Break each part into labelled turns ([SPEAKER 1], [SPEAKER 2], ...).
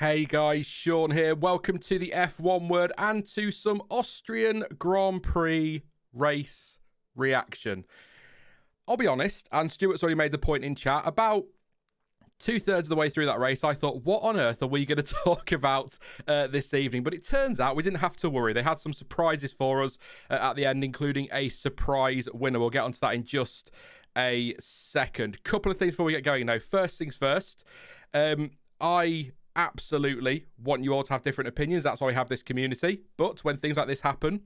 [SPEAKER 1] Hey guys, Sean here. Welcome to the F1 Word and to some Austrian Grand Prix race reaction. I'll be honest, and Stuart's already made the point in chat, about 2/3 of the way through that race, I thought, what on earth are we going to talk about this evening? But it turns out we didn't have to worry. They had some surprises for us at the end, including a surprise winner. We'll get onto that in just a second. Couple of things before we get going now. First things first, I absolutely want you all to have different opinions. That's why we have this community. But when things like this happen,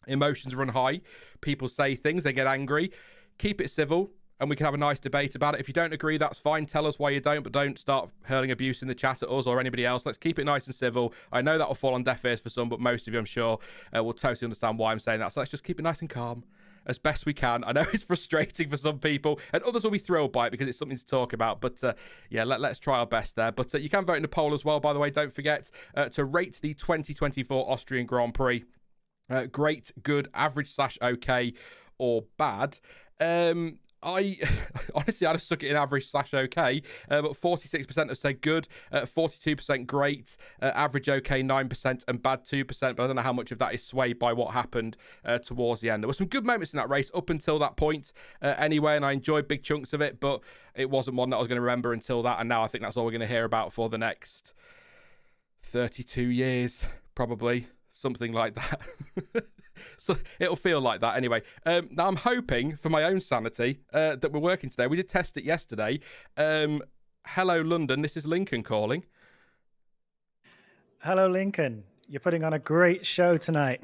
[SPEAKER 1] emotions run high. People say things, they get angry. Keep it civil, and we can have a nice debate about it. If you don't agree, that's fine. Tell us why you don't, but don't start hurling abuse in the chat at us or anybody else. Let's keep it nice and civil. I know that will fall on deaf ears for some, but most of you, I'm sure, will totally understand why I'm saying that. So let's just keep it nice and calm as best we can. I know it's frustrating for some people, and others will be thrilled by it because it's something to talk about. But yeah, let's try our best there. But you can vote in the poll as well, by the way. Don't forget to rate the 2024 Austrian Grand Prix. Great, good, average / okay, or bad. I honestly, I'd have stuck it in average / okay, but 46% have said good, 42% great, average okay 9%, and bad 2%. But I don't know how much of that is swayed by what happened towards the end. There were some good moments in that race up until that point, anyway, and I enjoyed big chunks of it, but it wasn't one that I was going to remember until that. And now I think that's all we're going to hear about for the next 32 years, probably. Something like that. So it'll feel like that anyway. Now I'm hoping for my own sanity that we're working today. We did test it yesterday. Hello, London. This is Lincoln calling.
[SPEAKER 2] Hello, Lincoln. You're putting on a great show tonight.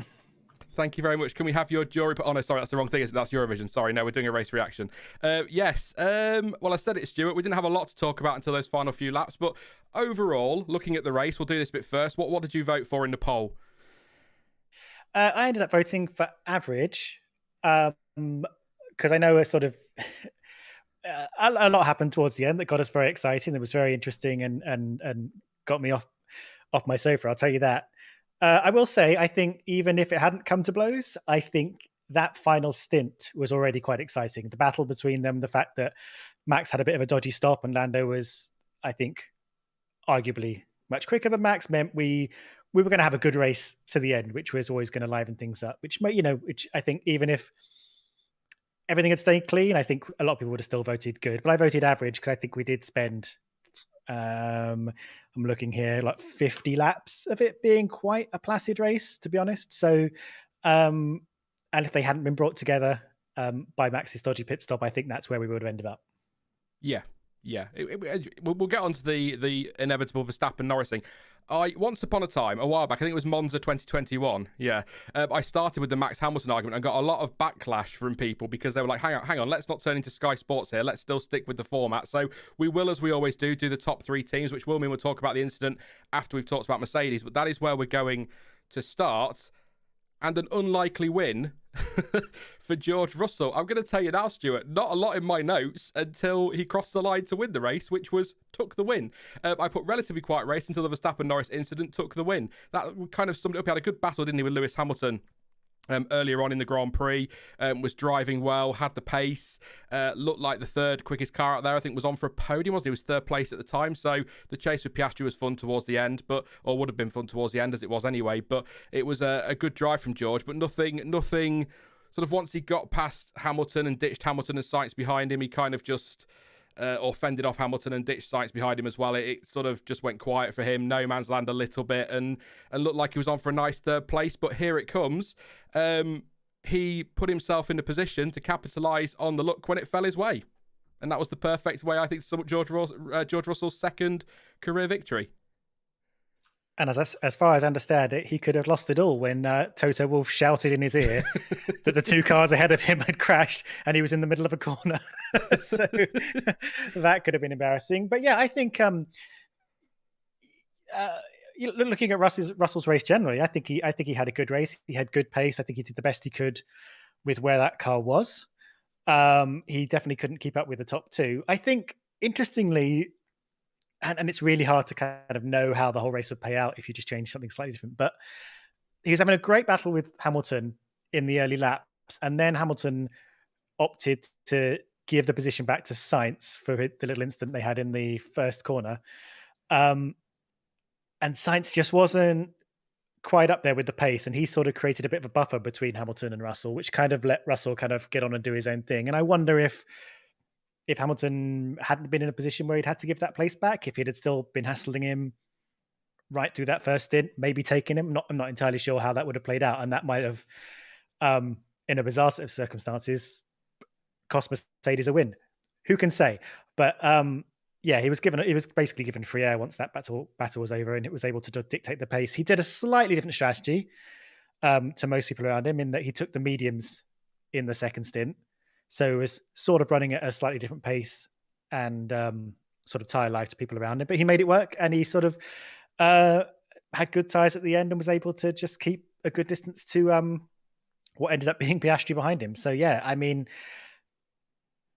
[SPEAKER 1] Thank you very much. Can we have your jury? Oh no, sorry, that's the wrong thing. That's Eurovision. Sorry, no, we're doing a race reaction. Yes. Well, I said it, Stuart. We didn't have a lot to talk about until those final few laps, but overall, looking at the race, we'll do this bit first. What did you vote for in the poll?
[SPEAKER 2] I ended up voting for average because I know a sort of a lot happened towards the end that got us very exciting. It was very interesting and got me off my sofa. I'll tell you that. I will say, I think even if it hadn't come to blows, I think that final stint was already quite exciting. The battle between them, the fact that Max had a bit of a dodgy stop and Lando was, I think, arguably much quicker than Max, meant we were going to have a good race to the end, which was always going to liven things up. Which I think even if everything had stayed clean, I think a lot of people would have still voted good. But I voted average because I think we did spend. I'm looking here, like 50 laps of it being quite a placid race, to be honest. So, and if they hadn't been brought together by Max's dodgy pit stop, I think that's where we would have ended up.
[SPEAKER 1] Yeah. We'll get on to the inevitable Verstappen Norris thing. Once upon a time, a while back, I think it was Monza 2021. Yeah, I started with the Max Hamilton argument and got a lot of backlash from people because they were like, hang on, let's not turn into Sky Sports here. Let's still stick with the format. So we will, as we always do the top three teams, which will mean we'll talk about the incident after we've talked about Mercedes. But that is where we're going to start. And an unlikely win for George Russell. I'm going to tell you now, Stuart, not a lot in my notes until he crossed the line to win the race, which was took the win. I put relatively quiet race until the Verstappen-Norris incident took the win. That kind of summed it up. He had a good battle, didn't he, with Lewis Hamilton earlier on in the Grand Prix. Was driving well, had the pace, looked like the third quickest car out there. I think was on for a podium, wasn't he? He was third place at the time, so the chase with Piastri was fun towards the end, or would have been fun towards the end as it was anyway, but it was a good drive from George, but nothing sort of once he got past Hamilton and ditched Hamilton and Sainz behind him, he kind of just or fended off Hamilton and ditched Sainz behind him as well. It sort of just went quiet for him. No man's land a little bit and looked like he was on for a nice third place. But here it comes. He put himself in a position to capitalise on the luck when it fell his way. And that was the perfect way, I think, to sum up George Russell's second career victory.
[SPEAKER 2] And as far as I understand it, he could have lost it all when Toto Wolff shouted in his ear that the two cars ahead of him had crashed and he was in the middle of a corner. So that could have been embarrassing. But yeah, I think looking at Russell's race generally, I think he had a good race. He had good pace. I think he did the best he could with where that car was. He definitely couldn't keep up with the top two. I think, interestingly, and it's really hard to kind of know how the whole race would pay out if you just change something slightly different. But he was having a great battle with Hamilton in the early laps. And then Hamilton opted to give the position back to Sainz for the little incident they had in the first corner. And Sainz just wasn't quite up there with the pace. And he sort of created a bit of a buffer between Hamilton and Russell, which kind of let Russell kind of get on and do his own thing. And I wonder if Hamilton hadn't been in a position where he'd had to give that place back, if he'd had still been hassling him right through that first stint, maybe taking him. I'm not entirely sure how that would have played out. And that might have, in a bizarre set of circumstances, cost Mercedes a win. Who can say? But yeah, he was basically given free air once that battle was over, and it was able to dictate the pace. He did a slightly different strategy to most people around him in that he took the mediums in the second stint. So it was sort of running at a slightly different pace and sort of tyre life to people around him. But he made it work, and he sort of had good tyres at the end and was able to just keep a good distance to what ended up being Piastri behind him. So yeah, I mean,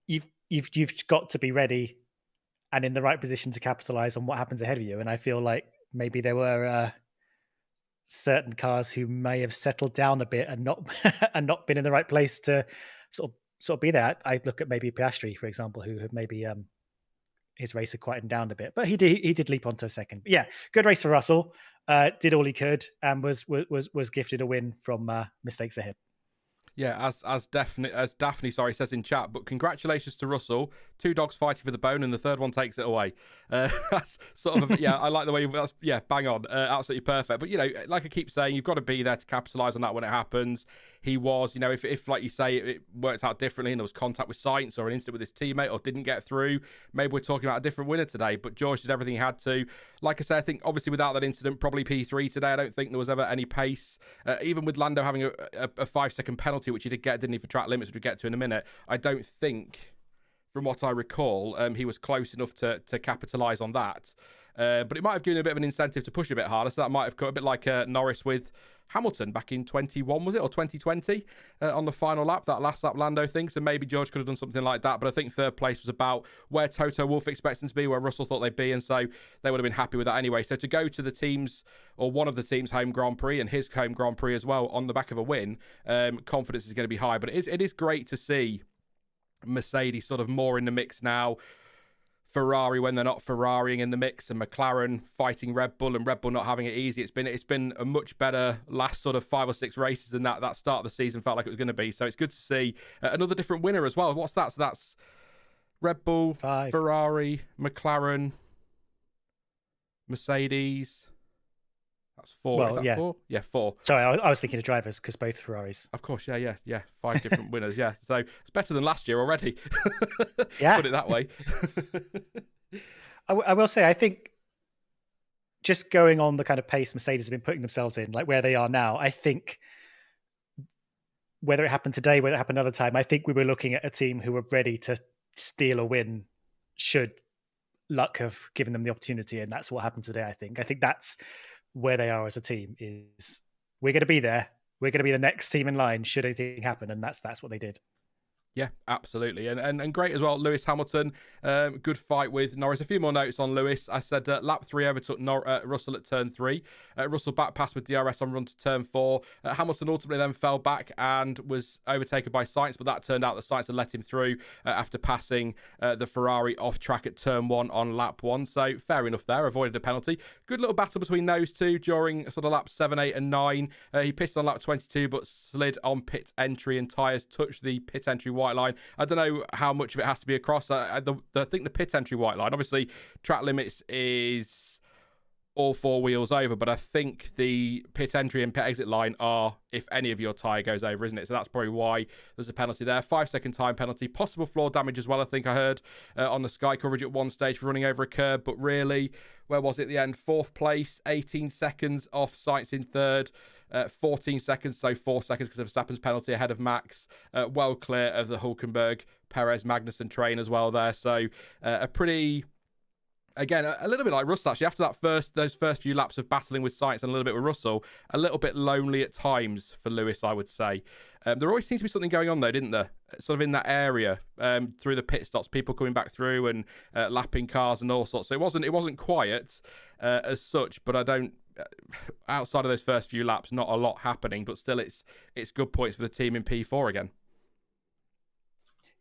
[SPEAKER 2] you've got to be ready and in the right position to capitalise on what happens ahead of you. And I feel like maybe there were certain cars who may have settled down a bit and not been in the right place to sort of be there. I look at maybe Piastri, for example, who had maybe his race had quietened down a bit, but he did leap onto a second. But yeah, good race for Russell. Did all he could and was gifted a win from mistakes ahead.
[SPEAKER 1] Yeah, as Daphne says in chat, but congratulations to Russell. 2 dogs fighting for the bone, and the third one takes it away. That's sort of I like the way that's bang on, absolutely perfect. But like I keep saying, you've got to be there to capitalise on that when it happens. He was, if like you say, it worked out differently and there was contact with Sainz or an incident with his teammate or didn't get through, maybe we're talking about a different winner today. But George did everything he had to. Like I say, I think obviously without that incident, probably P3 today. I don't think there was ever any pace, even with Lando having a 5-second penalty, which he did get, didn't he, for track limits, which we'll get to in a minute. I don't think, from what I recall, he was close enough to capitalise on that. But it might have given a bit of an incentive to push a bit harder, so that might have cut a bit like Norris with Hamilton back in 21, was it, or 2020, on the final lap, that last lap Lando thing. So maybe George could have done something like that. But I think third place was about where Toto Wolff expects them to be, where Russell thought they'd be, and so they would have been happy with that anyway. So to go to the team's, or one of the team's, home Grand Prix and his home Grand Prix as well on the back of a win, confidence is going to be high. But it is great to see Mercedes sort of more in the mix now. Ferrari when they're not Ferrarying in the mix, and McLaren fighting Red Bull, and Red Bull not having it easy. It's been a much better last sort of 5 or 6 races than that start of the season felt like it was going to be. So it's good to see another different winner as well. What's that? So that's Red Bull,
[SPEAKER 2] 5.
[SPEAKER 1] Ferrari, McLaren, Mercedes. That's 4.
[SPEAKER 2] Well,
[SPEAKER 1] is that
[SPEAKER 2] yeah.
[SPEAKER 1] 4? Yeah, 4.
[SPEAKER 2] Sorry, I was thinking of drivers because both Ferraris.
[SPEAKER 1] Of course, yeah. 5 different winners, yeah. So it's better than last year already.
[SPEAKER 2] Yeah.
[SPEAKER 1] Put it that way.
[SPEAKER 2] I will say, I think just going on the kind of pace Mercedes have been putting themselves in, like where they are now, I think whether it happened today, whether it happened another time, I think we were looking at a team who were ready to steal a win should luck have given them the opportunity. And that's what happened today, I think. I think that's where they are as a team, is we're going to be there. We're going to be the next team in line should anything happen. And that's what they did.
[SPEAKER 1] Yeah, absolutely. And great as well, Lewis Hamilton. Good fight with Norris. A few more notes on Lewis. I said lap 3 overtook Russell at turn 3. Russell back passed with DRS on run to turn 4. Hamilton ultimately then fell back and was overtaken by Sainz, but that turned out that Sainz had let him through after passing the Ferrari off track at turn 1 on lap 1. So fair enough there, avoided a penalty. Good little battle between those two during sort of laps 7, 8 and 9. He pitted on lap 22 but slid on pit entry and tyres touched the pit entry white line. I don't know how much of it has to be across. I think the pit entry white line, obviously track limits is all 4 wheels over, but I think the pit entry and pit exit line are if any of your tyre goes over, isn't it? So that's probably why there's a penalty there. 5-second time penalty, possible floor damage as well, I think I heard on the Sky coverage at one stage for running over a curb, but really, where was it at the end? 4th place, 18 seconds off Sainz in 3rd. 14 seconds, so 4 seconds because of Verstappen's penalty ahead of Max. Well clear of the Hülkenberg, Perez, Magnussen train as well there. So a pretty, again, a little bit like Russell actually. After those first few laps of battling with Sainz and a little bit with Russell, a little bit lonely at times for Lewis, I would say. There always seems to be something going on though, didn't there? Sort of in that area through the pit stops, people coming back through and lapping cars and all sorts. So it wasn't quiet as such, but I don't. Outside of those first few laps, not a lot happening, but still it's good points for the team in P4 again.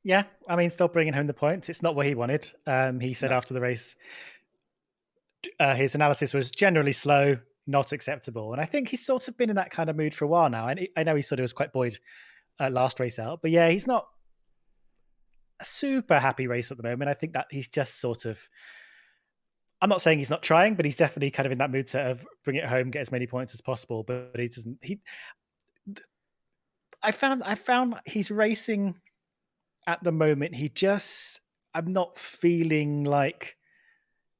[SPEAKER 2] Yeah, I mean, still bringing home the points. It's not what he wanted. He said after the race, his analysis was generally slow, not acceptable. And I think he's sort of been in that kind of mood for a while now. And I know he sort of was quite buoyed last race out, but yeah, he's not a super happy race at the moment. I think that he's just sort of, I'm not saying he's not trying, but he's definitely kind of in that mood to bring it home, get as many points as possible. But he doesn't. I found he's racing at the moment. I'm not feeling like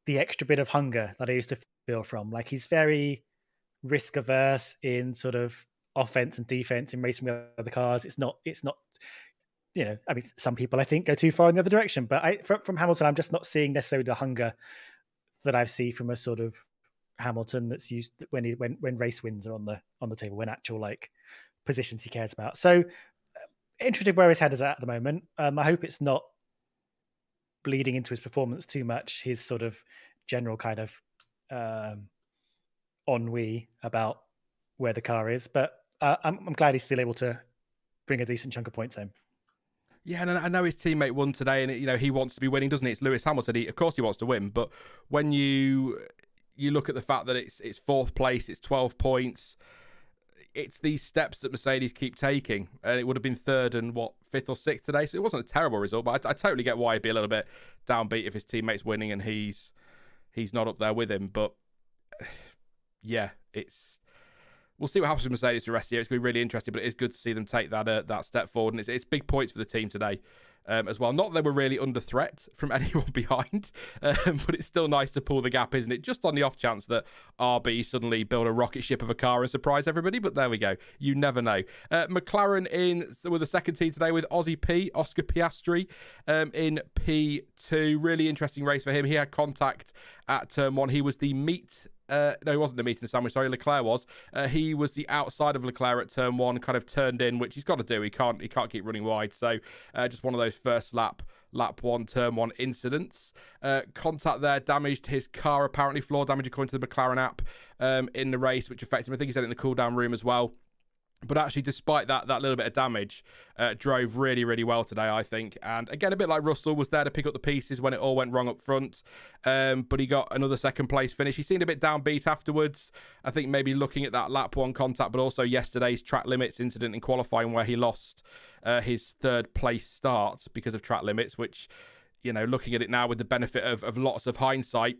[SPEAKER 2] the extra bit of hunger that I used to feel from. Like he's very risk averse in sort of offense and defense in racing with other cars. It's not. I mean, some people I think go too far in the other direction, but from Hamilton, I'm just not seeing necessarily the hunger that I see from a sort of Hamilton that's used when race wins are on the table, when actual like positions he cares about. So interested where his head is at the moment. I hope it's not bleeding into his performance too much, his sort of general kind of ennui about where the car is. But I'm glad he's still able to bring a decent chunk of points home.
[SPEAKER 1] Yeah, and I know his teammate won today, and he wants to be winning, doesn't he? It's Lewis Hamilton. Of course, he wants to win. But when you look at the fact that it's 4th place, it's 12 points. it's these steps that Mercedes keep taking. And it would have been third and, fifth or sixth today. So it wasn't a terrible result, but I totally get why he'd be a little bit downbeat if his teammate's winning and he's not up there with him. But yeah, we'll see what happens with Mercedes the rest of the year. It's going to be really interesting, but it is good to see them take that step forward. And it's big points for the team today. As well. Not that they were really under threat from anyone behind, but it's still nice to pull the gap, isn't it? Just on the off chance that RB suddenly build a rocket ship of a car and surprise everybody, but there we go. You never know. McLaren with the second team today with Oscar Piastri in P2. Really interesting race for him. He had contact at turn 1. He was the meat... no, he wasn't the meat in the sandwich. Sorry, Leclerc was. He was the outside of Leclerc at turn 1, kind of turned in, which he's got to do. He can't keep running wide. So just one of those first lap 1, turn 1 incidents. Contact there damaged his car, apparently floor damage according to the McLaren app in the race, which affected him. I think he said it in the cool down room as well. But actually, despite that little bit of damage, drove really, really well today, I think. And again, a bit like Russell, was there to pick up the pieces when it all went wrong up front. But he got another second place finish. He seemed a bit downbeat afterwards. I think maybe looking at that lap 1 contact, but also yesterday's track limits incident in qualifying where he lost his third place start because of track limits, which, looking at it now with the benefit of lots of hindsight,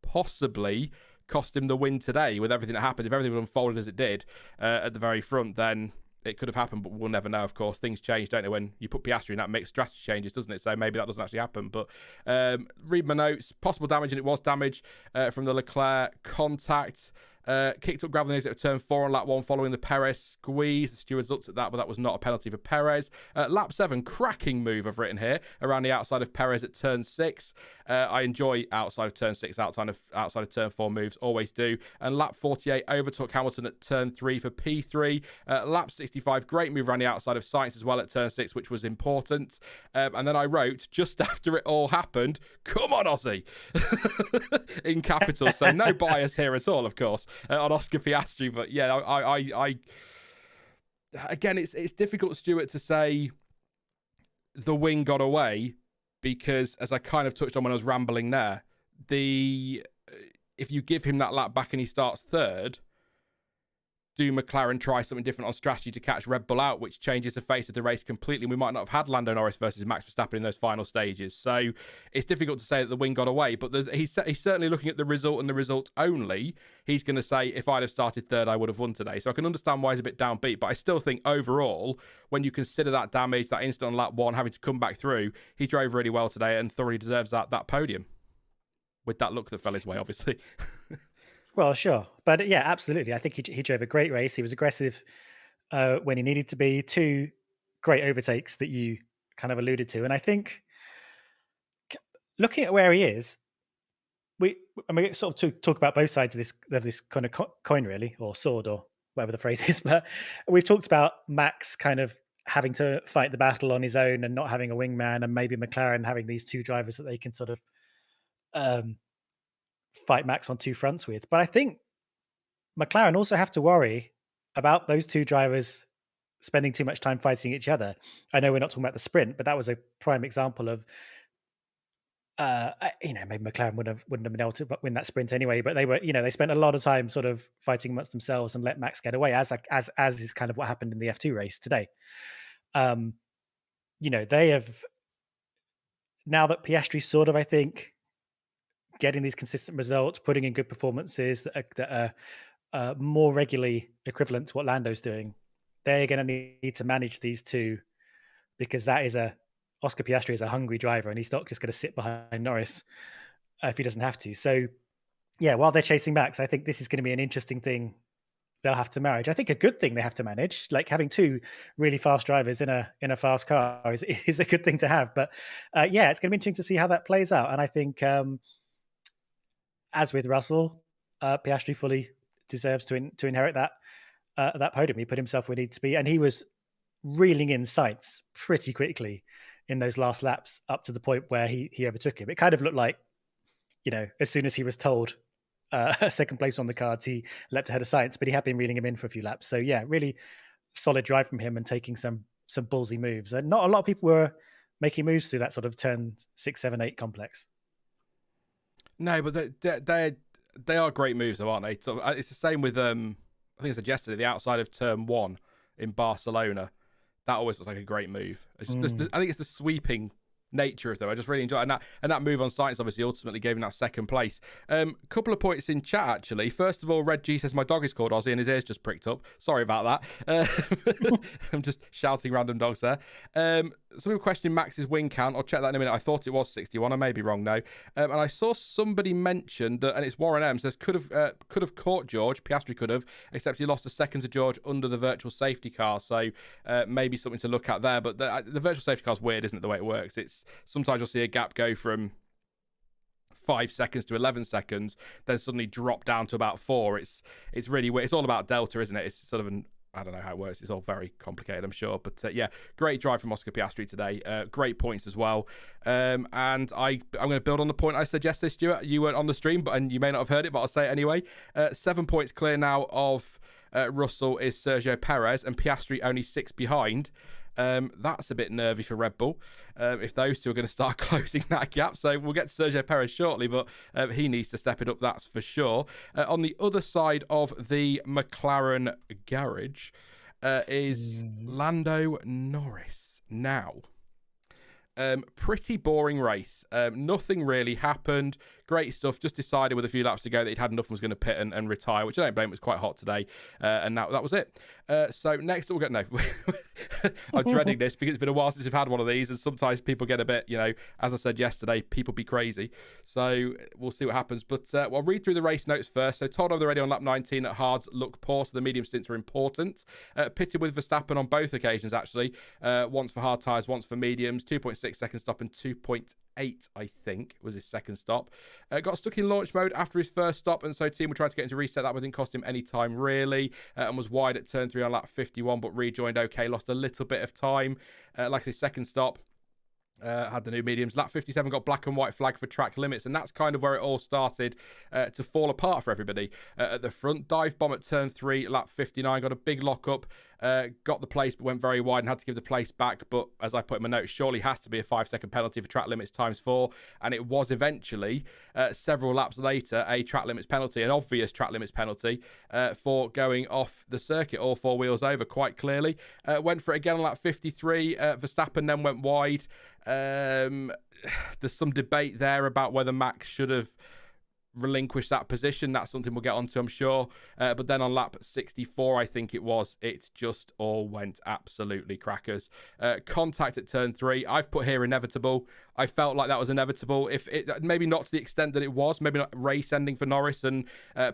[SPEAKER 1] possibly cost him the win today with everything that happened. If everything would unfolded as it did at the very front, then it could have happened, but we'll never know, of course. Things change, don't they? When you put Piastri in that mix, strategy changes, doesn't it? So maybe that doesn't actually happen. But read my notes. Possible damage, and it was damage from the Leclerc contact. Kicked up gravel exit of turn 4 on lap 1 following the Perez squeeze. The stewards looked at that, but that was not a penalty for Perez. Lap 7, cracking move I've written here around the outside of Perez at turn 6. I enjoy outside of turn 6, outside of turn 4 moves, always do. And lap 48, overtook Hamilton at turn 3 for P3. Lap 65, great move around the outside of Sainz as well at turn 6, which was important. And then I wrote, just after it all happened, come on, Aussie, in capitals. So no bias here at all, of course. On Oscar Piastri, but yeah, I again, it's difficult, Stuart, to say the win got away because, as I kind of touched on when I was rambling there, if you give him that lap back and he starts third, do McLaren try something different on strategy to catch Red Bull out, which changes the face of the race completely? We might not have had Lando Norris versus Max Verstappen in those final stages. So it's difficult to say that the win got away, but he's certainly looking at the result and the result only. He's going to say, if I'd have started third, I would have won today. So I can understand why he's a bit downbeat, but I still think overall, when you consider that damage, that incident on lap 1, having to come back through, he drove really well today and thoroughly deserves that podium. With that look that fell his way, obviously.
[SPEAKER 2] Well, sure. But yeah, absolutely. I think he drove a great race. He was aggressive when he needed to be. 2 great overtakes that you kind of alluded to. And I think looking at where he is, we sort of talk about both sides of this kind of coin, really, or sword, or whatever the phrase is. But we've talked about Max kind of having to fight the battle on his own and not having a wingman, and maybe McLaren having these 2 drivers that they can sort of fight Max on 2 fronts with. But I think McLaren also have to worry about those 2 drivers spending too much time fighting each other. I know we're not talking about the sprint, but that was a prime example of maybe McLaren wouldn't have been able to win that sprint anyway, but they spent a lot of time sort of fighting amongst themselves and let Max get away, as is kind of what happened in the F2 race today. They have, now that Piastri's sort of, I think, getting these consistent results, putting in good performances that are more regularly equivalent to what Lando's doing, they're going to need to manage these 2, because Oscar Piastri is a hungry driver, and he's not just going to sit behind Norris if he doesn't have to. So, yeah, while they're chasing Max, I think this is going to be an interesting thing they'll have to manage. I think a good thing they have to manage, like having 2 really fast drivers in a fast car is a good thing to have. But yeah, it's going to be interesting to see how that plays out. And I think, as with Russell, Piastri fully deserves to inherit that podium. He put himself where he needs to be, and he was reeling in Sainz pretty quickly in those last laps, up to the point where he overtook him. It kind of looked like, as soon as he was told a second place on the cards, he leapt ahead of Sainz, but he had been reeling him in for a few laps. So yeah, really solid drive from him and taking some ballsy moves. And not a lot of people were making moves through that sort of turn 6, 7, 8 complex.
[SPEAKER 1] No, but they are great moves, though, aren't they? So it's the same with I think I said yesterday, the outside of turn 1 in Barcelona. That always looks like a great move. It's just I think it's the sweeping nature of them. I just really enjoy it. And that move on Sainz obviously ultimately gave him that second place. Couple of points in chat actually. First of all, Red G says my dog is called Ozzy and his ears just pricked up. Sorry about that. I'm just shouting random dogs there. Some people questioning Max's win count. I'll check that in a minute. I thought it was 61. I may be wrong now. And I saw somebody mention that, and it's Warren M says could have caught George. Piastri could have, except he lost a second to George under the virtual safety car. So maybe something to look at there. But the virtual safety car is weird, isn't it? The way it works. It's sometimes you'll see a gap go from 5 seconds to 11 seconds, then suddenly drop down to about 4. It's really weird. It's all about delta, isn't it? It's sort of I don't know how it works. It's all very complicated, I'm sure. But yeah, great drive from Oscar Piastri today. Great points as well. And I'm going to build on the point I said yesterday, Stuart. You weren't on the stream, and you may not have heard it, but I'll say it anyway. 7 points clear now of Russell is Sergio Perez, and Piastri only 6 behind. That's a bit nervy for Red Bull if those two are going to start closing that gap. So we'll get to Sergio Perez shortly, but he needs to step it up, that's for sure. On the other side of the McLaren garage is Lando Norris. Now, pretty boring race. Nothing really happened. Great stuff. Just decided with a few laps to go that he'd had enough and was going to pit and retire, which I don't blame. It was quite hot today. And that was it. So next we'll get... No. I'm dreading this because it's been a while since we've had one of these, and sometimes people get a bit, as I said yesterday, people be crazy. So we'll see what happens. But I'll read through the race notes first. So told over the radio on lap 19 that hards look poor, so the medium stints are important. Pitted with Verstappen on both occasions, actually. Once for hard tyres, once for mediums. 2.6 second stop and 2.8, I think, was his second stop. Got stuck in launch mode after his first stop, and so team were trying to get him to reset that, but didn't cost him any time, really. And was wide at turn 3 on lap 51, but rejoined okay. Lost a little bit of time. Like his second stop. Had the new mediums. Lap 57 got black and white flag for track limits, and that's kind of where it all started to fall apart for everybody. At the front, dive bomb at turn 3, lap 59, got a big lock up, got the place but went very wide and had to give the place back. But as I put in my notes, surely has to be a 5-second penalty for track limits times 4, and it was eventually several laps later a track limits penalty, an obvious track limits penalty for going off the circuit, all 4 wheels over quite clearly. Went for it again on lap 53. Verstappen then went wide. There's some debate there about whether Max should have relinquished that position. That's something we'll get onto, I'm sure. But then on lap 64, I think it just all went absolutely crackers. Contact at turn 3, I've put here inevitable. I felt like that was inevitable. If it maybe not to the extent that it was, maybe not race ending for Norris and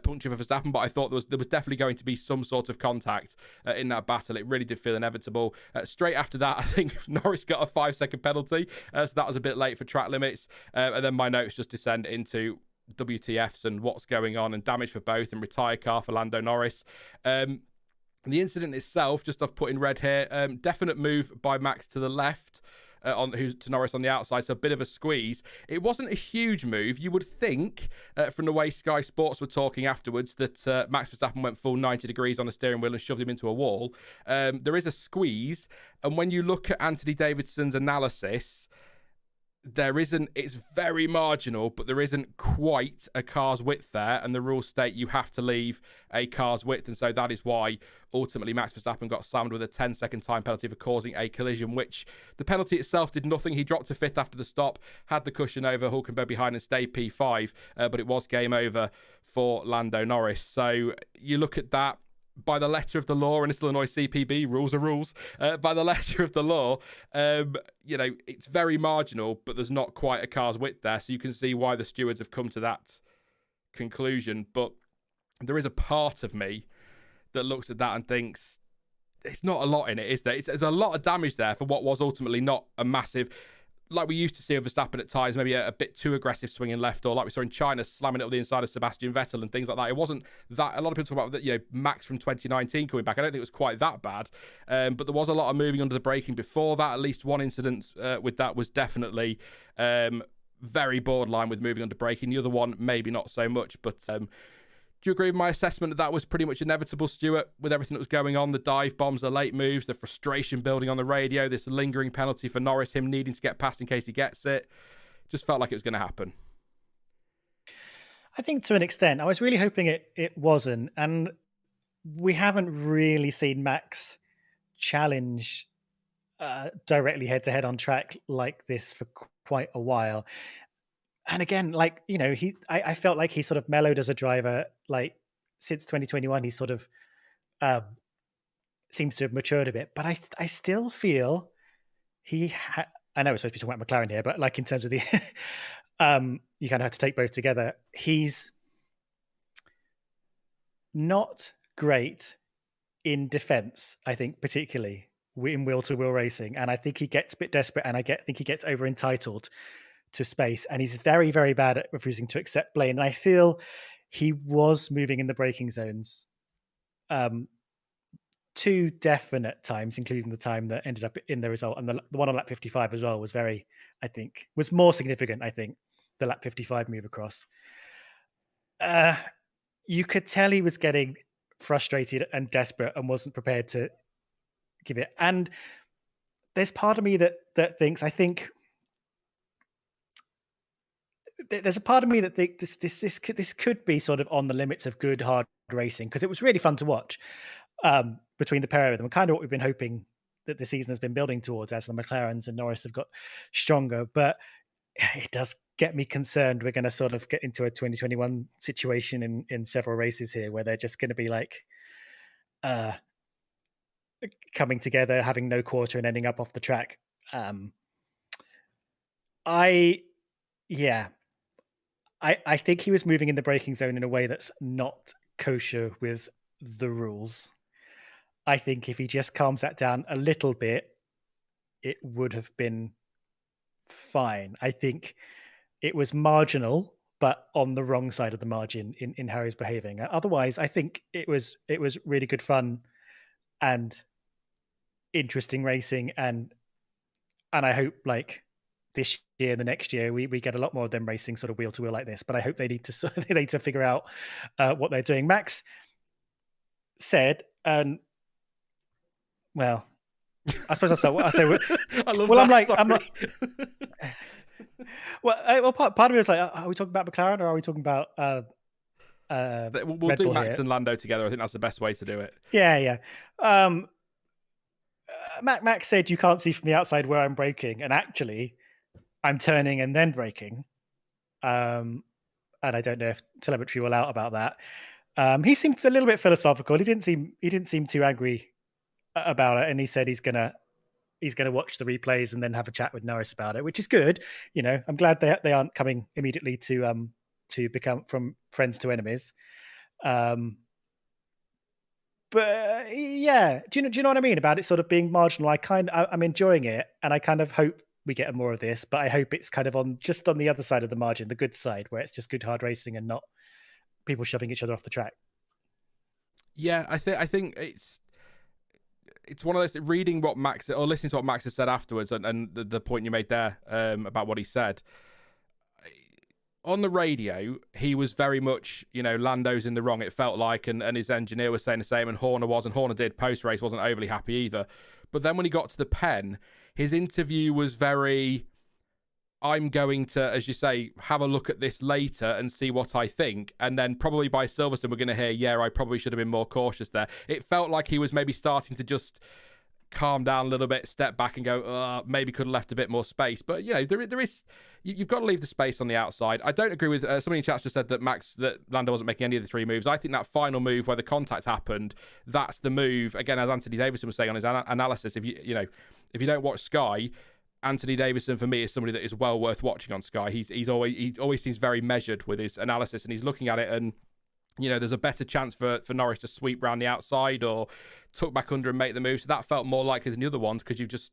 [SPEAKER 1] puncture for Verstappen, but I thought there was definitely going to be some sort of contact in that battle. It really did feel inevitable. Straight after that, I think Norris got a 5-second penalty, so that was a bit late for track limits. And then my notes just descend into WTFs and what's going on and damage for both and retire car for Lando Norris. The incident itself, just I've put in red here, definite move by Max to the left, who's to Norris on the outside, so a bit of a squeeze. It wasn't a huge move. You would think, from the way Sky Sports were talking afterwards, that Max Verstappen went full 90 degrees on the steering wheel and shoved him into a wall. There is a squeeze, and when you look at Anthony Davidson's analysis, it's very marginal, but there isn't quite a car's width there, and the rules state you have to leave a car's width, and so that is why ultimately Max Verstappen got slammed with a 10-second time penalty for causing a collision, which the penalty itself did nothing. He dropped to 5th after the stop, had the cushion over Hulkenberg behind and stayed P5, but it was game over for Lando Norris. So you look at that, by the letter of the law, and this will annoy CPB, rules are rules, by the letter of the law, it's very marginal, but there's not quite a car's width there, so you can see why the stewards have come to that conclusion. But there is a part of me that looks at that and thinks, it's not a lot in it, is there? There's a lot of damage there for what was ultimately not a massive... like we used to see with Verstappen at times, maybe a bit too aggressive swinging left, or like we saw in China slamming it up the inside of Sebastian Vettel and things like that. It wasn't that. A lot of people talk about that, Max from 2019 coming back. I don't think it was quite that bad, but there was a lot of moving under the braking before that. At least one incident with that was definitely very borderline with moving under braking. The other one maybe not so much, but. Do you agree with my assessment that was pretty much inevitable, Stuart, with everything that was going on? The dive bombs, the late moves, the frustration building on the radio, this lingering penalty for Norris, him needing to get past in case he gets it. Just felt like it was going to happen.
[SPEAKER 2] I think to an extent. I was really hoping it wasn't. And we haven't really seen Max challenge directly head to head on track like this for quite a while. And again, like, you know, I felt like he sort of mellowed as a driver, like since 2021, he sort of um, seems to have matured a bit. But I still feel I know we're supposed to be talking about McLaren here, but like in terms of the, you kind of have to take both together. He's not great in defense, I think, particularly in wheel-to-wheel racing. And I think he gets a bit desperate, and think he gets over-entitled to space. And he's very, very bad at refusing to accept blame. And I feel he was moving in the braking zones 2 definite times, including the time that ended up in the result. And the one on lap 55 as well was was more significant, I think, the lap 55 move across. You could tell he was getting frustrated and desperate and wasn't prepared to give it. And there's part of me that thinks, there's a part of me that thinks this could be sort of on the limits of good hard racing, because it was really fun to watch between the pair of them, kind of what we've been hoping that the season has been building towards as the McLarens and Norris have got stronger. But it does get me concerned. We're going to sort of get into a 2021 situation in several races here where they're just going to be like coming together, having no quarter and ending up off the track. I think he was moving in the braking zone in a way that's not kosher with the rules. I think if he just calms that down a little bit, it would have been fine. I think it was marginal, but on the wrong side of the margin in how he's behaving. Otherwise, I think it was really good fun and interesting racing, and I hope like this year, the next year, we get a lot more of them racing sort of wheel to wheel like this. But I hope they need to figure out what they're doing. Max said, well, I suppose I'll say.
[SPEAKER 1] I love
[SPEAKER 2] well,
[SPEAKER 1] that.
[SPEAKER 2] I'm like. Well, part of me was like, are we talking about McLaren or are we talking about?
[SPEAKER 1] We'll
[SPEAKER 2] Red
[SPEAKER 1] do
[SPEAKER 2] Bull
[SPEAKER 1] Max
[SPEAKER 2] here?
[SPEAKER 1] and Lando together. I think that's the best way to do it.
[SPEAKER 2] Yeah. Max said you can't see from the outside where I'm braking, and actually, I'm turning and then braking. And I don't know if telemetry will out about that. He seemed a little bit philosophical. He didn't seem too angry about it, and he said he's gonna watch the replays and then have a chat with Norris about it, which is good. You know, I'm glad they aren't coming immediately to become from friends to enemies. But yeah, do you know what I mean about it sort of being marginal? I'm enjoying it, and I kind of hope we get more of this, but I hope it's kind of on the other side of the margin, the good side, where it's just good hard racing and not people shoving each other off the track.
[SPEAKER 1] Yeah, I think it's one of those, reading what Max or listening to what Max has said afterwards, and the point you made there about what he said on the radio. He was very much, Lando's in the wrong, it felt like, and his engineer was saying the same, and Horner did post race wasn't overly happy either. But then when he got to the pen, his interview was very, I'm going to, as you say, have a look at this later and see what I think. And then probably by Silverstone, we're going to hear, yeah, I probably should have been more cautious there. It felt like he was maybe starting to just calm down a little bit, step back and go, maybe could have left a bit more space. But, there is, you've got to leave the space on the outside. I don't agree with, somebody in chat just said that Lando wasn't making any of the 3 moves. I think that final move where the contact happened, that's the move. Again, as Anthony Davidson was saying on his analysis, if you don't watch Sky, Anthony Davidson for me is somebody that is well worth watching on Sky. He always seems very measured with his analysis, and he's looking at it, and there's a better chance for Norris to sweep round the outside or tuck back under and make the move. So that felt more likely than the other ones, because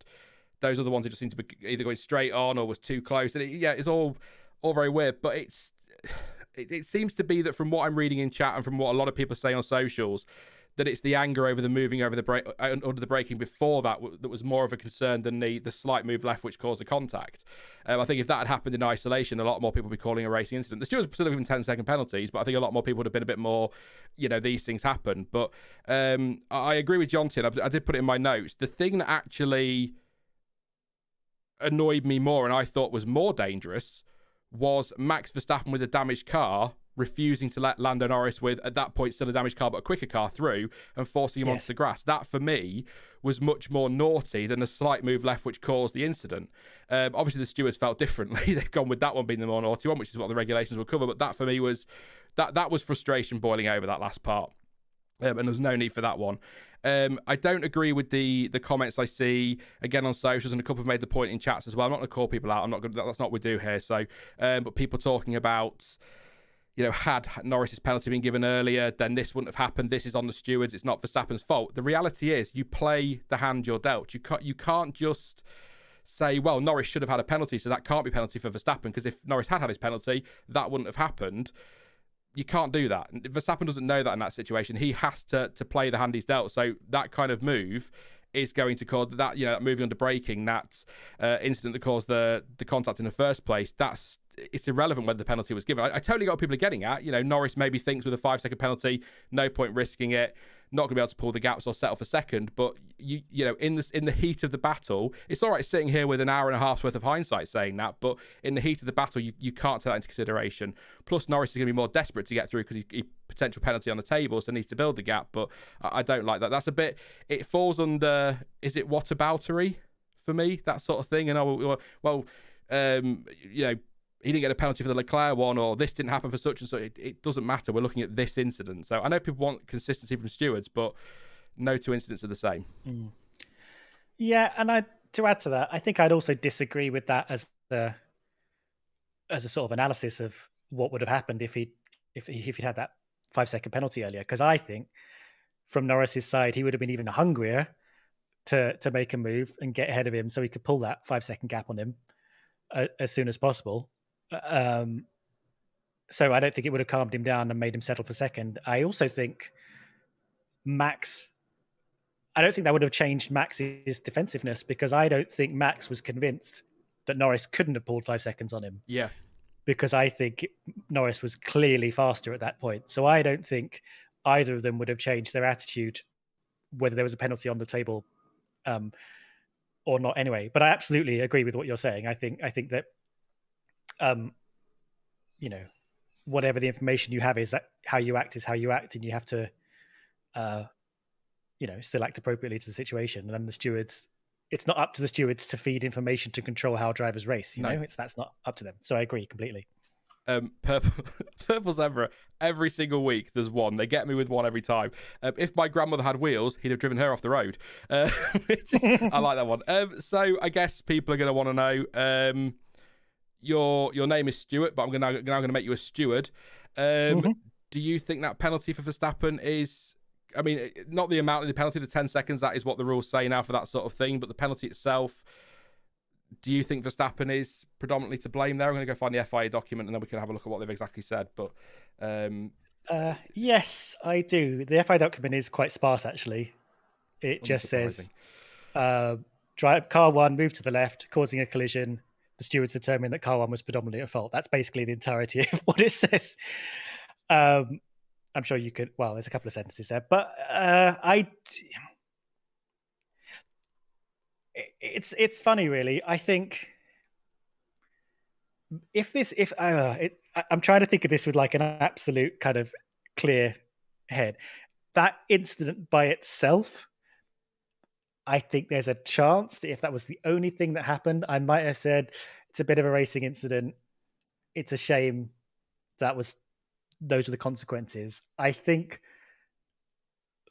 [SPEAKER 1] those other ones just seem to be either going straight on or was too close. And it's all very weird. But it seems to be that from what I'm reading in chat and from what a lot of people say on socials, that it's the anger over the moving over the under the braking before that was more of a concern than the slight move left, which caused the contact. I think if that had happened in isolation, a lot more people would be calling a racing incident. The stewards still given 10-second penalties, but I think a lot more people would have been a bit more, these things happen. But I agree with Jonty. I did put it in my notes. The thing that actually annoyed me more and I thought was more dangerous was Max Verstappen with a damaged car refusing to let Lando Norris, with at that point still a damaged car but a quicker car, through and forcing him onto the grass. That for me was much more naughty than a slight move left which caused the incident. Obviously the stewards felt differently. They've gone with that one being the more naughty one, which is what the regulations will cover, but that for me was that was frustration boiling over, that last part. And there was no need for that one. I don't agree with the comments I see again on socials, and a couple have made the point in chats as well. I'm not going to call people out. I'm not going. That's not what we do here. So, but people talking about, had Norris's penalty been given earlier, then this wouldn't have happened. This is on the stewards. It's not Verstappen's fault. The reality is, you play the hand you're dealt. You can't just say, well, Norris should have had a penalty, so that can't be penalty for Verstappen, because if Norris had his penalty, that wouldn't have happened. You can't do that. Verstappen doesn't know that in that situation. He has to play the hand he's dealt. So that kind of move is going to cause that, that moving under braking, that incident that caused the contact in the first place. It's irrelevant whether the penalty was given. I totally got what people are getting at. Norris maybe thinks with a 5-second penalty, no point risking it. Not going to be able to pull the gaps or settle for second, but in the heat of the battle, it's all right sitting here with an hour and a half's worth of hindsight saying that, but in the heat of the battle, you can't take that into consideration. Plus, Norris is going to be more desperate to get through because he potential penalty on the table, so needs to build the gap. But I don't like that. That's a bit. It falls under. Is it whataboutery for me? That sort of thing. And he didn't get a penalty for the Leclerc one, or this didn't happen for such and such. It doesn't matter. We're looking at this incident. So I know people want consistency from stewards, but no two incidents are the same.
[SPEAKER 2] Yeah, and to add to that, I think I'd also disagree with that as a sort of analysis of what would have happened if he'd had that 5-second penalty earlier. Because I think from Norris's side, he would have been even hungrier to make a move and get ahead of him, so he could pull that 5-second gap on him as soon as possible. So I don't think it would have calmed him down and made him settle for second. I also think I don't think that would have changed Max's defensiveness, because I don't think Max was convinced that Norris couldn't have pulled 5 seconds on him.
[SPEAKER 1] Yeah.
[SPEAKER 2] Because I think Norris was clearly faster at that point. So I don't think either of them would have changed their attitude, whether there was a penalty on the table or not anyway. But I absolutely agree with what you're saying. I think that whatever the information you have is that how you act is how you act, and you have to still act appropriately to the situation. And then the stewards, it's not up to the stewards to feed information to control how drivers race. That's not up to them. So I agree completely.
[SPEAKER 1] Purple Zebra, every single week there's one. They get me with one every time. If my grandmother had wheels, he'd have driven her off the road. I like that one. So I guess people are going to want to know, your name is Stuart, but I'm now going to make you a steward. Do you think that penalty for Verstappen is, not the amount of the penalty, the 10 seconds, that is what the rules say now for that sort of thing, but the penalty itself, do you think Verstappen is predominantly to blame there? I'm going to go find the FIA document and then we can have a look at what they've exactly said. But
[SPEAKER 2] yes, I do. The FIA document is quite sparse, actually. It just says, car one moved to the left, causing a collision. The stewards determined that car one was predominantly at fault. That's basically the entirety of what it says. I'm sure you could. Well, there's a couple of sentences there, but it's funny, really. I think I'm trying to think of this with like an absolute kind of clear head. That incident by itself, I think there's a chance that if that was the only thing that happened, I might have said it's a bit of a racing incident. It's a shame those were the consequences. I think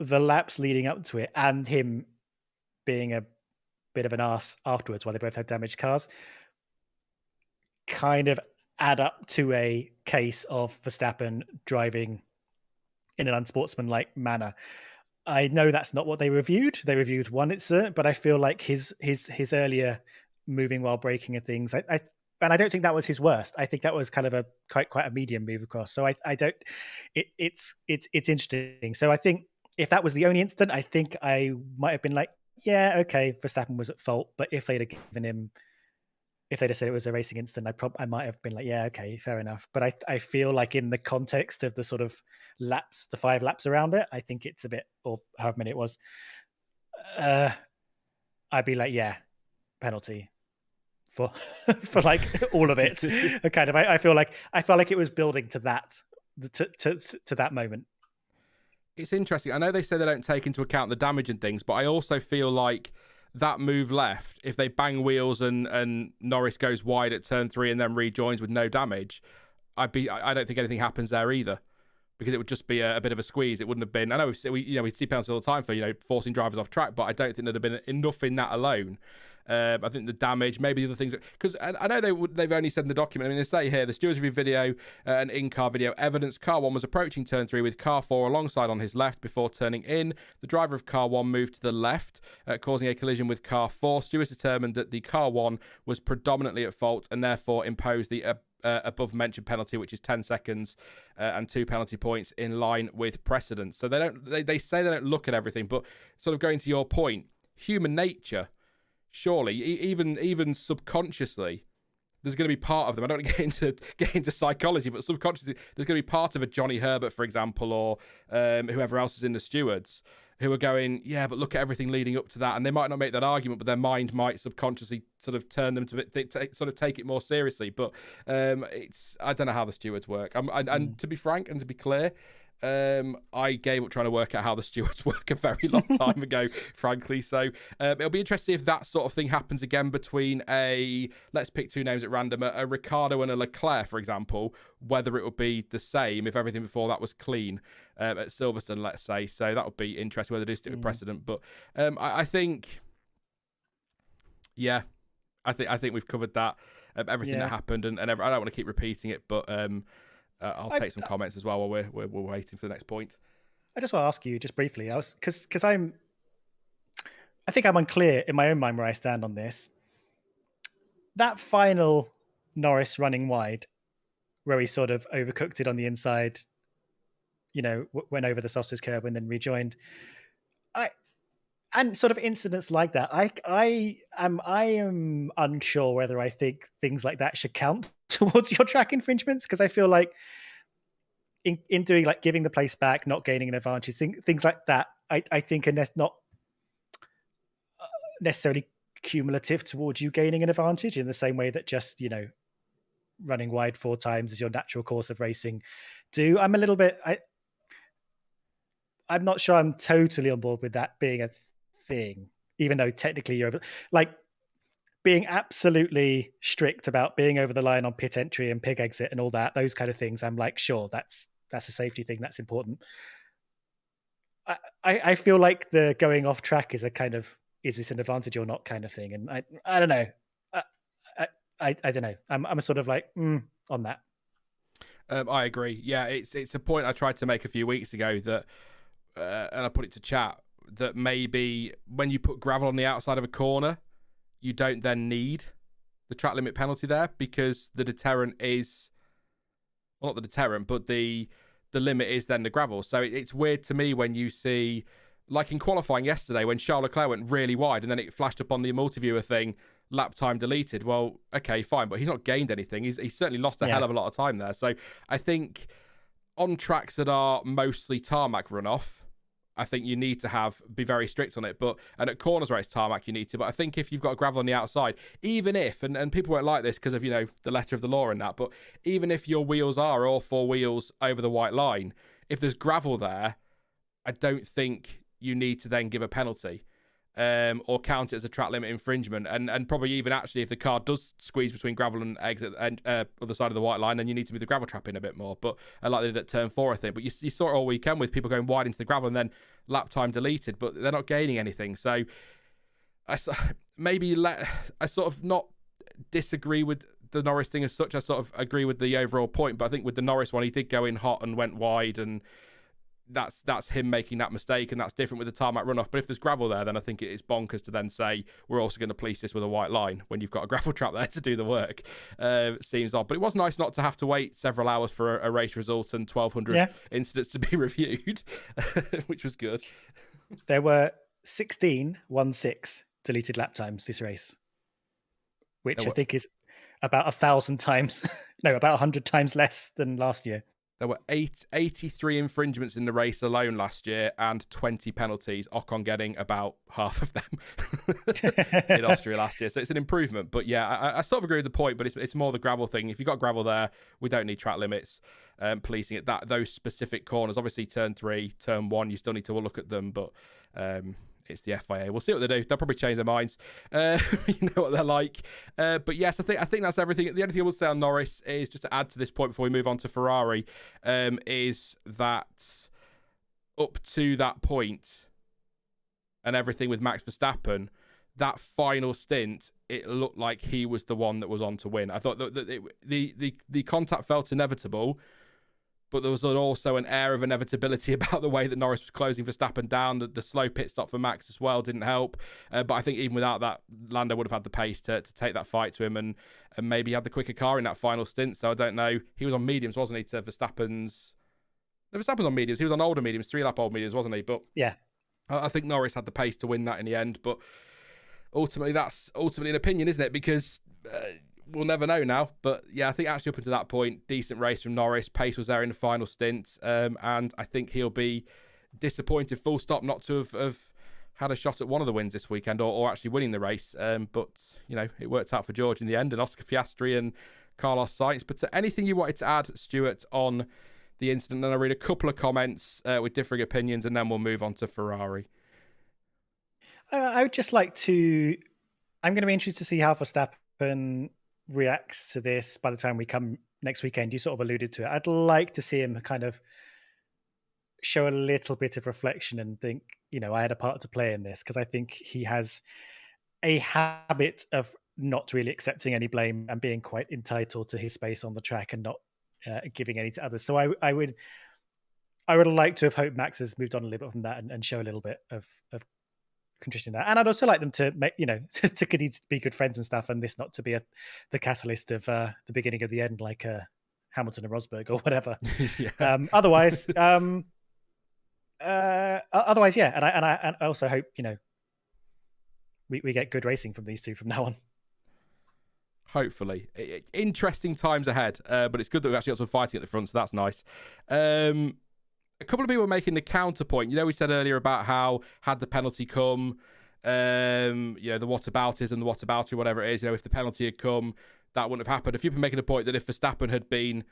[SPEAKER 2] the laps leading up to it and him being a bit of an arse afterwards while they both had damaged cars kind of add up to a case of Verstappen driving in an unsportsmanlike manner. I know that's not what they reviewed. They reviewed one incident, but I feel like his earlier moving while braking and things, and I don't think that was his worst. I think that was kind of a quite a medium move across. So it's interesting. So I think if that was the only incident, I think I might have been like, yeah, okay, Verstappen was at fault. But if they'd have said it was a racing incident, I might have been like, yeah, okay, fair enough. But I feel like in the context of the sort of laps, the 5 laps around it, I think it's a bit, or however many it was, I'd be like, yeah, penalty for like all of it. Kind of, I felt like it was building to that to that moment.
[SPEAKER 1] It's interesting. I know they say they don't take into account the damage and things, but I also feel like that move left, if they bang wheels and Norris goes wide at turn 3 and then rejoins with no damage, I don't think anything happens there either, because it would just be a bit of a squeeze. It wouldn't have been. I know we see penalties all the time for forcing drivers off track, but I don't think there'd have been enough in that alone. I think the damage, maybe the other things, because I know they've only said in the document. I mean, they say here the stewards review video and in-car video evidence car 1 was approaching turn 3 with car 4 alongside on his left before turning in. The driver of car 1 moved to the left, causing a collision with car 4. Stewards determined that the car 1 was predominantly at fault and therefore imposed the above mentioned penalty, which is 10 seconds and 2 penalty points in line with precedent. So they say they don't look at everything, but sort of going to your point, human nature. Surely, even subconsciously, there's going to be part of them. I don't want to get into psychology, but subconsciously, there's going to be part of a Johnny Herbert, for example, or whoever else is in the stewards, who are going, yeah, but look at everything leading up to that, and they might not make that argument, but their mind might subconsciously sort of turn them to sort of take it more seriously. But I don't know how the stewards work. And to be frank and to be clear, I gave up trying to work out how the stewards work a very long time ago, frankly. So it'll be interesting if that sort of thing happens again between let's pick 2 names at random, a Ricciardo and a Leclerc, for example, whether it would be the same if everything before that was clean at Silverstone, let's say. So that would be interesting whether they do stick with precedent. But I think, yeah, I think we've covered that, everything that happened, and I don't want to keep repeating it, but I'll take some comments as well while we're waiting for the next point.
[SPEAKER 2] I just want to ask you just briefly, because I think I'm unclear in my own mind where I stand on this. That final Norris running wide, where he sort of overcooked it on the inside, went over the sausage curb and then rejoined. And sort of incidents like that, I am unsure whether I think things like that should count towards your track infringements, because I feel like in doing, like, giving the place back, not gaining an advantage, things like that, I think are not necessarily cumulative towards you gaining an advantage in the same way that just running wide 4 times is your natural course of racing. I'm a little bit. I'm not sure I'm totally on board with that being a thing, even though technically you're like being absolutely strict about being over the line on pit entry and pit exit and all that, those kind of things. I'm like, sure, that's a safety thing, that's important. I feel like the going off track is a kind of, is this an advantage or not kind of thing, and I don't know. I don't know. I'm a sort of like on that.
[SPEAKER 1] I agree. Yeah, it's a point I tried to make a few weeks ago that, and I put it to chat, that maybe when you put gravel on the outside of a corner, you don't then need the track limit penalty there, because the deterrent is, well, not the deterrent, but the limit is then the gravel. So it's weird to me when you see, like in qualifying yesterday, when Charles Leclerc went really wide and then it flashed up on the multi-viewer thing, lap time deleted. Well, okay, fine, but he's not gained anything. He's certainly lost a hell of a lot of time there. So I think on tracks that are mostly tarmac runoff, I think you need to be very strict on it. And at corners where it's tarmac, you need to. But I think if you've got gravel on the outside, even if, and people won't like this because of, the letter of the law and that, but even if your wheels are all 4 wheels over the white line, if there's gravel there, I don't think you need to then give a penalty. Or count it as a track limit infringement, and probably even actually if the car does squeeze between gravel and exit and other side of the white line, then you need to move the gravel trap in a bit more. But like they did at turn 4, I think. But you saw it all weekend with people going wide into the gravel and then lap time deleted, but they're not gaining anything. So I sort of not disagree with the Norris thing as such. I sort of agree with the overall point, but I think with the Norris one, he did go in hot and went wide, and that's him making that mistake, and that's different with the tarmac runoff. But if there's gravel there, then I think it is bonkers to then say we're also going to police this with a white line when you've got a gravel trap there to do the work. Seems odd, but it was nice not to have to wait several hours for a race result and 1,200 incidents to be reviewed, which was good.
[SPEAKER 2] There were 16 deleted lap times this race, which I think is about 1,000 times, no, about 100 times less than last year.
[SPEAKER 1] There were 83 infringements in the race alone last year and 20 penalties. Ocon getting about half of them in Austria last year. So it's an improvement. But yeah, I sort of agree with the point, but it's more the gravel thing. If you've got gravel there, we don't need track limits policing it. Those specific corners, obviously turn 3, turn 1, you still need to look at them. But it's the FIA. We'll see what they do. They'll probably change their minds. You know what they're like. But yes, I think that's everything. The only thing I will say on Norris is, just to add to this point before we move on to Ferrari, is that up to that point and everything with Max Verstappen, that final stint, it looked like he was the one that was on to win. I thought that the contact felt inevitable, but there was also an air of inevitability about the way that Norris was closing Verstappen down. The slow pit stop for Max as well didn't help. But I think even without that, Lando would have had the pace to take that fight to him, and maybe had the quicker car in that final stint. So I don't know. He was on mediums, wasn't he, to Verstappen's... No, Verstappen's on mediums. He was on older mediums, 3-lap old mediums, wasn't he? But
[SPEAKER 2] yeah,
[SPEAKER 1] I think Norris had the pace to win that in the end. But ultimately, that's ultimately an opinion, isn't it? Because... we'll never know now, but yeah, I think actually up until that point, decent race from Norris. Pace was there in the final stint, and I think he'll be disappointed, full stop, not to have had a shot at one of the wins this weekend, or actually winning the race. But you know, it worked out for George in the end, and Oscar Piastri and Carlos Sainz. But anything you wanted to add, Stuart, on the incident? And I'll read a couple of comments with differing opinions, and then we'll move on to Ferrari.
[SPEAKER 2] I would just like to. I'm going to be interested to see how Verstappen reacts to this by the time we come next weekend. You sort of alluded to it. I'd like to see him kind of show a little bit of reflection and think, you know, I had a part to play in this, because I think he has a habit of not really accepting any blame and being quite entitled to his space on the track and not giving any to others. So I would like to have hoped Max has moved on a little bit from that and show a little bit of contrition there. And I'd also like them to make, you know, to be good friends and stuff, and this not to be the catalyst of the beginning of the end, like Hamilton and Rosberg or whatever. Yeah. Otherwise, yeah. And I also hope, you know, we get good racing from these two from now on.
[SPEAKER 1] Hopefully. Interesting times ahead, but it's good that we actually got some fighting at the front, so that's nice. A couple of people were making the counterpoint. You know, we said earlier about how, had the penalty come, you know, the whataboutism, the whataboutery, whatever it is, you know, if the penalty had come, that wouldn't have happened. A few people making a point that if Verstappen had been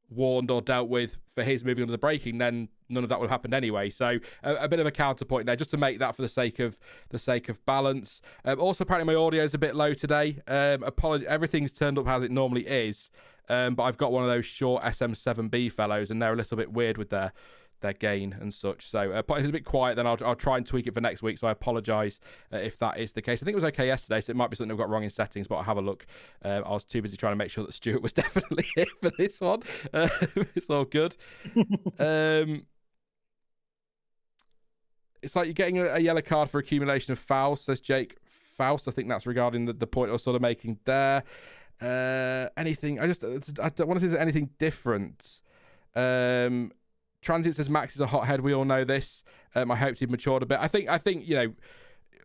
[SPEAKER 1] warned or dealt with for his moving under the braking, then none of that would have happened anyway. So a bit of a counterpoint there, just to make that for the sake of balance. Also, apparently my audio is a bit low today. Everything's turned up as it normally is. But I've got one of those short SM7B fellows, and they're a little bit weird with their gain and such. So if it's a bit quiet, then I'll try and tweak it for next week. So I apologise if that is the case. I think it was okay yesterday, so it might be something I've got wrong in settings, but I'll have a look. I was too busy trying to make sure that Stuart was definitely here for this one. It's all good. It's like you're getting a yellow card for accumulation of fouls, says Jake Faust. I think that's regarding the point I was sort of making there. Anything? I don't want to say there's anything different. Transient says Max is a hothead. We all know this. I hoped he'd matured a bit. I think you know,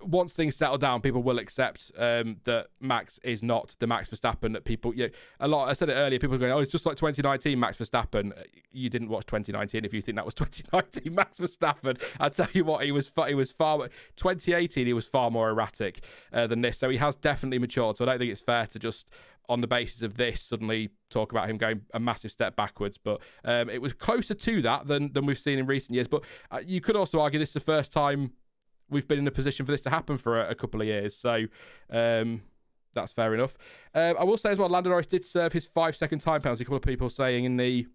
[SPEAKER 1] once things settle down, people will accept that Max is not the Max Verstappen that people. You know, I said it earlier. People are going, "Oh, it's just like 2019 Max Verstappen." You didn't watch 2019 if you think that was 2019 Max Verstappen. I tell you what, he was far. 2018, he was far more erratic than this. So he has definitely matured. So I don't think it's fair to just, on the basis of this, suddenly talk about him going a massive step backwards. But it was closer to that than we've seen in recent years. But you could also argue this is the first time we've been in a position for this to happen for a couple of years. So that's fair enough. I will say as well, Lando Norris did serve his 5-second time penalty. A couple of people saying in the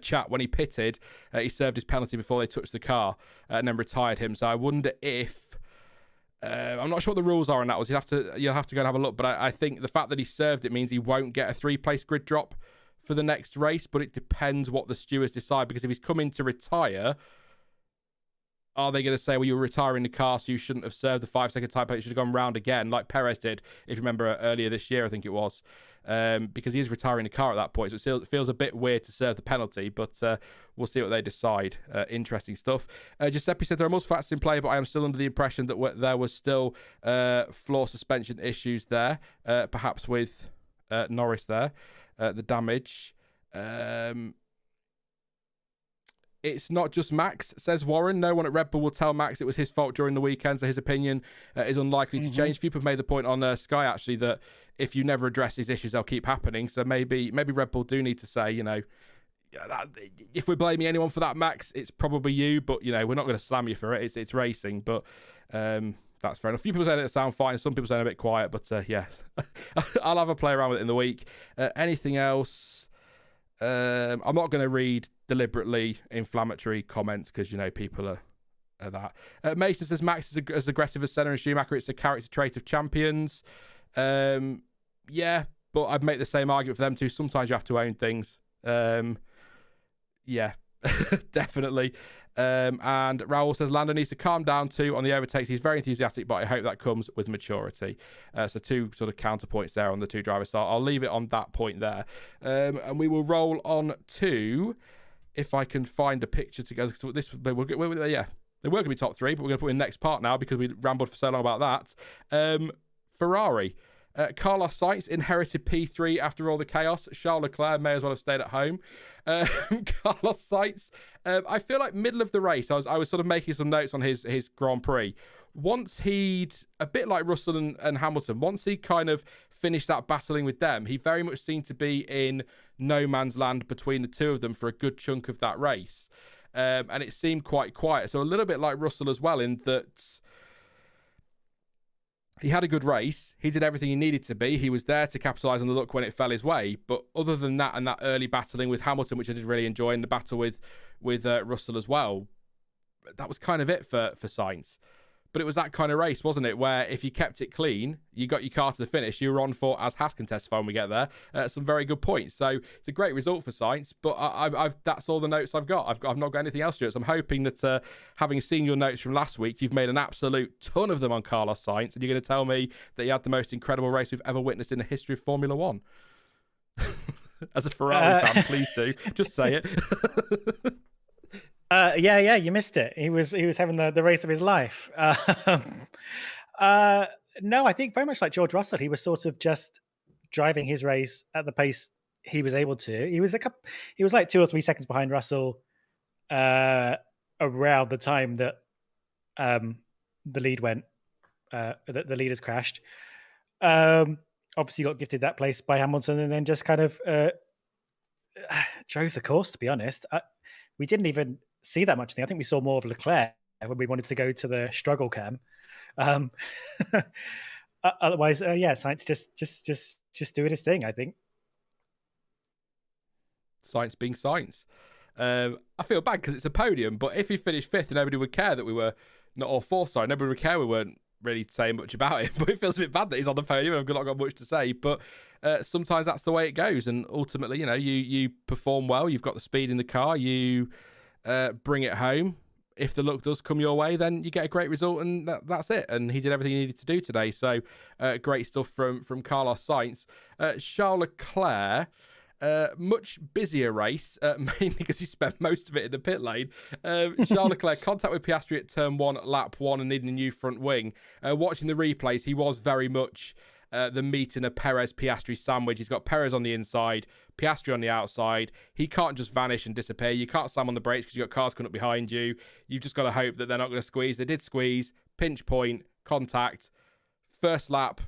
[SPEAKER 1] chat when he pitted, he served his penalty before they touched the car and then retired him. So I wonder if... I'm not sure what the rules are on that. You'll have to go and have a look. But I think the fact that he served it means he won't get a 3-place grid drop for the next race. But it depends what the stewards decide, because if he's coming to retire, are they going to say, well, you were retiring the car, so you shouldn't have served the 5-second time penalty, you should have gone round again, like Perez did, if you remember earlier this year, I think it was, because he is retiring the car at that point. So it feels a bit weird to serve the penalty, but we'll see what they decide. Interesting stuff. Giuseppe said there are multiple factors in play, but I am still under the impression that there was still floor suspension issues there, perhaps with Norris there, the damage. It's not just Max, says Warren. No one at Red Bull will tell Max it was his fault during the weekend, so his opinion is unlikely to change. People have made the point on Sky, actually, that if you never address these issues, they'll keep happening. So maybe Red Bull do need to say, if we're blaming anyone for that, Max, it's probably you. But, we're not going to slam you for it. It's racing. But that's fair enough. A few people saying it sound fine. Some people saying a bit quiet. But, yeah, I'll have a play around with it in the week. Anything else? I'm not going to read deliberately inflammatory comments because, people are that. Mason says Max is as aggressive as Senna and Schumacher. It's a character trait of champions. Yeah, but I'd make the same argument for them too. Sometimes you have to own things. Yeah, definitely. And Raul says Lando needs to calm down too on the overtakes. He's very enthusiastic, but I hope that comes with maturity. So two sort of counterpoints there on the two drivers. So I'll leave it on that point there. And we will roll on to, if I can find a picture together. So this, they were going to be top three, but we're going to put in the next part now because we rambled for so long about that. Ferrari. Carlos Sainz inherited P3 after all the chaos. Charles Leclerc may as well have stayed at home. Carlos Sainz, I feel like middle of the race, I was sort of making some notes on his Grand Prix. Once he'd, a bit like Russell and Hamilton, once he kind of finished that battling with them, he very much seemed to be in no man's land between the two of them for a good chunk of that race. And it seemed quite quiet. So a little bit like Russell as well, in that he had a good race. He did everything he needed to be. He was there to capitalise on the luck when it fell his way. But other than that, and that early battling with Hamilton, which I did really enjoy, and the battle with Russell as well, that was kind of it for Sainz. But it was that kind of race, wasn't it? Where if you kept it clean, you got your car to the finish, you were on for, as Haas can testify when we get there, some very good points. So it's a great result for Sainz, but I've that's all the notes I've got. I've not got anything else to it. So I'm hoping that having seen your notes from last week, you've made an absolute ton of them on Carlos Sainz, and you're going to tell me that he had the most incredible race we've ever witnessed in the history of Formula One. As a Ferrari fan, please do. Just say it.
[SPEAKER 2] Yeah, you missed it. He was having the race of his life. No, I think very much like George Russell, he was sort of just driving his race at the pace he was able to. He was like 2 or 3 seconds behind Russell around the time that the lead went, the leaders crashed. Obviously got gifted that place by Hamilton, and then just kind of drove the course, to be honest. We didn't even see that much. I think we saw more of Leclerc when we wanted to go to the struggle cam. Otherwise, Sainz just doing his thing, I think.
[SPEAKER 1] Sainz being Sainz. I feel bad because it's a podium, but if he finished 5th, nobody would care that we were not all 4th. Sorry, nobody would care we weren't really saying much about it. But it feels a bit bad that he's on the podium. I've not got much to say, but sometimes that's the way it goes. And ultimately, you perform well. You've got the speed in the car. You bring it home. If the luck does come your way, then you get a great result, and that's it. And he did everything he needed to do today. So great stuff from Carlos Sainz. Charles Leclerc, much busier race, mainly because he spent most of it in the pit lane. Charles Leclerc, contact with Piastri at turn 1, lap 1, and needing a new front wing. Watching the replays, he was very much the meat in a Perez-Piastri sandwich. He's got Perez on the inside, Piastri on the outside. He can't just vanish and disappear. You can't slam on the brakes because you've got cars coming up behind you. You've just got to hope that they're not going to squeeze. They did squeeze, pinch point, contact, first lap,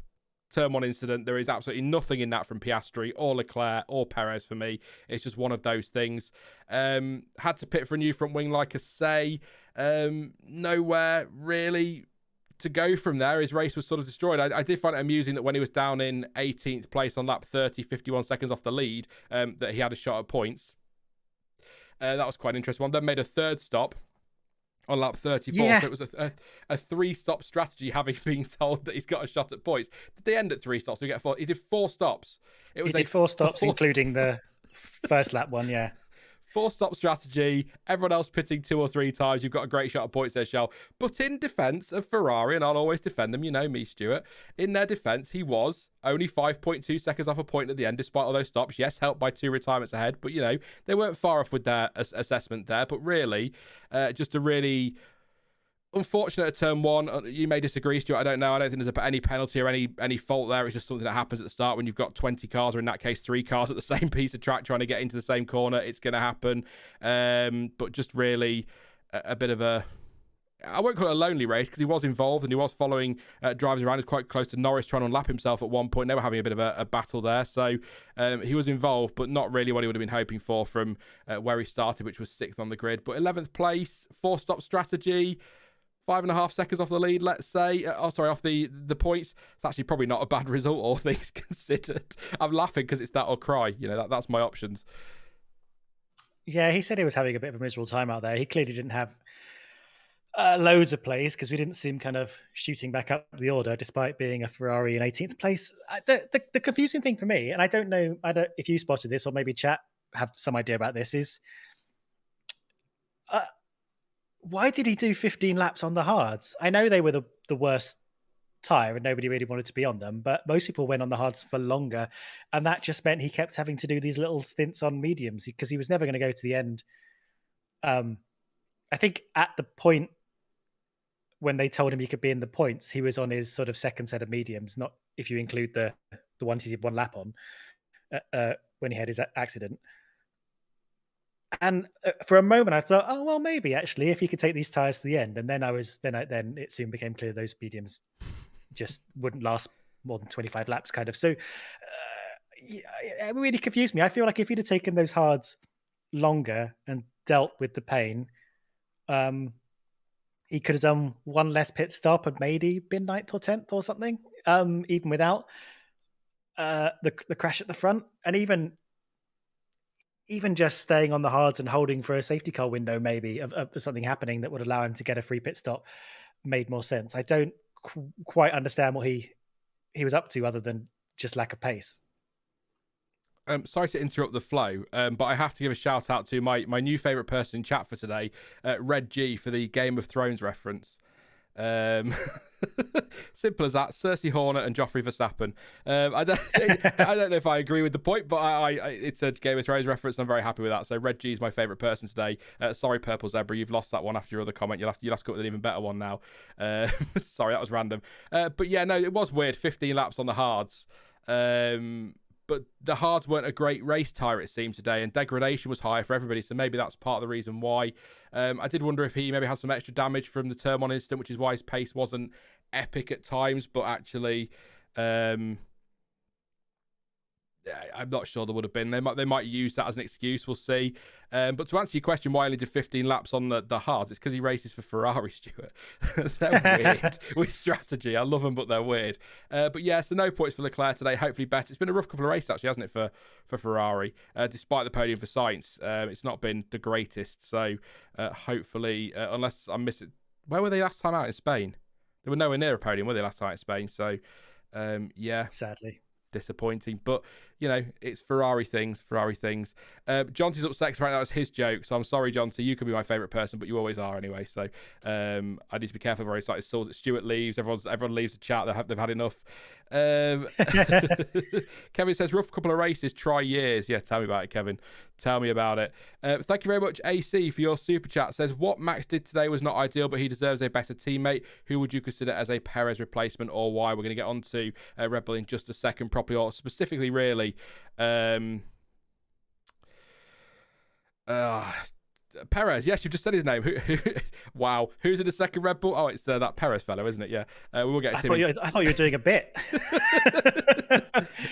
[SPEAKER 1] turn 1 incident. There is absolutely nothing in that from Piastri or Leclerc or Perez for me. It's just one of those things. Had to pit for a new front wing, like I say. Nowhere really to go from there. His race was sort of destroyed. I did find it amusing that when he was down in 18th place on lap 30, 51 seconds off the lead, that he had a shot at points. That was quite an interesting one. Then made a third stop on lap 34. Yeah. So it was a 3-stop strategy, having been told that he's got a shot at points. Did they end at 3 stops? He did 4 stops.
[SPEAKER 2] He did 4 stops, including the first lap one, yeah.
[SPEAKER 1] 4-stop strategy, everyone else pitting 2 or 3 times. You've got a great shot at points there, Shell. But in defence of Ferrari, and I'll always defend them, you know me, Stuart, in their defence, he was only 5.2 seconds off a point at the end, despite all those stops. Yes, helped by 2 retirements ahead, but, they weren't far off with their assessment there. But really, just a really Unfortunate at turn one. You may disagree, Stuart. I don't know. I don't think there's any penalty or any fault there. It's just something that happens at the start when you've got 20 cars, or in that case, 3 cars at the same piece of track trying to get into the same corner. It's going to happen. But just really a bit of a... I won't call it a lonely race because he was involved and he was following drivers around. He was quite close to Norris trying to unlap himself at one point. They were having a bit of a battle there. So he was involved, but not really what he would have been hoping for from where he started, which was 6th on the grid. But 11th place, 4-stop strategy, 5.5 seconds off the lead, let's say. Off the points. It's actually probably not a bad result, all things considered. I'm laughing because it's that or cry. That's my options.
[SPEAKER 2] Yeah, he said he was having a bit of a miserable time out there. He clearly didn't have loads of plays because we didn't see him kind of shooting back up the order despite being a Ferrari in 18th place. The confusing thing for me, and I don't know if you spotted this or maybe chat have some idea about this, is why did he do 15 laps on the hards? I know they were the worst tyre and nobody really wanted to be on them, but most people went on the hards for longer, and that just meant he kept having to do these little stints on mediums because he was never going to go to the end. I think at the point when they told him he could be in the points, he was on his sort of second set of mediums, not if you include the ones he did 1 lap on when he had his accident. And for a moment, I thought, oh well, maybe actually, if he could take these tires to the end. And then then it soon became clear those mediums just wouldn't last more than 25 laps, kind of. So it really confused me. I feel like if he'd have taken those hards longer and dealt with the pain, he could have done 1 less pit stop and maybe been 9th or 10th or something, even without the crash at the front, and even just staying on the hards and holding for a safety car window, maybe of something happening that would allow him to get a free pit stop, made more sense. I don't quite understand what he was up to other than just lack of pace.
[SPEAKER 1] Sorry to interrupt the flow, but I have to give a shout out to my new favourite person in chat for today, Red G, for the Game of Thrones reference. Simple as that. Cersei Horner and Joffrey Verstappen. I don't know if I agree with the point, but it's a Game of Thrones reference and I'm very happy with that. So Red G is my favourite person today. Sorry, Purple Zebra, you've lost that one after your other comment. You'll have to come up with an even better one now. Sorry, that was random. But yeah, no, it was weird. 15 laps on the hards. But the hards weren't a great race tyre, it seemed, today, and degradation was higher for everybody, so maybe that's part of the reason why. I did wonder if he maybe had some extra damage from the turn 1 incident, which is why his pace wasn't epic at times, but actually... I'm not sure there would have been. They might use that as an excuse. We'll see. But to answer your question, why only did 15 laps on the hards? It's because he races for Ferrari, Stuart. They're weird with strategy. I love them, but they're weird. But yeah, so no points for Leclerc today. Hopefully better. It's been a rough couple of races, actually, hasn't it, for Ferrari? Despite the podium for Sainz, it's not been the greatest. So hopefully, unless I miss it, where were they last time out in Spain? They were nowhere near a podium, were they, last time in Spain? So yeah,
[SPEAKER 2] sadly.
[SPEAKER 1] Disappointing, but it's Ferrari things. Jonty's upset, apparently that was his joke, so I'm sorry, Jonty, you could be my favourite person, but you always are anyway, so I need to be careful where it's like Stuart leaves, everyone leaves the chat, they've had enough. Kevin says, rough couple of races, try years. Yeah, tell me about it, Kevin. Tell me about it. Thank you very much, AC, for your super chat. Says, what Max did today was not ideal, but he deserves a better teammate. Who would you consider as a Perez replacement, or why? We're going to get on to Red Bull in just a second, properly, or specifically, really. Perez, yes, you just said his name. Wow, who's in the second Red Bull? Oh, it's that Perez fellow, isn't it? Yeah, we will get to him.
[SPEAKER 2] I thought you were doing a bit.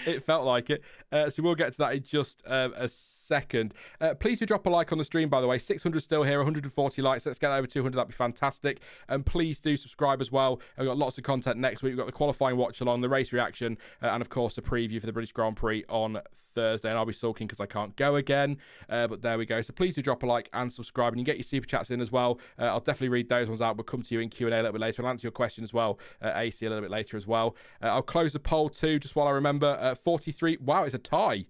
[SPEAKER 1] It felt like it. So we'll get to that in just a second. Please do drop a like on the stream, by the way. 600 still here, 140 likes. Let's get over 200. That'd be fantastic. And please do subscribe as well. We've got lots of content next week. We've got the qualifying watch along, the race reaction, and of course a preview for the British Grand Prix on Thursday. And I'll be sulking because I can't go again. But there we go. So please do drop a like and subscribe, and you can get your super chats in as well. I'll definitely read those ones out. We'll come to you in Q&A a little bit later. I'll answer your question as well, AC, a little bit later as well. I'll close the poll too, just while I remember. 43, wow, it's a tie.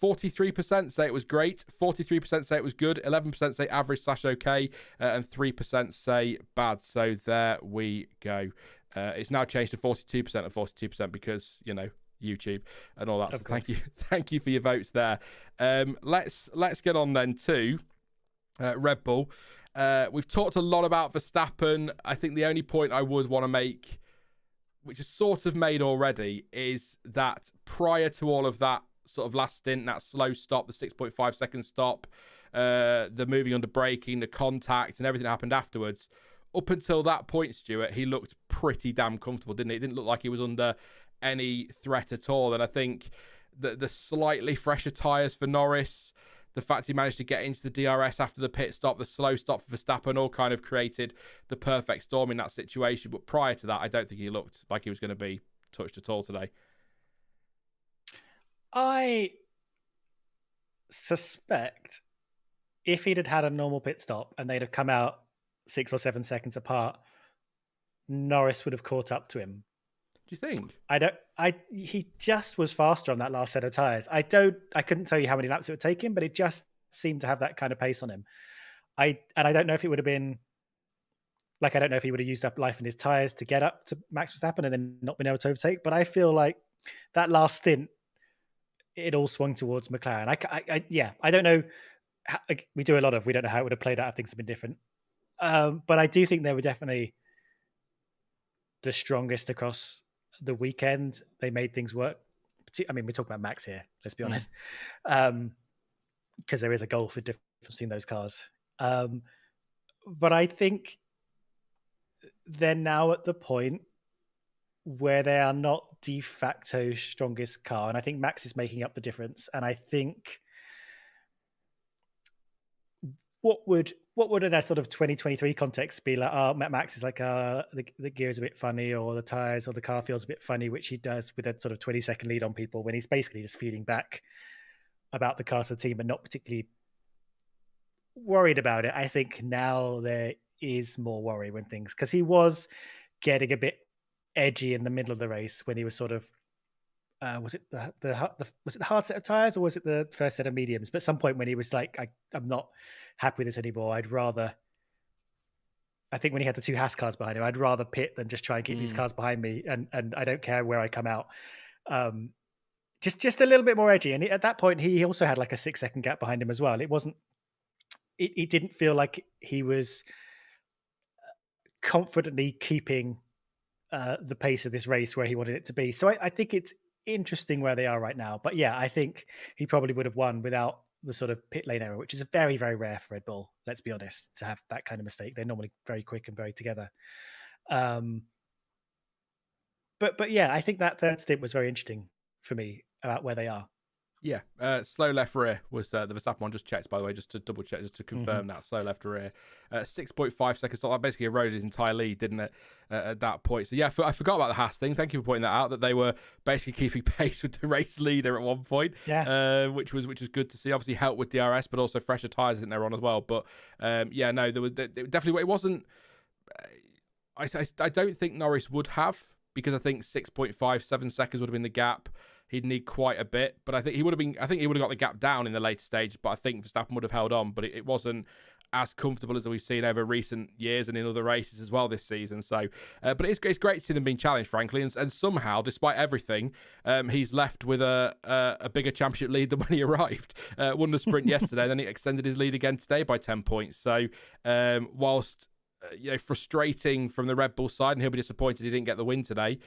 [SPEAKER 1] 43% say it was great, 43% say it was good, 11% say average/okay, and 3% say bad. So there we go. It's now changed to 42% and 42% because, YouTube and all that. So thank you for your votes there. Let's get on then to Red Bull. We've talked a lot about Verstappen. I think the only point I would want to make, which is sort of made already, is that prior to all of that sort of last stint, that slow stop, the 6.5 second stop, the moving under braking, the contact, and everything that happened afterwards, up until that point, Stuart, he looked pretty damn comfortable, didn't he? It didn't look like he was under any threat at all. And I think the slightly fresher tyres for Norris, the fact he managed to get into the DRS after the pit stop, the slow stop for Verstappen, all kind of created the perfect storm in that situation. But prior to that, I don't think he looked like he was going to be touched at all today.
[SPEAKER 2] I suspect if he'd had a normal pit stop and they'd have come out 6 or 7 seconds apart, Norris would have caught up to him.
[SPEAKER 1] Do you think?
[SPEAKER 2] He just was faster on that last set of tyres. I couldn't tell you how many laps it would take him, but it just seemed to have that kind of pace on him. I don't know if it would have been like, I don't know if he would have used up life in his tyres to get up to Max Verstappen and then not been able to overtake. But I feel like that last stint, it all swung towards McLaren. I don't know. We don't know how it would have played out if things had been different. But I do think they were definitely the strongest across the weekend. They made things work. I mean, we're talking about Max here, let's be honest, because there is a goal for difference in those cars. But I think they're now at the point where they are not de facto strongest car. And I think Max is making up the difference. And I think what would in a sort of 2023 context be like, oh, Max is like, the gear is a bit funny, or the tyres or the car feels a bit funny, which he does with a sort of 20-second lead on people when he's basically just feeding back about the car to the team and not particularly worried about it. I think now there is more worry when things, because he was getting a bit edgy in the middle of the race when he was sort of, was it the hard set of tyres, or was it the first set of mediums? But at some point when he was like, I'm not happy with this anymore. I think when he had the two Haas cars behind him, I'd rather pit than just try and keep these cars behind me. And I don't care where I come out. Just a little bit more edgy. And at that point, he also had like a 6-second gap behind him as well. It didn't feel like he was confidently keeping the pace of this race where he wanted it to be. So I think it's interesting where they are right now. But yeah, I think he probably would have won without the sort of pit lane error, which is very, very rare for Red Bull, let's be honest, to have that kind of mistake. They're normally very quick and very together. But yeah, I think that third stint was very interesting for me about where they are.
[SPEAKER 1] Yeah, slow left rear was the Verstappen one. Just checked, by the way, just to double check, just to confirm that slow left rear. 6.5 seconds. So that basically eroded his entire lead, didn't it, at that point? So yeah, I forgot about the Haas thing. Thank you for pointing that out, that they were basically keeping pace with the race leader at one point.
[SPEAKER 2] Yeah,
[SPEAKER 1] which was good to see. Obviously helped with DRS, but also fresher tyres I think they were on as well. But yeah, no, there definitely, it wasn't. I don't think Norris would have, because I think 6.57 seconds would have been the gap. He'd need quite a bit, but I think he would have got the gap down in the later stage, but I think Verstappen would have held on, but it wasn't as comfortable as we've seen over recent years and in other races as well this season. So, but it's great to see them being challenged, frankly, and somehow, despite everything, he's left with a bigger championship lead than when he arrived. Won the sprint yesterday, then he extended his lead again today by 10 points. So, whilst frustrating from the Red Bull side, and he'll be disappointed he didn't get the win today.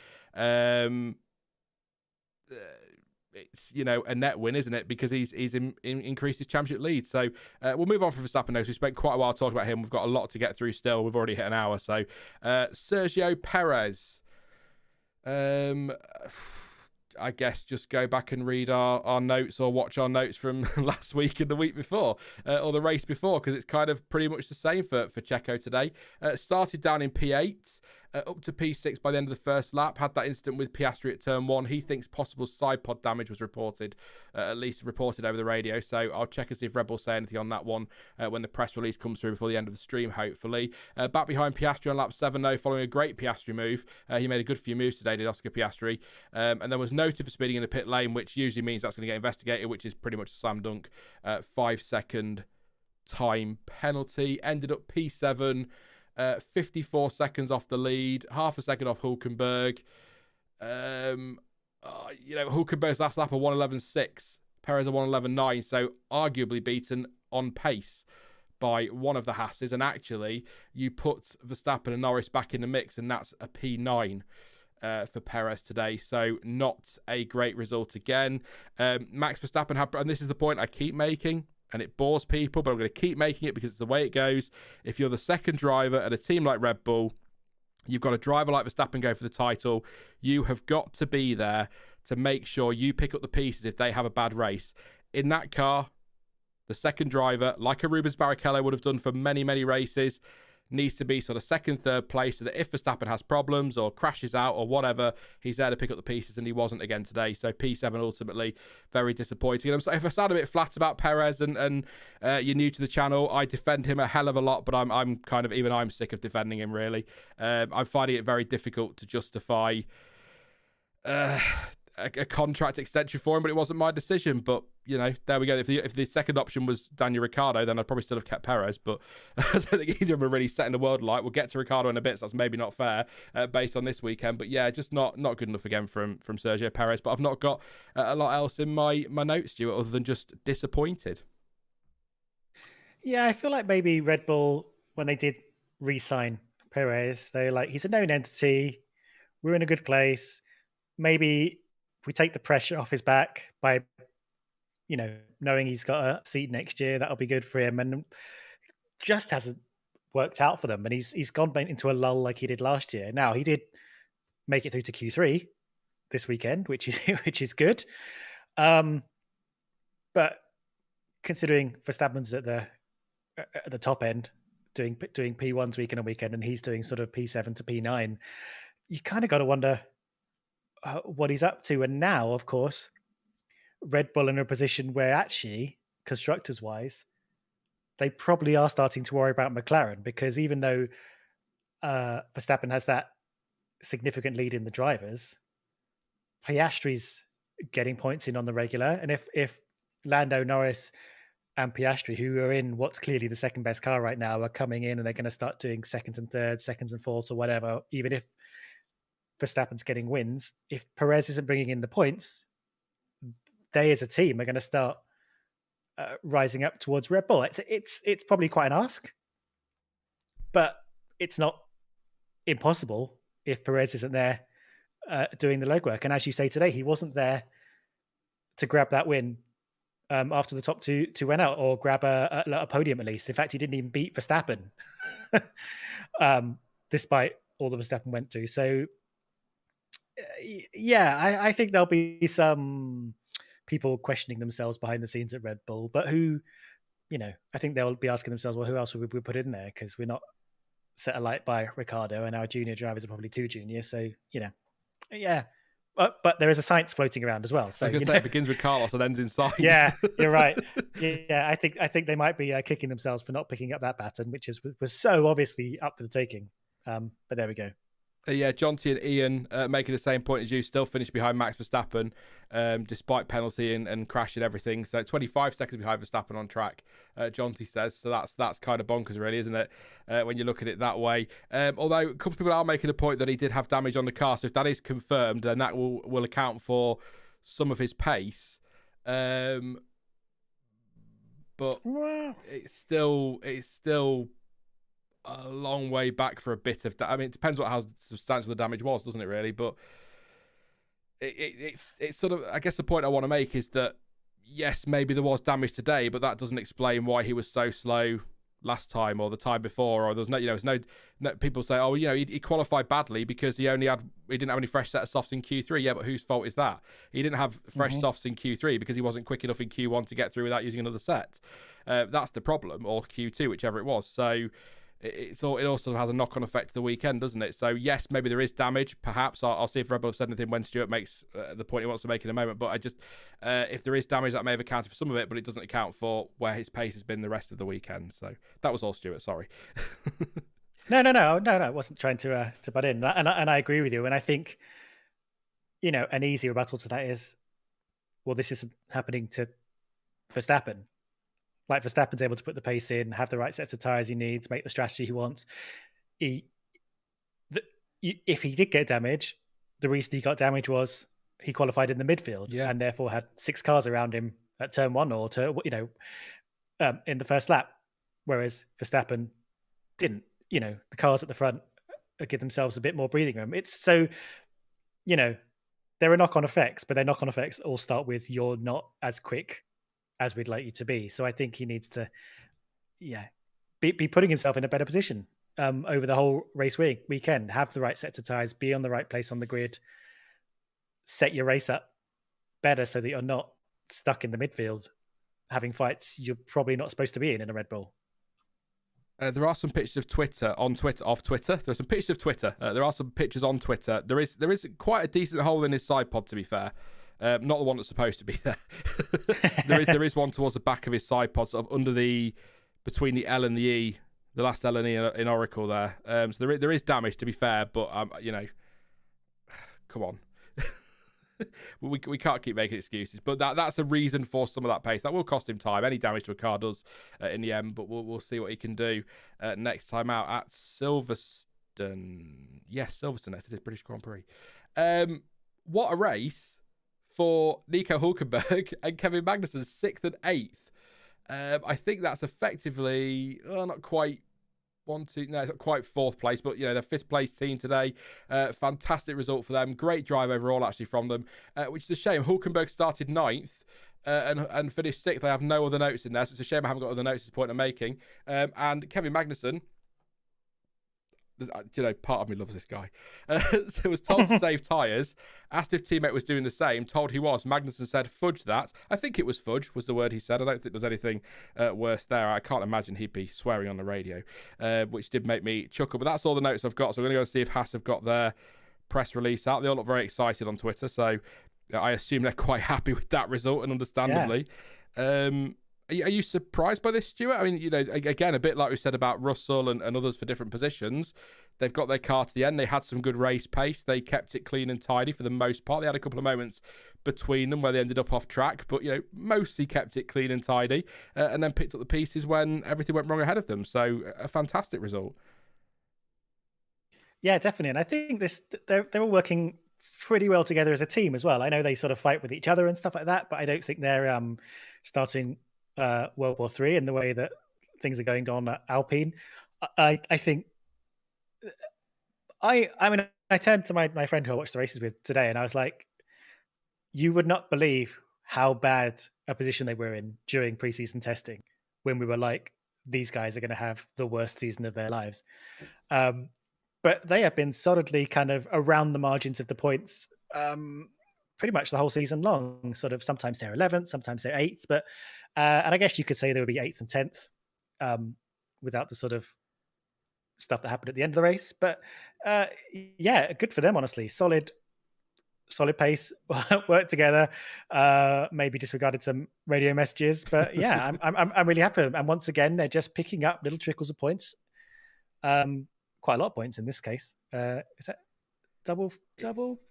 [SPEAKER 1] It's a net win, isn't it? Because he's increased his championship lead. So we'll move on from Verstappen now. So we spent quite a while talking about him. We've got a lot to get through still. We've already hit an hour. So Sergio Perez. I guess just go back and read our notes or watch our notes from last week and the week before, or the race before, because it's kind of pretty much the same for Checo today. Started down in P8, up to P6 by the end of the first lap. Had that incident with Piastri at turn 1. He thinks possible side pod damage was reported, at least reported over the radio. So I'll check and see if Red Bull say anything on that one when the press release comes through before the end of the stream, hopefully. Back behind Piastri on lap 7, though, following a great Piastri move. He made a good few moves today, did Oscar Piastri. And there was noted for speeding in the pit lane, which usually means that's going to get investigated, which is pretty much a slam dunk. 5-second time penalty. Ended up P7. 54 seconds off the lead, half a second off Hülkenberg. Hülkenberg's last lap of 1:11.6, Perez a 1:11.9, so arguably beaten on pace by one of the Haases, and actually you put Verstappen and Norris back in the mix, and that's a P9 for Perez today. So not a great result again. Max Verstappen had, and this is the point I keep making, and it bores people, but I'm going to keep making it because it's the way it goes. If you're the second driver at a team like Red Bull, you've got a driver like Verstappen go for the title, you have got to be there to make sure you pick up the pieces if they have a bad race. In that car, the second driver, like a Rubens Barrichello would have done for many, many races, needs to be sort of second, third place, so that if Verstappen has problems or crashes out or whatever, he's there to pick up the pieces, and he wasn't again today. So P7 ultimately, very disappointing. And if I sound a bit flat about Perez and you're new to the channel, I defend him a hell of a lot, but I'm kind of, even I'm sick of defending him, really. I'm finding it very difficult to justify a contract extension for him, but it wasn't my decision. But, you know, there we go. If the second option was Daniel Ricciardo, then I'd probably still have kept Perez, but I don't think either of them are really setting the world alight. We'll get to Ricciardo in a bit, so that's maybe not fair based on this weekend. But yeah, just not good enough again from Sergio Perez. But I've not got a lot else in my notes, Stuart, other than just disappointed.
[SPEAKER 2] Yeah, I feel like maybe Red Bull, when they did re-sign Perez, they're like, he's a known entity. We're in a good place. Maybe if we take the pressure off his back by, you know, knowing he's got a seat next year, that'll be good for him. And just hasn't worked out for them. And he's gone into a lull like he did last year. Now, he did make it through to Q3 this weekend, which is good. But considering Verstappen's at the top end, doing P1s weekend on weekend, and he's doing sort of P7 to P9, you kind of got to wonder what he's up to. And now, of course, Red Bull in a position where actually, constructors wise, they probably are starting to worry about McLaren, because even though Verstappen has that significant lead in the drivers, Piastri's getting points in on the regular. And if Lando Norris and Piastri, who are in what's clearly the second best car right now, are coming in and they're going to start doing seconds and thirds, seconds and fourths or whatever, even if Verstappen's getting wins, if Perez isn't bringing in the points, they as a team are going to start rising up towards Red Bull. It's probably quite an ask, but it's not impossible if Perez isn't there doing the legwork. And as you say today, he wasn't there to grab that win after the top two went out, or grab a podium at least. In fact, he didn't even beat Verstappen, despite all the Verstappen went through. So, yeah, I think there'll be some people questioning themselves behind the scenes at Red Bull, but who, you know, I think they'll be asking themselves, well, who else would we put in there? Because we're not set alight by Ricciardo, and our junior drivers are probably too junior. So, you know, yeah. But there is a Sainz floating around as well. So
[SPEAKER 1] I was going to say, it begins with Carlos and ends in Sainz.
[SPEAKER 2] Yeah, you're right. Yeah, I think they might be kicking themselves for not picking up that baton, which was so obviously up for the taking. But there we go.
[SPEAKER 1] Yeah, Jonty and Ian making the same point as you, still finished behind Max Verstappen despite penalty and crash and everything. So 25 seconds behind Verstappen on track, Jonty says. So that's kind of bonkers, really, isn't it, when you look at it that way? Although a couple of people are making a point that he did have damage on the car. So if that is confirmed, then that will account for some of his pace. But it's still a long way back for a bit of I mean, it depends how substantial the damage was, doesn't it, really? But it's sort of, I guess the point I want to make is that yes, maybe there was damage today, but that doesn't explain why he was so slow last time or the time before, or there's no people say, oh, you know, he qualified badly because he didn't have any fresh set of softs in Q3. Yeah, but whose fault is that? He didn't have fresh softs in Q3 because he wasn't quick enough in Q1 to get through without using another set. That's the problem, or Q2, whichever it was. So it also has a knock-on effect to the weekend, doesn't it? So yes, maybe there is damage. Perhaps I'll see if Red Bull have said anything when Stuart makes the point he wants to make in a moment. But I just, if there is damage, that may have accounted for some of it, but it doesn't account for where his pace has been the rest of the weekend. So that was all, Stuart. Sorry.
[SPEAKER 2] No. I wasn't trying to butt in, and I agree with you. And I think, you know, an easy rebuttal to that is, well, this isn't happening to Verstappen. Like, Verstappen's able to put the pace in, have the right sets of tyres he needs, make the strategy he wants. If he did get damage, the reason he got damage was he qualified in the midfield and therefore had 6 cars around him at turn 1 or in the first lap. whereas Verstappen didn't. The cars at the front give themselves a bit more breathing room. It's so, there are knock-on effects, but their knock-on effects all start with you're not as quick as we'd like you to be. So I think he needs to, be putting himself in a better position over the whole race weekend. Have the right sets of tyres, be on the right place on the grid, set your race up better so that you're not stuck in the midfield having fights you're probably not supposed to be in a Red Bull.
[SPEAKER 1] There are some pictures of Twitter. There are some pictures of Twitter. There are some pictures on Twitter. There is quite a decent hole in his side pod, to be fair. Not the one that's supposed to be there. there is one towards the back of his side pod, sort of between the L and the E, the last L and E in Oracle there. So there is damage, to be fair, but come on. we can't keep making excuses, but that's a reason for some of that pace. That will cost him time. Any damage to a car does in the end, but we'll see what he can do next time out at Silverstone. Yes, Silverstone. It is British Grand Prix. What a race for Nico Hülkenberg and Kevin Magnussen, 6th and 8th. I think that's effectively not quite. It's not quite 4th place, but they're 5th place team today. Fantastic result for them. Great drive overall, actually, from them, which is a shame. Hülkenberg started 9th and finished 6th. I have no other notes in there, so it's a shame I haven't got other notes. Is the point I'm making. And Kevin Magnussen, part of me loves this guy. So was told to save tyres, asked if teammate was doing the same, told he was. Magnussen said, fudge that. I think it was fudge, was the word he said. I don't think there was anything worse there. I can't imagine he'd be swearing on the radio, which did make me chuckle. But that's all the notes I've got. So we're going to go and see if Haas have got their press release out. They all look very excited on Twitter, so I assume they're quite happy with that result, and understandably. Yeah. Are you surprised by this, Stuart? I mean, again, a bit like we said about Russell and others for different positions. They've got their car to the end. They had some good race pace. They kept it clean and tidy for the most part. They had a couple of moments between them where they ended up off track, but, mostly kept it clean and tidy and then picked up the pieces when everything went wrong ahead of them. So a fantastic result. Yeah,
[SPEAKER 2] definitely. And I think they're all working pretty well together as a team as well. I know they sort of fight with each other and stuff like that, but I don't think they're starting World War III in the way that things are going on at Alpine. I think I turned to my friend who I watched the races with today, and I was like, you would not believe how bad a position they were in during preseason testing when we were like, these guys are going to have the worst season of their lives. But they have been solidly kind of around the margins of the points pretty much the whole season long. Sort of sometimes they're 11th, sometimes they're 8th, but and I guess you could say they would be 8th and 10th without the sort of stuff that happened at the end of the race. But good for them, honestly. Solid pace, worked together. Maybe disregarded some radio messages, but yeah, I'm really happy. And once again, they're just picking up little trickles of points. Quite a lot of points in this case. Is that double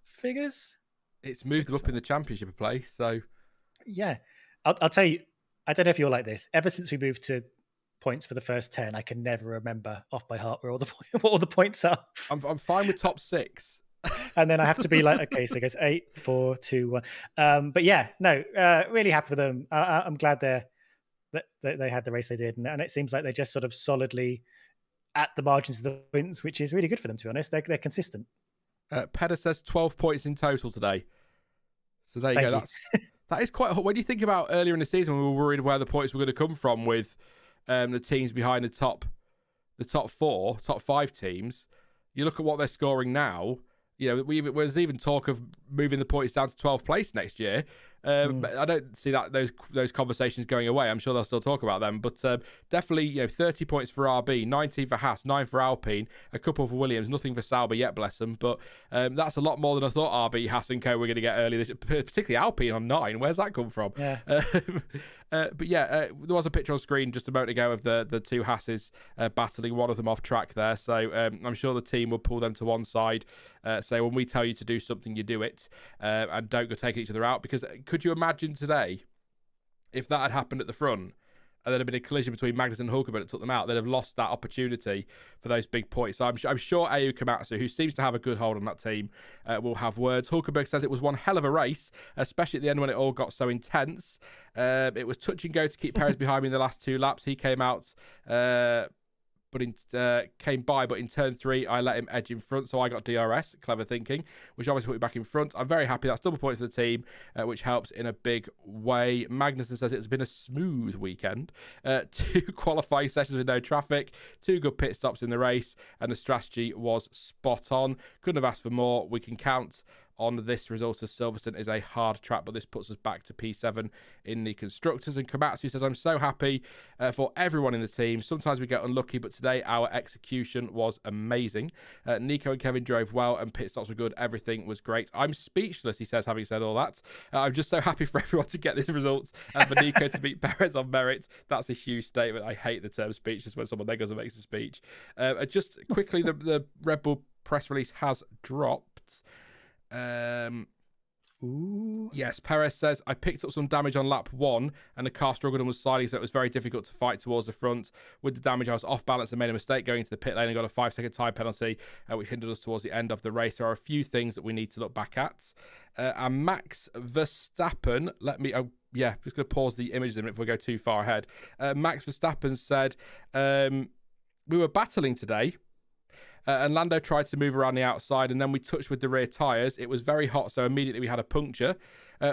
[SPEAKER 2] figures?
[SPEAKER 1] It's moved them up in the championship of play, so
[SPEAKER 2] yeah. I'll tell you, I don't know if you're like this. Ever since we moved to points for the first 10, I can never remember off by heart what all the points are.
[SPEAKER 1] I'm fine with top 6.
[SPEAKER 2] And then I have to be like, okay, so it goes 8, 4, 2, 1. But yeah, no, really happy for them. I'm glad that they had the race they did, and it seems like they're just sort of solidly at the margins of the points, which is really good for them, to be honest. They're consistent.
[SPEAKER 1] Perez says 12 points in total today. So there you go. That is quite. When you think about earlier in the season when we were worried where the points were going to come from with the teams behind the top 5 teams, you look at what they're scoring now. There's even talk of moving the points down to 12th place next year. But I don't see that those conversations going away. I'm sure they'll still talk about them, but definitely 30 points for RB, 19 for Haas, 9 for Alpine, a couple for Williams, nothing for Sauber yet, bless them. But that's a lot more than I thought RB, Haas and Co were going to get early this, particularly Alpine on 9. Where's that come from?
[SPEAKER 2] Yeah.
[SPEAKER 1] But yeah, there was a picture on screen just a moment ago of the two Haases battling, one of them off track there. So I'm sure the team will pull them to one side, say when we tell you to do something, you do it, and don't go taking each other out. Because could you imagine today if that had happened at the front and there'd have been a collision between Magnussen and Hulkenberg that took them out, they'd have lost that opportunity for those big points. So I'm sure Ayu Komatsu, who seems to have a good hold on that team, will have words. Hulkenberg says it was one hell of a race, especially at the end when it all got so intense. It was touch and go to keep Perez behind me in the last 2 laps. He came out... came by, but in turn 3 I let him edge in front, so I got DRS. Clever thinking, which obviously put me back in front. I'm very happy. That's double points for the team, which helps in a big way. Magnussen says it's been a smooth weekend. 2 qualifying sessions with no traffic, 2 good pit stops in the race, and the strategy was spot on. Couldn't have asked for more. We can count on this result as Silverstone is a hard track, but this puts us back to P7 in the Constructors. And Komatsu says, I'm so happy for everyone in the team. Sometimes we get unlucky, but today our execution was amazing. Nico and Kevin drove well and pit stops were good. Everything was great. I'm speechless, he says, having said all that. I'm just so happy for everyone to get this result and for Nico to beat Perez on merit. That's a huge statement. I hate the term speechless when someone then goes and makes a speech. Just quickly, the Red Bull press release has dropped. Yes, Perez says, I picked up some damage on lap 1 and the car struggled and was sliding, so it was very difficult to fight towards the front. With the damage, I was off balance and made a mistake going into the pit lane and got a 5-second time penalty, which hindered us towards the end of the race. There are a few things that we need to look back at. And Max Verstappen, just going to pause the images a minute before we go too far ahead. Max Verstappen said, we were battling today. And Lando tried to move around the outside, and then we touched with the rear tyres. It was very hot, so immediately we had a puncture.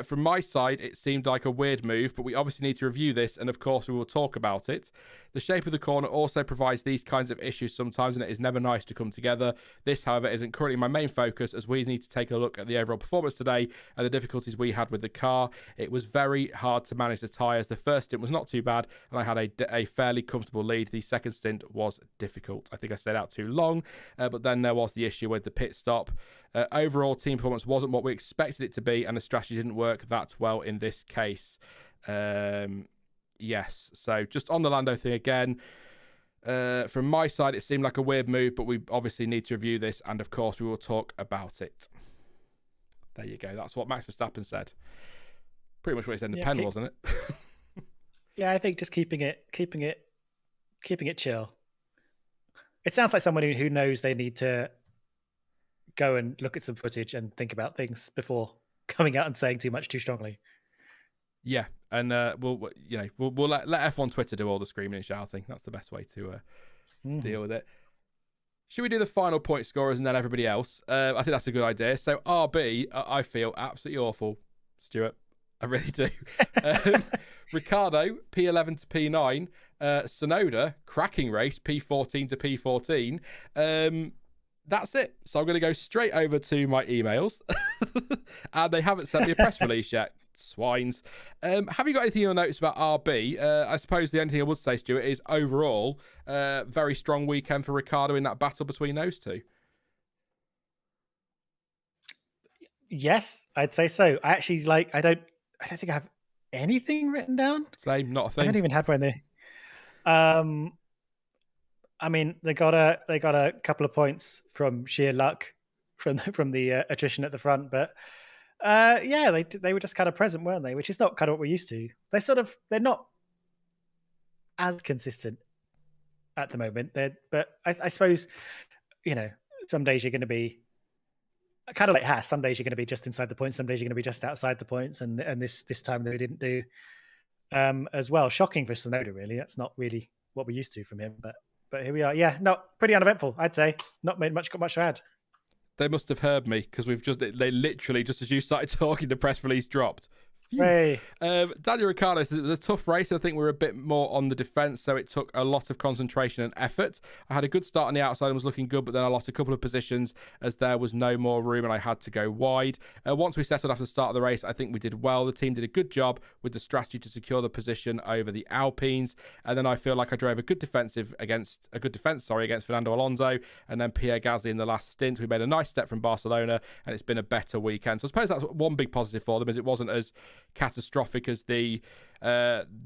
[SPEAKER 1] From my side, it seemed like a weird move, but we obviously need to review this, and of course we will talk about it. The shape of the corner also provides these kinds of issues sometimes, and it is never nice to come together. This, however, isn't currently my main focus, as we need to take a look at the overall performance today and the difficulties we had with the car. It was very hard to manage the tyres. The first stint was not too bad, and I had a fairly comfortable lead. The second stint was difficult. I think I stayed out too long, but then there was the issue with the pit stop. Overall, team performance wasn't what we expected it to be, and the strategy didn't work that well in this case. Yes, so just on the Lando thing again, from my side, it seemed like a weird move, but we obviously need to review this, and of course, we will talk about it. There you go. That's what Max Verstappen said. Pretty much what he said in the pen, wasn't it?
[SPEAKER 2] Yeah, I think just keeping it chill. It sounds like someone who knows they need to go and look at some footage and think about things before coming out and saying too much too strongly.
[SPEAKER 1] Yeah, and we'll let F1 Twitter do all the screaming and shouting. That's the best way to deal with it. Should we do the final point scorers and then everybody else? I think that's a good idea. So RB, I feel absolutely awful, Stuart. I really do. Ricciardo, P11 to P9. Tsunoda, cracking race, P14 to P14. That's it. So I'm going to go straight over to my emails. And they haven't sent me a press release yet. Swines. Have you got anything you'll notice about RB? I suppose the only thing I would say, Stuart, is overall, very strong weekend for Ricciardo in that battle between those two.
[SPEAKER 2] Yes, I'd say so. I actually I don't think I have anything written down.
[SPEAKER 1] Same, not a thing.
[SPEAKER 2] I don't even have one there. I mean, they got a couple of points from sheer luck from the attrition at the front, but they were just kind of present, weren't they? Which is not kind of what we're used to. They're not as consistent at the moment. But I suppose, some days you're going to be kind of like Haas. Some days you're going to be just inside the points. Some days you're going to be just outside the points. And this time they didn't do as well. Shocking for Tsunoda, really. That's not really what we're used to from him. But here we are. Yeah, not pretty uneventful, I'd say. Not got much to add.
[SPEAKER 1] They must have heard me because they literally, just as you started talking, the press release dropped.
[SPEAKER 2] Hey.
[SPEAKER 1] Daniel Ricciardo says it was a tough race. I think we were a bit more on the defence, so it took a lot of concentration and effort. I had a good start on the outside and was looking good, but then I lost a couple of positions as there was no more room and I had to go wide. Once we settled after the start of the race, I think we did well. The team did a good job with the strategy to secure the position over the Alpines, and then I feel like I drove a good defence against Fernando Alonso, and then Pierre Gasly in the last stint. We made a nice step from Barcelona, and it's been a better weekend. So I suppose that's one big positive for them, is it wasn't as catastrophic as the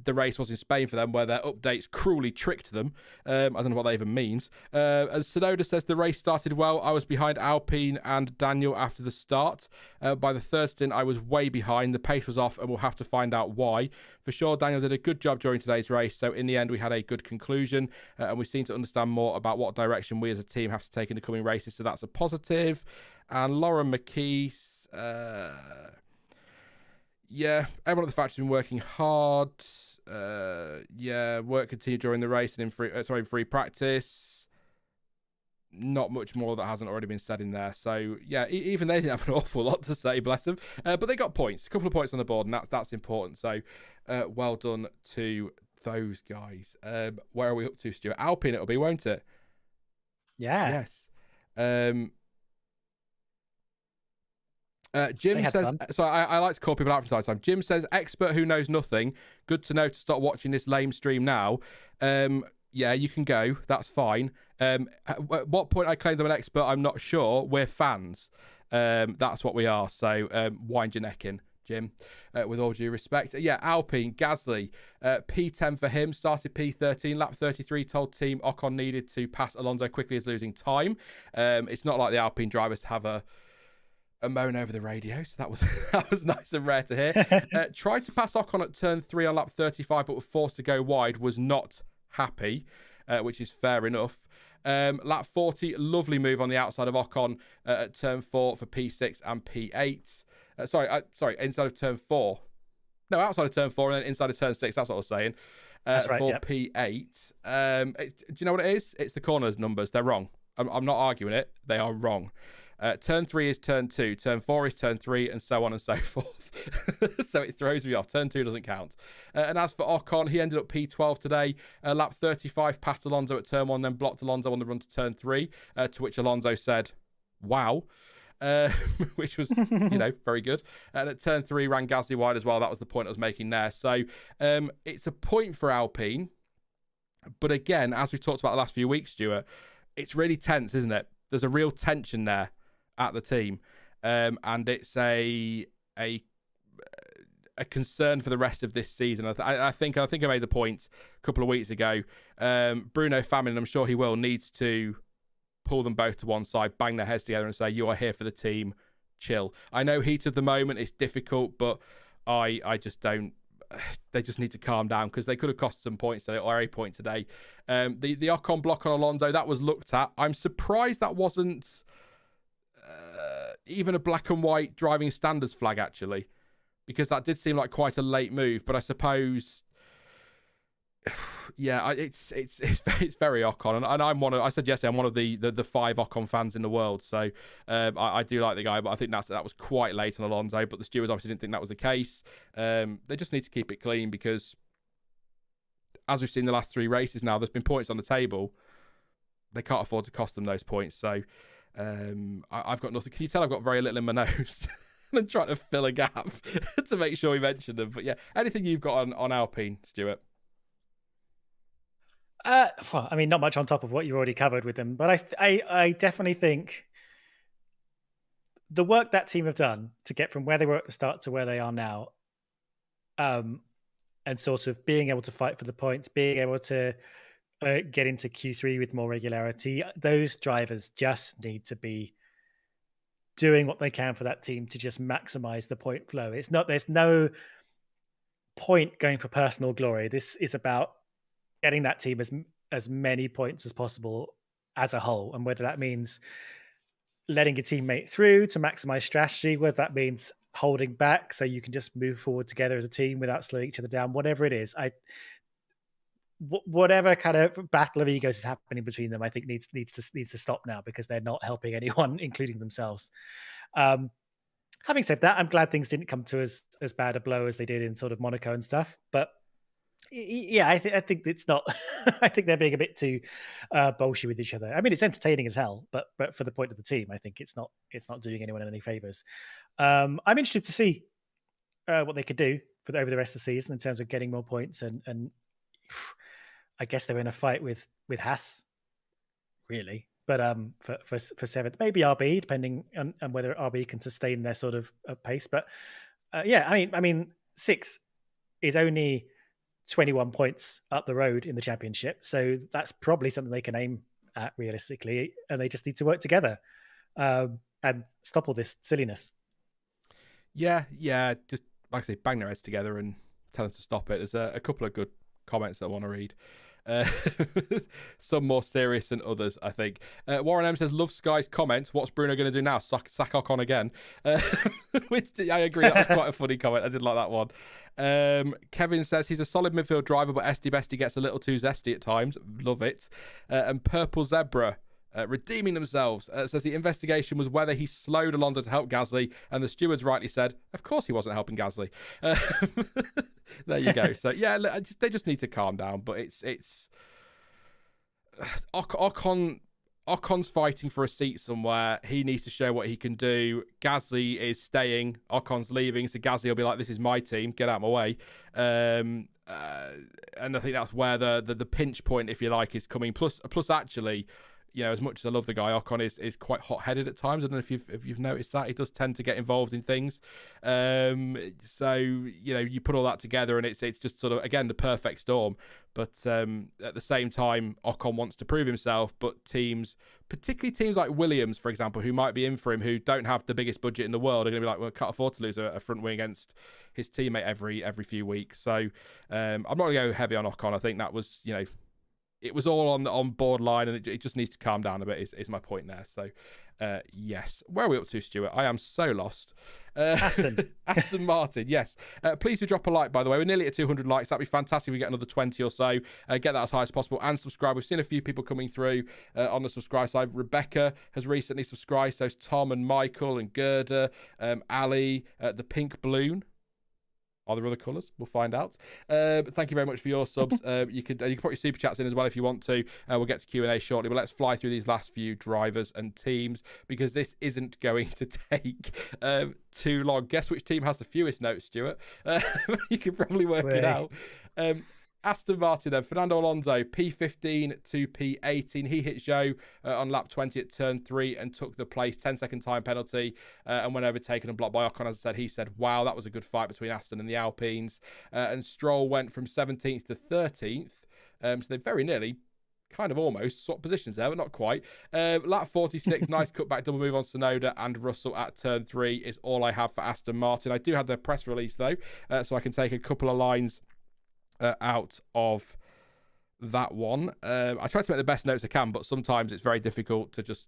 [SPEAKER 1] race was in Spain for them, where their updates cruelly tricked them. I don't know what that even means. As Tsunoda says, the race started well. I was behind Alpine and Daniel after the start. By the third stint, I was way behind. The pace was off, and we'll have to find out why. For sure, Daniel did a good job during today's race, so in the end, we had a good conclusion, and we seem to understand more about what direction we as a team have to take in the coming races, so that's a positive. And Lauren McKees... yeah, everyone at the factory's been working hard. Work continued during the race and in free practice. Not much more that hasn't already been said in there. So yeah, even they didn't have an awful lot to say, bless them. But they got points, a couple of points on the board, and that's important. So well done to those guys. Where are we up to, Stuart? Alpine it'll be, won't it?
[SPEAKER 2] Yeah.
[SPEAKER 1] Yes. Jim says, so I like to call people out from time to time. Jim says, expert who knows nothing. Good to know to stop watching this lame stream now. Yeah, you can go. That's fine. At what point I claimed I'm an expert, I'm not sure. We're fans. That's what we are. So wind your neck in, Jim, with all due respect. Yeah, Alpine, Gasly, P10 for him. Started P13, lap 33. Told team Ocon needed to pass Alonso quickly as losing time. It's not like the Alpine drivers to have a moan over the radio, so that was nice and rare to hear. Tried to pass Ocon at turn 3 on lap 35, but was forced to go wide. Was not happy, which is fair enough. Lap 40, lovely move on the outside of Ocon at turn 4 for P6 and P8. Sorry, inside of turn 4. No, outside of turn 4 and then inside of turn 6. That's what I was saying. That's right, for yep. P8. Do you know what it is? It's the corners numbers. They're wrong. I'm not arguing it. They are wrong. Turn 3 is turn 2, turn 4 is turn 3, and so on and so forth. So it throws me off. Turn 2 doesn't count. And as for Ocon, he ended up P12 today. Lap 35, passed Alonso at turn 1, then blocked Alonso on the run to turn 3, to which Alonso said, wow. Which was, very good. And at turn 3, ran Gasly wide as well. That was the point I was making there. So it's a point for Alpine. But again, as we've talked about the last few weeks, Stuart, it's really tense, isn't it? There's a real tension there at the team, and it's a concern for the rest of this season. I think I made the point a couple of weeks ago. Bruno Famine, I'm sure he will, needs to pull them both to one side, bang their heads together, and say, "You are here for the team. Chill." I know heat of the moment is difficult, but I just don't. They just need to calm down because they could have cost some points today, or a point today. The Ocon block on Alonso, that was looked at. I'm surprised that wasn't even a black and white driving standards flag, actually, because that did seem like quite a late move. But I suppose, yeah, it's very Ocon, and I'm one of. I said yesterday I'm one of the 5 Ocon fans in the world, so I do like the guy, but I think that was quite late on Alonso. But the stewards obviously didn't think that was the case. They just need to keep it clean because, as we've seen the last 3 races now, there's been points on the table. They can't afford to cost them those points. So I've got nothing. Can you tell I've got very little in my nose? I'm trying to fill a gap to make sure we mention them. But yeah, anything you've got on Alpine, Stuart?
[SPEAKER 2] Well, I mean, not much on top of what you already covered with them, but I definitely think the work that team have done to get from where they were at the start to where they are now, and sort of being able to fight for the points, being able to get into Q3 with more regularity, those drivers just need to be doing what they can for that team to just maximize the point flow. There's no point going for personal glory. This is about getting that team as many points as possible as a whole, and whether that means letting a teammate through to maximize strategy, whether that means holding back so you can just move forward together as a team without slowing each other down, whatever it is, whatever kind of battle of egos is happening between them, I think needs to stop now, because they're not helping anyone, including themselves. Having said that, I'm glad things didn't come to as bad a blow as they did in sort of Monaco and stuff, but yeah, I think it's not. I think they're being a bit too bolshy with each other. I mean, it's entertaining as hell, but for the point of the team, I think it's not doing anyone any favors. I'm interested to see what they could do over the rest of the season in terms of getting more points, and I guess they're in a fight with Haas, really. But for 7th, maybe RB, depending on whether RB can sustain their sort of pace. But yeah, I mean. sixth is only 21 points up the road in the championship. So that's probably something they can aim at realistically, and they just need to work together and stop all this silliness.
[SPEAKER 1] Yeah, just like I say, bang their heads together and tell them to stop it. There's a couple of good comments that I want to read. Some more serious than others, I think. Warren M says, love Sky's comments. What's Bruno going to do now? Sack Ocon again? Which I agree, that was quite a funny comment. I did like that one. Kevin says, he's a solid midfield driver, but Bestie gets a little too zesty at times. Love it. And Purple Zebra, redeeming themselves, says the investigation was whether he slowed Alonso to help Gasly, and the stewards rightly said, of course he wasn't helping Gasly. There you go. So yeah, they just need to calm down. But it's Ocon's fighting for a seat somewhere. He needs to show what he can do. Gasly is staying. Ocon's leaving, so Gasly will be like, "This is my team. Get out of my way." And I think that's where the pinch point, if you like, is coming. Plus, actually, you know, as much as I love the guy, Ocon is quite hot-headed at times. I don't know if you've noticed that. He does tend to get involved in things. So, you know, you put all that together and it's just sort of, again, the perfect storm. But at the same time, Ocon wants to prove himself, but teams, particularly teams like Williams, for example, who might be in for him, who don't have the biggest budget in the world, are going to be like, well, can't afford to lose a front wing against his teammate every few weeks. So I'm not going to go heavy on Ocon. I think that was, you know, it was all on borderline, and it just needs to calm down a bit, is my point there. So, yes. Where are we up to, Stuart? I am so lost.
[SPEAKER 2] Aston
[SPEAKER 1] Martin, yes. Please do drop a like, by the way. We're nearly at 200 likes. That'd be fantastic if we get another 20 or so. Get that as high as possible, and subscribe. We've seen a few people coming through on the subscribe side. Rebecca has recently subscribed, so Tom and Michael and Gerda, Ali, the Pink Balloon. Are there other colours? We'll find out. Thank you very much for your subs. You can put your super chats in as well if you want to. We'll get to Q&A shortly, but let's fly through these last few drivers and teams, because this isn't going to take too long. Guess which team has the fewest notes, Stuart? You can probably work it out. Aston Martin then, Fernando Alonso, P15 to P18. He hit Zhou on lap 20 at turn 3 and took the place, 10-second time penalty, and when overtaken and blocked by Ocon, as I said, he said, wow, that was a good fight between Aston and the Alpines. And Stroll went from 17th to 13th, so they very nearly, kind of almost, swapped positions there, but not quite. Lap 46, nice cutback double move on Tsunoda and Russell at turn 3 is all I have for Aston Martin. I do have their press release, though, so I can take a couple of lines out of that one. I try to make the best notes I can, but sometimes it's very difficult to just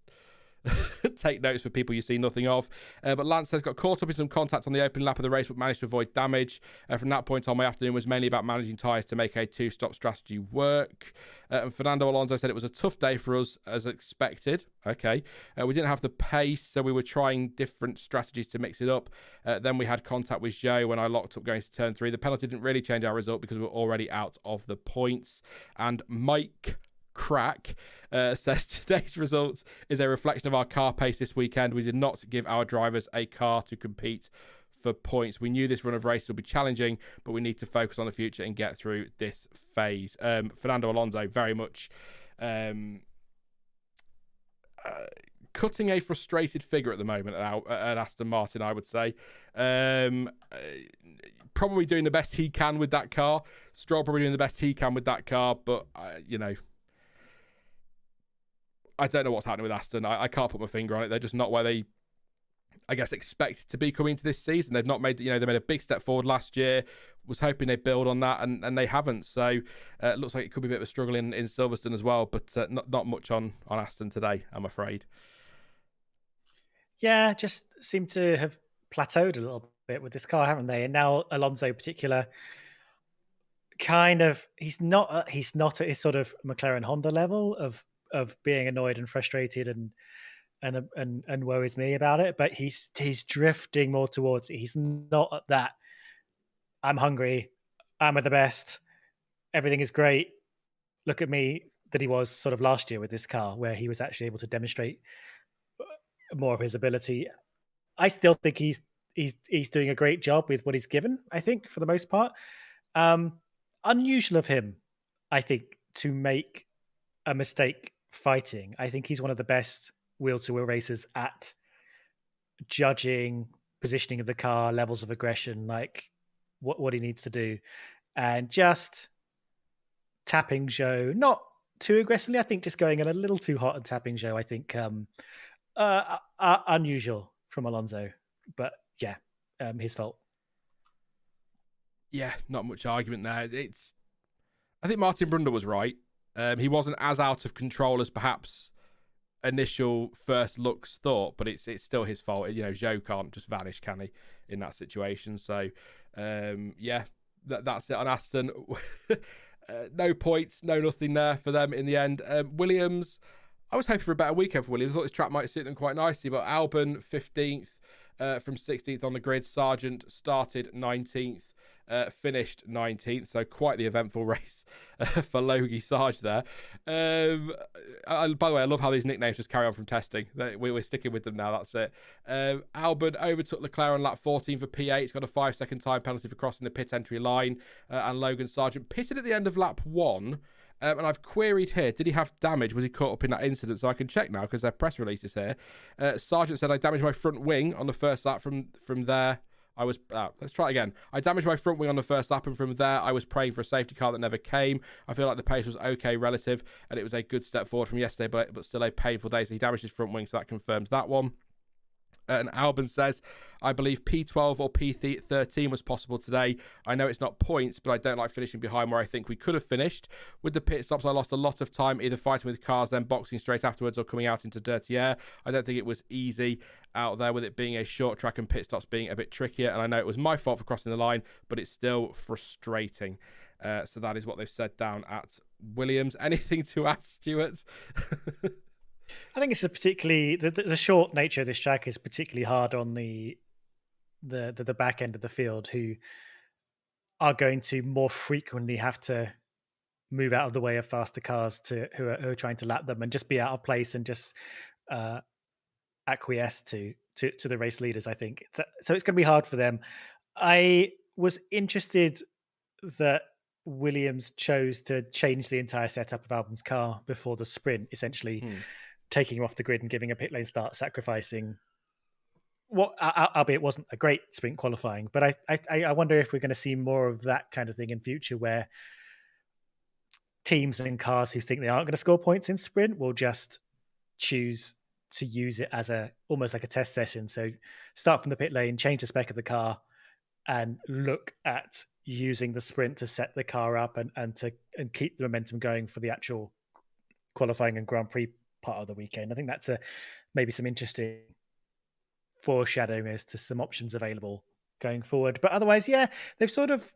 [SPEAKER 1] take notes for people you see nothing of. But Lance says, got caught up in some contact on the opening lap of the race, but managed to avoid damage. From that point on, my afternoon was mainly about managing tyres to make a two-stop strategy work. And Fernando Alonso said it was a tough day for us, as expected. Okay. We didn't have the pace, so we were trying different strategies to mix it up. Then we had contact with Zhou when I locked up going to turn 3. The penalty didn't really change our result because we were already out of the points. And Mike Crack says today's results is a reflection of our car pace this weekend. We did not give our drivers a car to compete for points. We knew this run of races would be challenging, but we need to focus on the future and get through this phase. Fernando Alonso very much cutting a frustrated figure at the moment at Aston Martin, I would say. Probably doing the best he can with that car. Stroll probably doing the best he can with that car, but you know, I don't know what's happening with Aston. I can't put my finger on it. They're just not where they, I guess, expect to be coming into this season. They've not made, you know, they made a big step forward last year. Was hoping they'd build on that, and they haven't. So it looks like it could be a bit of a struggle in Silverstone as well, but not much on Aston today, I'm afraid.
[SPEAKER 2] Yeah, just seem to have plateaued a little bit with this car, haven't they? And now Alonso in particular, kind of, he's not at his sort of McLaren Honda level of being annoyed and frustrated and worries me about it, but he's drifting more towards it. He's not at that, I'm hungry, I'm at the best, everything is great, look at me, that he was sort of last year with this car, where he was actually able to demonstrate more of his ability. I still think he's doing a great job with what he's given, I think, for the most part. Unusual of him, I think, to make a mistake fighting. I think he's one of the best wheel-to-wheel racers at judging positioning of the car, levels of aggression. Like, what he needs to do, and just tapping Zhou, not too aggressively. I think just going in a little too hot and tapping Zhou. I think unusual from Alonso, but yeah, his fault.
[SPEAKER 1] Yeah, not much argument there. I think Martin Brundle was right. He wasn't as out of control as perhaps initial first looks thought, but it's still his fault. Zhou can't just vanish, can he, in that situation? So, that's it on Aston. No points, no nothing there for them in the end. Williams, I was hoping for a better weekend for Williams. I thought this track might suit them quite nicely, but Albon 15th from 16th on the grid. Sargeant started 19th. Finished 19th, so quite the eventful race for Logie Sarge there. By the way, I love how these nicknames just carry on from testing. We're sticking with them now, that's it. Albon overtook Leclerc on lap 14 for P8. He's got a 5-second time penalty for crossing the pit entry line. And Logan Sargeant pitted at the end of lap 1. And I've queried here, did he have damage? Was he caught up in that incident? So I can check now because their press release is here. Sargeant said, I damaged my front wing on the first lap from there. Let's try it again. I damaged my front wing on the first lap, and from there I was praying for a safety car that never came. I feel like the pace was okay relative, and it was a good step forward from yesterday, but still a painful day. So he damaged his front wing, so that confirms that one. And Albon says, I believe P12 or P13 was possible today. I know it's not points, but I don't like finishing behind where I think we could have finished. With the pit stops, I lost a lot of time either fighting with cars, then boxing straight afterwards, or coming out into dirty air. I don't think it was easy out there with it being a short track and pit stops being a bit trickier. And I know it was my fault for crossing the line, but it's still frustrating. So that is what they've said down at Williams. Anything to add, Stuart?
[SPEAKER 2] I think it's a particularly the short nature of this track is particularly hard on the back end of the field, who are going to more frequently have to move out of the way of faster cars who are trying to lap them and just be out of place and just acquiesce to the race leaders. I think so. It's going to be hard for them. I was interested that Williams chose to change the entire setup of Albon's car before the sprint, essentially. Taking him off the grid and giving a pit lane start, sacrificing what, albeit it wasn't a great sprint qualifying. But I wonder if we're going to see more of that kind of thing in future, where teams and cars who think they aren't going to score points in sprint will just choose to use it as almost like a test session. So start from the pit lane, change the spec of the car, and look at using the sprint to set the car up and keep the momentum going for the actual qualifying and Grand Prix part of the weekend. I think that's maybe some interesting foreshadowing as to some options available going forward. But otherwise, yeah, they're kind of,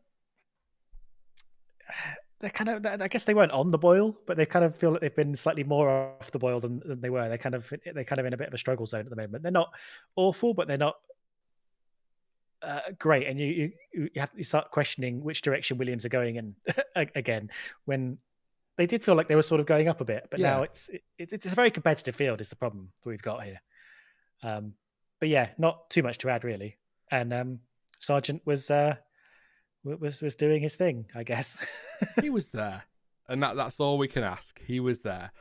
[SPEAKER 2] I guess they weren't on the boil, but they kind of feel that they've been slightly more off the boil than they were. They're kind of in a bit of a struggle zone at the moment. They're not awful, but they're not great. And you have to start questioning which direction Williams are going in again, when they did feel like they were sort of going up a bit, but now it's a very competitive field is the problem that we've got here. But yeah, not too much to add really. And Sargeant was doing his thing, I guess.
[SPEAKER 1] He was there, and that's all we can ask. He was there.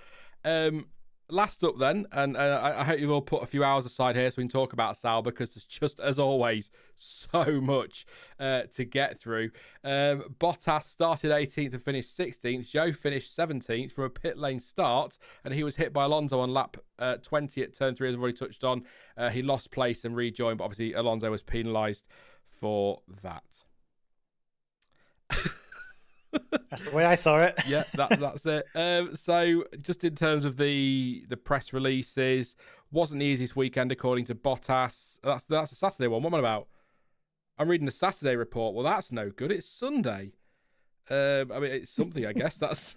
[SPEAKER 1] Last up then, and I hope you've all put a few hours aside here so we can talk about Sauber, because there's just, as always, so much to get through. Bottas started 18th and finished 16th. Zhou finished 17th from a pit lane start, and he was hit by Alonso on lap 20 at turn 3, as I've already touched on. He lost place and rejoined, but obviously Alonso was penalised for that.
[SPEAKER 2] That's the way I saw it.
[SPEAKER 1] Yeah, that's it. So just in terms of the press releases, wasn't the easiest weekend according to Bottas. That's a Saturday one. What am I about? I'm reading the Saturday report. Well, that's no good. It's Sunday. I mean, it's something, I guess. That's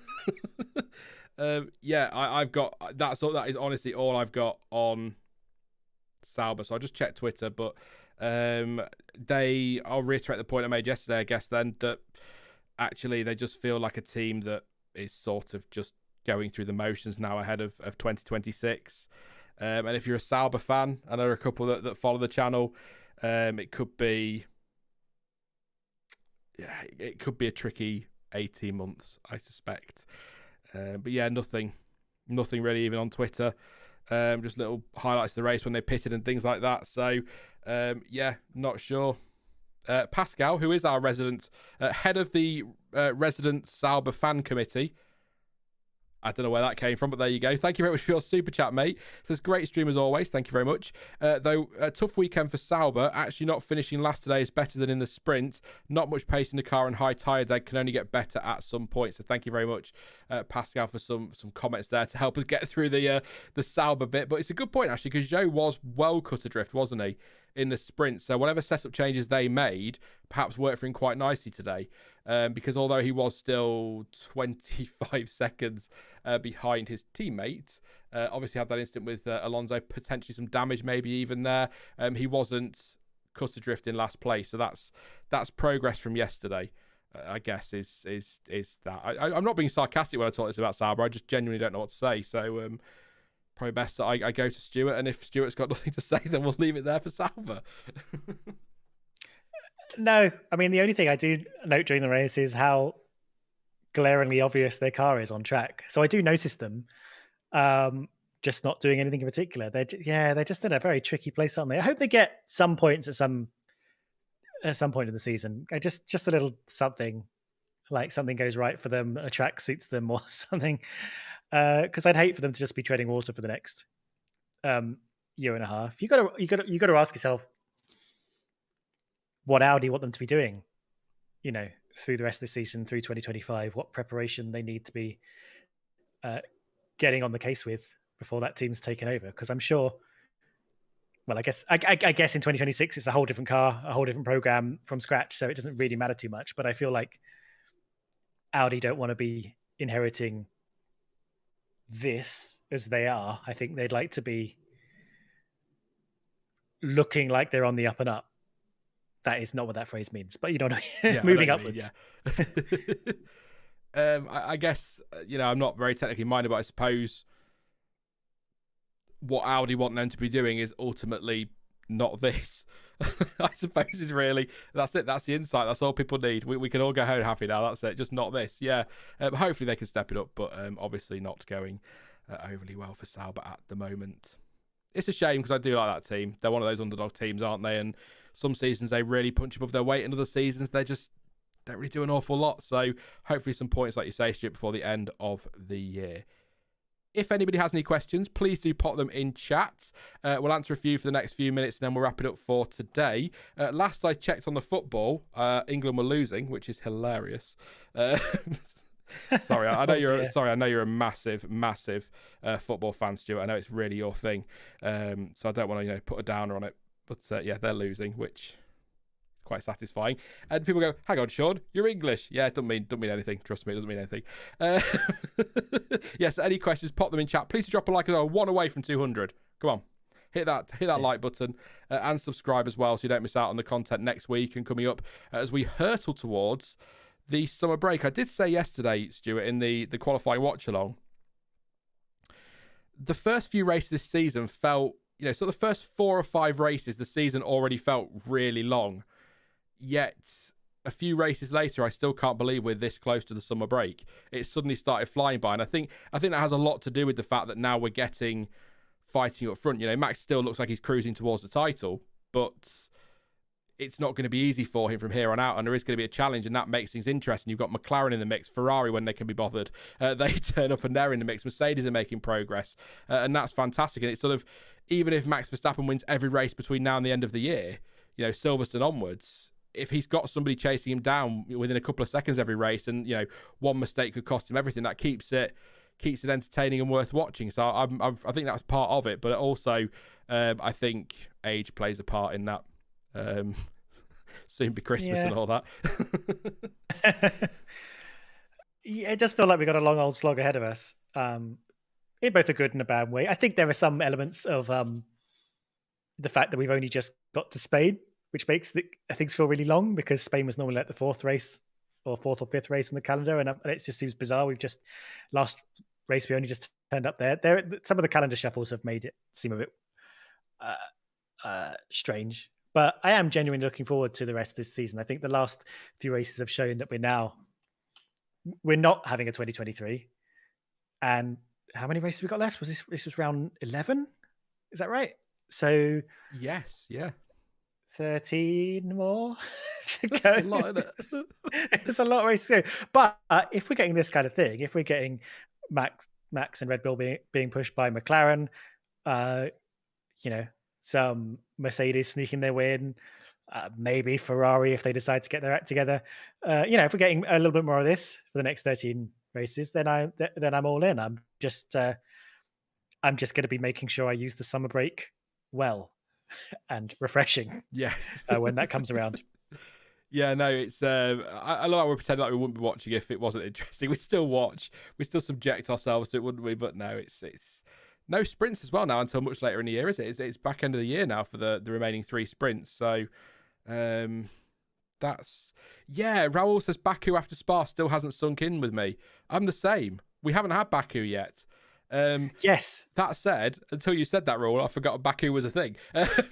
[SPEAKER 1] I've got that is honestly all I've got on Sauber. So I just checked Twitter, but I'll reiterate the point I made yesterday, I guess, then, that actually they just feel like a team that is sort of just going through the motions now ahead of 2026. And if you're a Sauber fan, and there are a couple that follow the channel, it could be a tricky 18 months, I suspect. But yeah, nothing really even on Twitter. Just little highlights of the race when they pitted and things like that. So, not sure. Pascal, who is our resident head of the resident Sauber fan committee. I don't know where that came from, but there you go. Thank you very much for your super chat, mate. Says, great stream as always. Thank you very much. Though a tough weekend for Sauber. Actually not finishing last today is better than in the sprint. Not much pace in the car and high tyre dead can only get better at some point. So thank you very much, Pascal, for some comments there to help us get through the Sauber bit. But it's a good point, actually, because Zhou was well cut adrift, wasn't he, in the sprint? So whatever setup changes they made perhaps worked for him quite nicely today. Because although he was still 25 seconds behind his teammate, obviously had that incident with Alonso, potentially some damage maybe even there. He wasn't cut adrift in last place, so that's progress from yesterday. I guess is that. I'm not being sarcastic when I talk this about Sauber. I just genuinely don't know what to say. So probably best that I go to Stuart, and if Stuart's got nothing to say, then we'll leave it there for Sauber.
[SPEAKER 2] No, I mean, the only thing I do note during the race is how glaringly obvious their car is on track. So I do notice them just not doing anything in particular. They're just in a very tricky place, aren't they? I hope they get some points at some point in the season. Just a little something, like something goes right for them, a track suits them or something. Because I'd hate for them to just be treading water for the next year and a half. You got to ask yourself, what Audi want them to be doing, through the rest of the season, through 2025, what preparation they need to be getting on the case with before that team's taken over. Because I'm sure, well, I guess in 2026, it's a whole different car, a whole different program from scratch. So it doesn't really matter too much. But I feel like Audi don't want to be inheriting this as they are. I think they'd like to be looking like they're on the up and up. That is not what that phrase means, but you don't know. Yeah, moving upwards.
[SPEAKER 1] I guess, I'm not very technically minded, but I suppose what Audi want them to be doing is ultimately not this. I suppose is really, that's it. That's the insight. That's all people need. We can all go home happy now. That's it. Just not this. Yeah. Hopefully they can step it up, but obviously not going overly well for Sauber at the moment. It's a shame because I do like that team. They're one of those underdog teams, aren't they? And some seasons they really punch above their weight, and other seasons they just don't really do an awful lot. So hopefully some points, like you say, Stuart, before the end of the year. If anybody has any questions, please do pop them in chat. We'll answer a few for the next few minutes, and then we'll wrap it up for today. Last I checked on the football, England were losing, which is hilarious. Sorry, I know I know you're a massive football fan, Stuart. I know it's really your thing, so I don't want to put a downer on it. But yeah, they're losing, which is quite satisfying. And people go, "Hang on, Sean, you're English." Yeah, it doesn't mean anything. Trust me, it doesn't mean anything. Yes, any questions? Pop them in chat. Please drop a like. One away from 200. Come on. Hit that like button and subscribe as well, so you don't miss out on the content next week and coming up as we hurtle towards the summer break. I did say yesterday, Stuart, in the qualifying watch along, the first few races this season felt, so the first 4 or 5 races, the season already felt really long. Yet a few races later, I still can't believe we're this close to the summer break. It suddenly started flying by, and I think that has a lot to do with the fact that now we're getting fighting up front. Max still looks like he's cruising towards the title, but it's not going to be easy for him from here on out, and there is going to be a challenge, and that makes things interesting. You've got McLaren in the mix, Ferrari when they can be bothered. They turn up and they're in the mix. Mercedes are making progress, and that's fantastic. And it's sort of, even if Max Verstappen wins every race between now and the end of the year, Silverstone onwards, if he's got somebody chasing him down within a couple of seconds every race, and one mistake could cost him everything, that keeps it entertaining and worth watching. So I think that's part of it, but also I think age plays a part in that. Soon be Christmas and all that.
[SPEAKER 2] Yeah, it does feel like we've got a long old slog ahead of us, in both a good and a bad way. I think there are some elements of the fact that we've only just got to Spain, which makes things feel really long, because Spain was normally like the 4th race or 4th or 5th race in the calendar, and it just seems bizarre. We've just last race we only just turned up there. Some of the calendar shuffles have made it seem a bit strange. But I am genuinely looking forward to the rest of this season. I think the last few races have shown that we're not having a 2023. And how many races we got left? This was round 11? Is that right? So
[SPEAKER 1] yes, yeah.
[SPEAKER 2] 13 more to go.
[SPEAKER 1] A lot, isn't it?
[SPEAKER 2] It's a lot of races to go. But if we're getting this kind of thing, if we're getting Max and Red Bull being pushed by McLaren, some Mercedes sneaking their win, maybe Ferrari if they decide to get their act together. If we're getting a little bit more of this for the next 13 races, then I'm all in. I'm just going to be making sure I use the summer break well and refreshing.
[SPEAKER 1] Yes,
[SPEAKER 2] when that comes around.
[SPEAKER 1] Yeah, no, it's I love how we pretend like we wouldn't be watching if it wasn't interesting. We still watch, we still subject ourselves to it, wouldn't we? But no, it's no sprints as well now until much later in the year, is it? It's back end of the year now for the remaining 3 sprints. So that's Raul says Baku after Spa still hasn't sunk in with me. I'm the same. We haven't had Baku yet.
[SPEAKER 2] Yes.
[SPEAKER 1] That said, until you said that, Raul, I forgot Baku was a thing.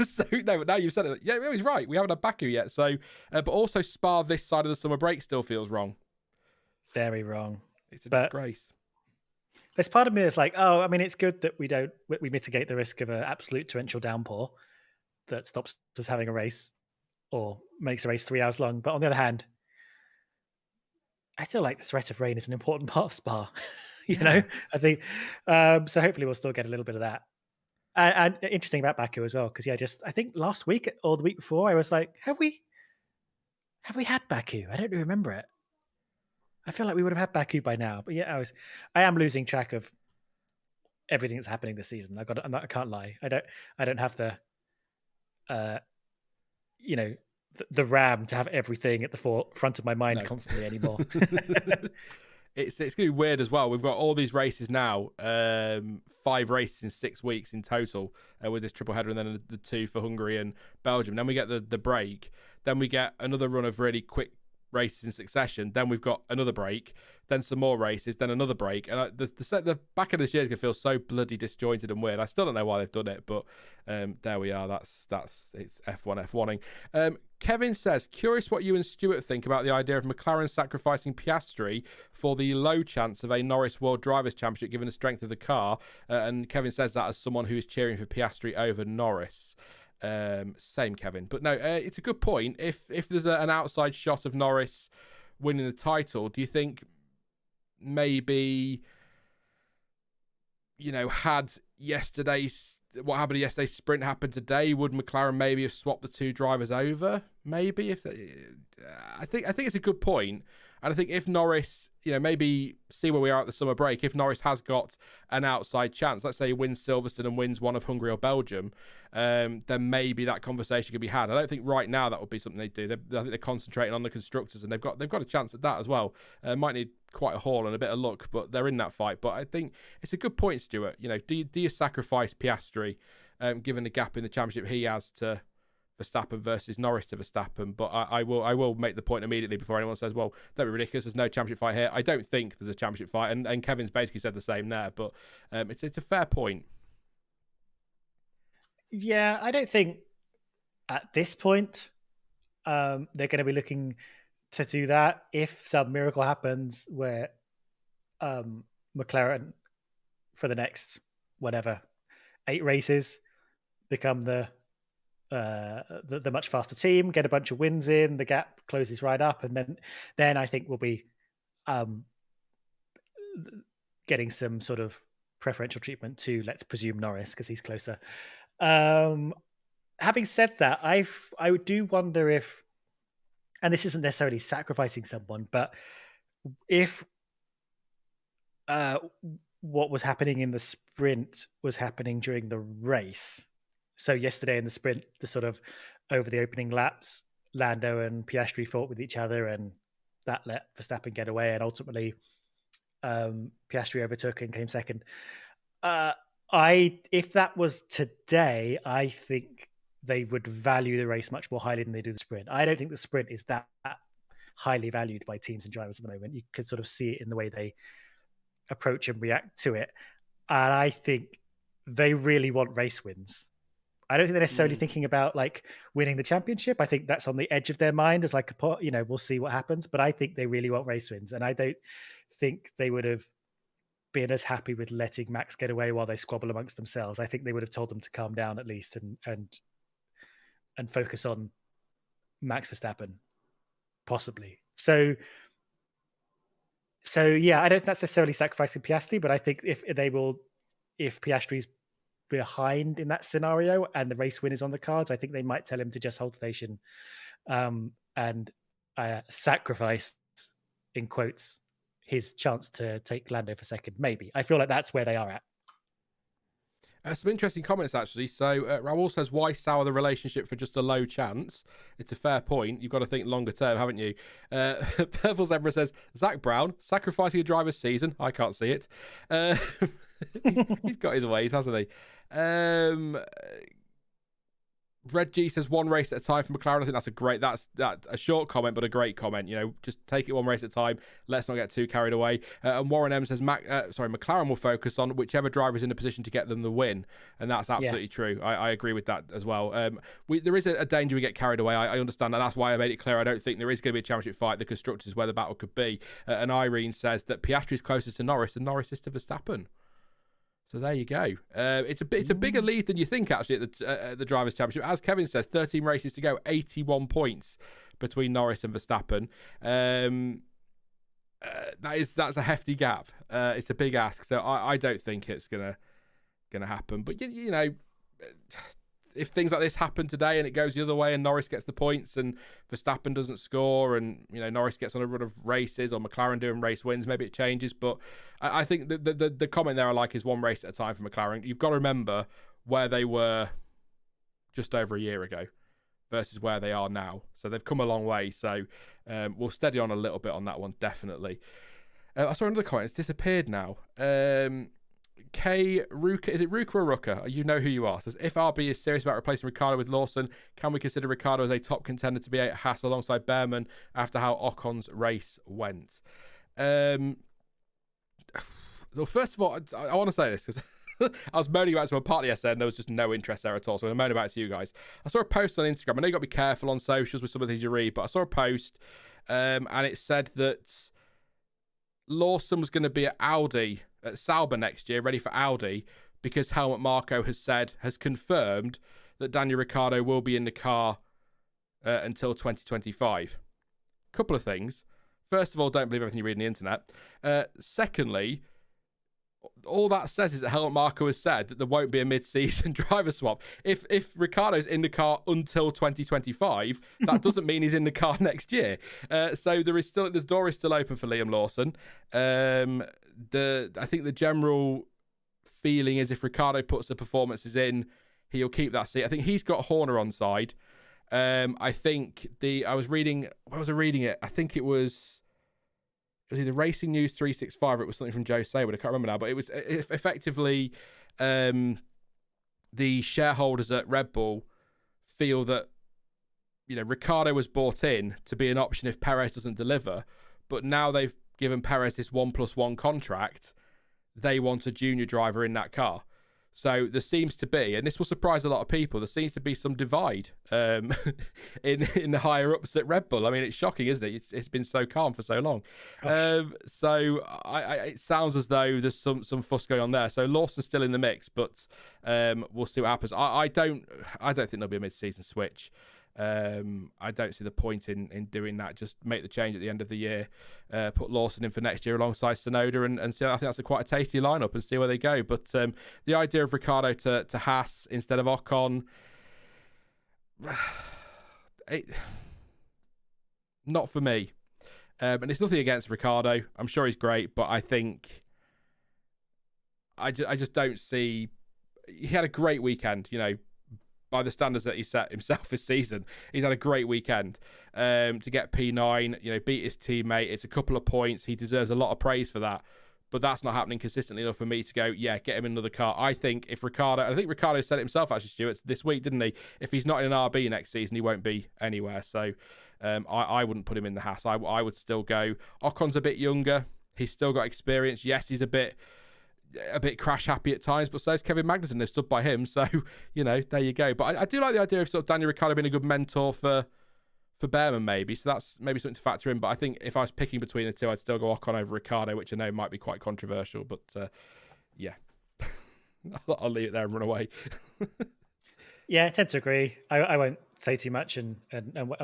[SPEAKER 1] So no, but now you've said it. Yeah, he's right. We haven't had Baku yet. So, but also Spa this side of the summer break still feels wrong.
[SPEAKER 2] Very wrong.
[SPEAKER 1] It's a disgrace.
[SPEAKER 2] There's part of me that's like, oh, I mean, it's good that we mitigate the risk of an absolute torrential downpour that stops us having a race or makes a race 3 hours long. But on the other hand, I still like the threat of rain is an important part of Spa. You know, I think so. Hopefully, we'll still get a little bit of that. And interesting about Baku as well, because I think last week or the week before, I was like, have we had Baku? I don't remember it. I feel like we would have had Baku by now, but yeah, I am losing track of everything that's happening this season. I can't lie. I don't have the, the RAM to have everything at the forefront of my mind constantly anymore.
[SPEAKER 1] It's going to be weird as well. We've got all these races now, 5 races in 6 weeks in total with this triple header, and then the 2 for Hungary and Belgium. Then we get the break. Then we get another run of really quick races in succession. Then we've got another break. Then some more races. Then another break. And the back of this year is going to feel so bloody disjointed and weird. I still don't know why they've done it, but there we are. It's F1ing. Kevin says, curious what you and Stuart think about the idea of McLaren sacrificing Piastri for the low chance of a Norris World Drivers' Championship given the strength of the car. And Kevin says that as someone who is cheering for Piastri over Norris. Same, Kevin. But no, it's a good point. If there's an outside shot of Norris winning the title, do you think maybe, had what happened yesterday's sprint happened today, would McLaren maybe have swapped the 2 drivers over? Maybe I think it's a good point. And I think if Norris, maybe see where we are at the summer break. If Norris has got an outside chance, let's say he wins Silverstone and wins one of Hungary or Belgium, then maybe that conversation could be had. I don't think right now that would be something they do. I think they're concentrating on the constructors, and they've got a chance at that as well. Might need quite a haul and a bit of luck, but they're in that fight. But I think it's a good point, Stuart. Do you sacrifice Piastri, given the gap in the championship he has to Verstappen versus Norris to Verstappen? But I will make the point immediately before anyone says, well, don't be ridiculous, there's no championship fight here. I don't think there's a championship fight, and Kevin's basically said the same there, but it's a fair point.
[SPEAKER 2] Yeah, I don't think at this point they're going to be looking to do that. If some miracle happens where McLaren for the next 8 races become the much faster team, get a bunch of wins in, the gap closes right up, and then I think we'll be getting some sort of preferential treatment to, let's presume, Norris because he's closer. Having said that, I do wonder if, and this isn't necessarily sacrificing someone, but if what was happening in the sprint was happening during the race. So yesterday in the sprint, the sort of over the opening laps, Lando and Piastri fought with each other, and that let Verstappen get away, and ultimately Piastri overtook and came second. If that was today, I think they would value the race much more highly than they do the sprint. I don't think the sprint is that highly valued by teams and drivers at the moment. You could sort of see it in the way they approach and react to it. And I think they really want race wins. I don't think they're necessarily thinking about winning the championship. I think that's on the edge of their mind as we'll see what happens. But I think they really want race wins. And I don't think they would have been as happy with letting Max get away while they squabble amongst themselves. I think they would have told them to calm down at least and and focus on Max Verstappen, possibly. So yeah, I don't think that's necessarily sacrificing Piastri, but I think if Piastri's behind in that scenario and the race win is on the cards, I think they might tell him to just hold station and sacrifice, in quotes, his chance to take Lando for second. Maybe. I feel like that's where they are at.
[SPEAKER 1] Some interesting comments, actually. So Raul says, why sour the relationship for just a low chance? It's a fair point. You've got to think longer term, haven't you? Purple Zebra says, Zach Brown, sacrificing a driver's season. I can't see it. He's got his ways, hasn't he? Red G says, one race at a time for McLaren. I think that's a short comment, but a great comment. Just take it one race at a time. Let's not get too carried away. And Warren M says, McLaren will focus on whichever driver is in a position to get them the win. And that's absolutely true. I agree with that as well. There is a danger we get carried away. I understand, and that's why I made it clear I don't think there is going to be a championship fight. The constructors is where the battle could be. And Irene says that Piastri is closest to Norris and Norris is to Verstappen. So there you go. It's a bigger lead than you think, actually, at the Drivers' Championship. As Kevin says, 13 races to go, 81 points between Norris and Verstappen. That's a hefty gap. It's a big ask. So I don't think it's gonna happen. But if things like this happen today and it goes the other way and Norris gets the points and Verstappen doesn't score and Norris gets on a run of races or McLaren doing race wins, maybe it changes. But I think the comment there I like is one race at a time for McLaren. You've got to remember where they were just over a year ago versus where they are now. So they've come a long way. So we'll steady on a little bit on that one, definitely. I saw another comment. It's disappeared now. K Ruka, is it Ruka or Ruka? You know who you are. Says, if RB is serious about replacing Ricciardo with Lawson, can we consider Ricciardo as a top contender to be at Haas alongside Behrman after how Ocon's race went? Well, first of all, I want to say this because I was moaning about it to my partner yesterday and there was just no interest there at all. So I'm moaning about it to you guys. I saw a post on Instagram. I know you've got to be careful on socials with some of the things you read, but I saw a post and it said that Lawson was going to be at Sauber next year, ready for Audi, because Helmut Marko has confirmed that Daniel Ricciardo will be in the car until 2025. Couple of things. First of all, don't believe everything you read on the internet. Secondly, all that says is that Helmut Marko has said that there won't be a mid-season driver swap. If Ricciardo's in the car until 2025, that doesn't mean he's in the car next year. So the door is still open for Liam Lawson. I think the general feeling is if Ricciardo puts the performances in, he'll keep that seat. I think he's got Horner on side. I think I was reading it? I think it was either Racing News 365 or it was something from Joe Sayward. I can't remember now, but it was effectively the shareholders at Red Bull feel that Ricciardo was bought in to be an option if Perez doesn't deliver, but now they've given Perez this 1+1 contract. They want a junior driver in that car. So there seems to be, and this will surprise a lot of people, there seems to be some divide in the higher ups at Red Bull. I mean, it's shocking, isn't it? It's been so calm for so long. So it sounds as though there's some fuss going on there. So Lawson's still in the mix, but we'll see what happens. I don't think there'll be a mid-season switch. I don't see the point in doing that. Just make the change at the end of the year, put Lawson in for next year alongside Tsunoda and see. I think that's quite a tasty lineup and see where they go. But the idea of Ricciardo to Haas instead of Ocon, not for me. And it's nothing against Ricciardo. I'm sure he's great, but I think I just don't see. He had a great weekend, by the standards that he set himself this season. He's had a great weekend to get P9, beat his teammate. It's a couple of points. He deserves a lot of praise for that. But that's not happening consistently enough for me to go, get him in another car. I think Ricciardo said it himself, actually, Stuart, this week, didn't he? If he's not in an RB next season, he won't be anywhere. So I wouldn't put him in the Haas. I would still go. Ocon's a bit younger. He's still got experience. Yes, he's a bit crash happy at times, but so is Kevin Magnussen. They've stood by him, so there you go. But I do like the idea of sort of Daniel Ricciardo being a good mentor for Behrman, maybe. So that's maybe something to factor in. But I think if I was picking between the two, I'd still go Ocon over Ricciardo, which I know might be quite controversial. But I'll leave it there and run away.
[SPEAKER 2] Yeah, I tend to agree. I won't say too much and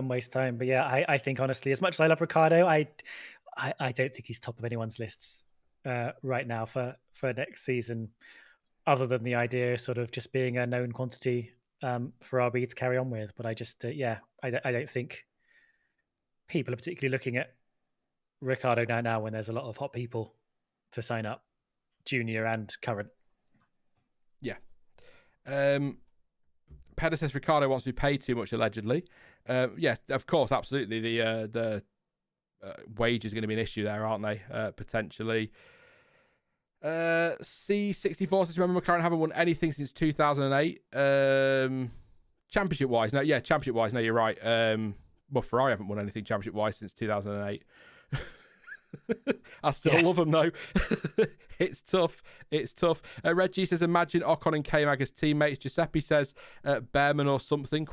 [SPEAKER 2] waste time. But yeah, I think honestly, as much as I love Ricciardo, I don't think he's top of anyone's lists right now for next season, other than the idea sort of just being a known quantity for RB to carry on with. But I just I don't think people are particularly looking at Ricciardo now when there's a lot of hot people to sign up, junior and current.
[SPEAKER 1] Yeah. Perez says Ricciardo wants to be paid too much, allegedly. Yes, of course, absolutely. The wage is going to be an issue there, aren't they? Potentially. C64 says, remember McLaren haven't won anything since 2008. Championship-wise, no, you're right. Well, Ferrari haven't won anything championship-wise since 2008. I still love them though. It's tough. Reggie says, imagine Ocon and K-Mag as teammates. Giuseppe says, Bearman or something, ?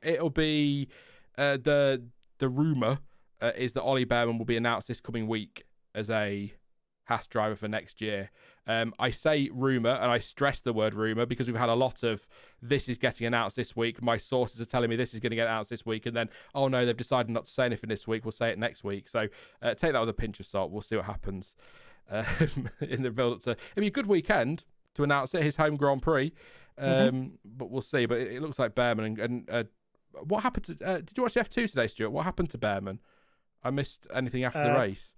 [SPEAKER 1] It'll be the rumour is that Ollie Bearman will be announced this coming week as a Haas driver for next year. I say rumour, and I stress the word rumour because we've had a lot of this is getting announced this week. My sources are telling me this is going to get announced this week, and then, oh no, they've decided not to say anything this week. We'll say it next week. So take that with a pinch of salt. We'll see what happens in the build-up to... It'll be a good weekend to announce it, his home Grand Prix. But we'll see. But it looks like Bearman and what happened to... did you watch the F2 today, Stuart? What happened to Bearman? I missed anything after the race.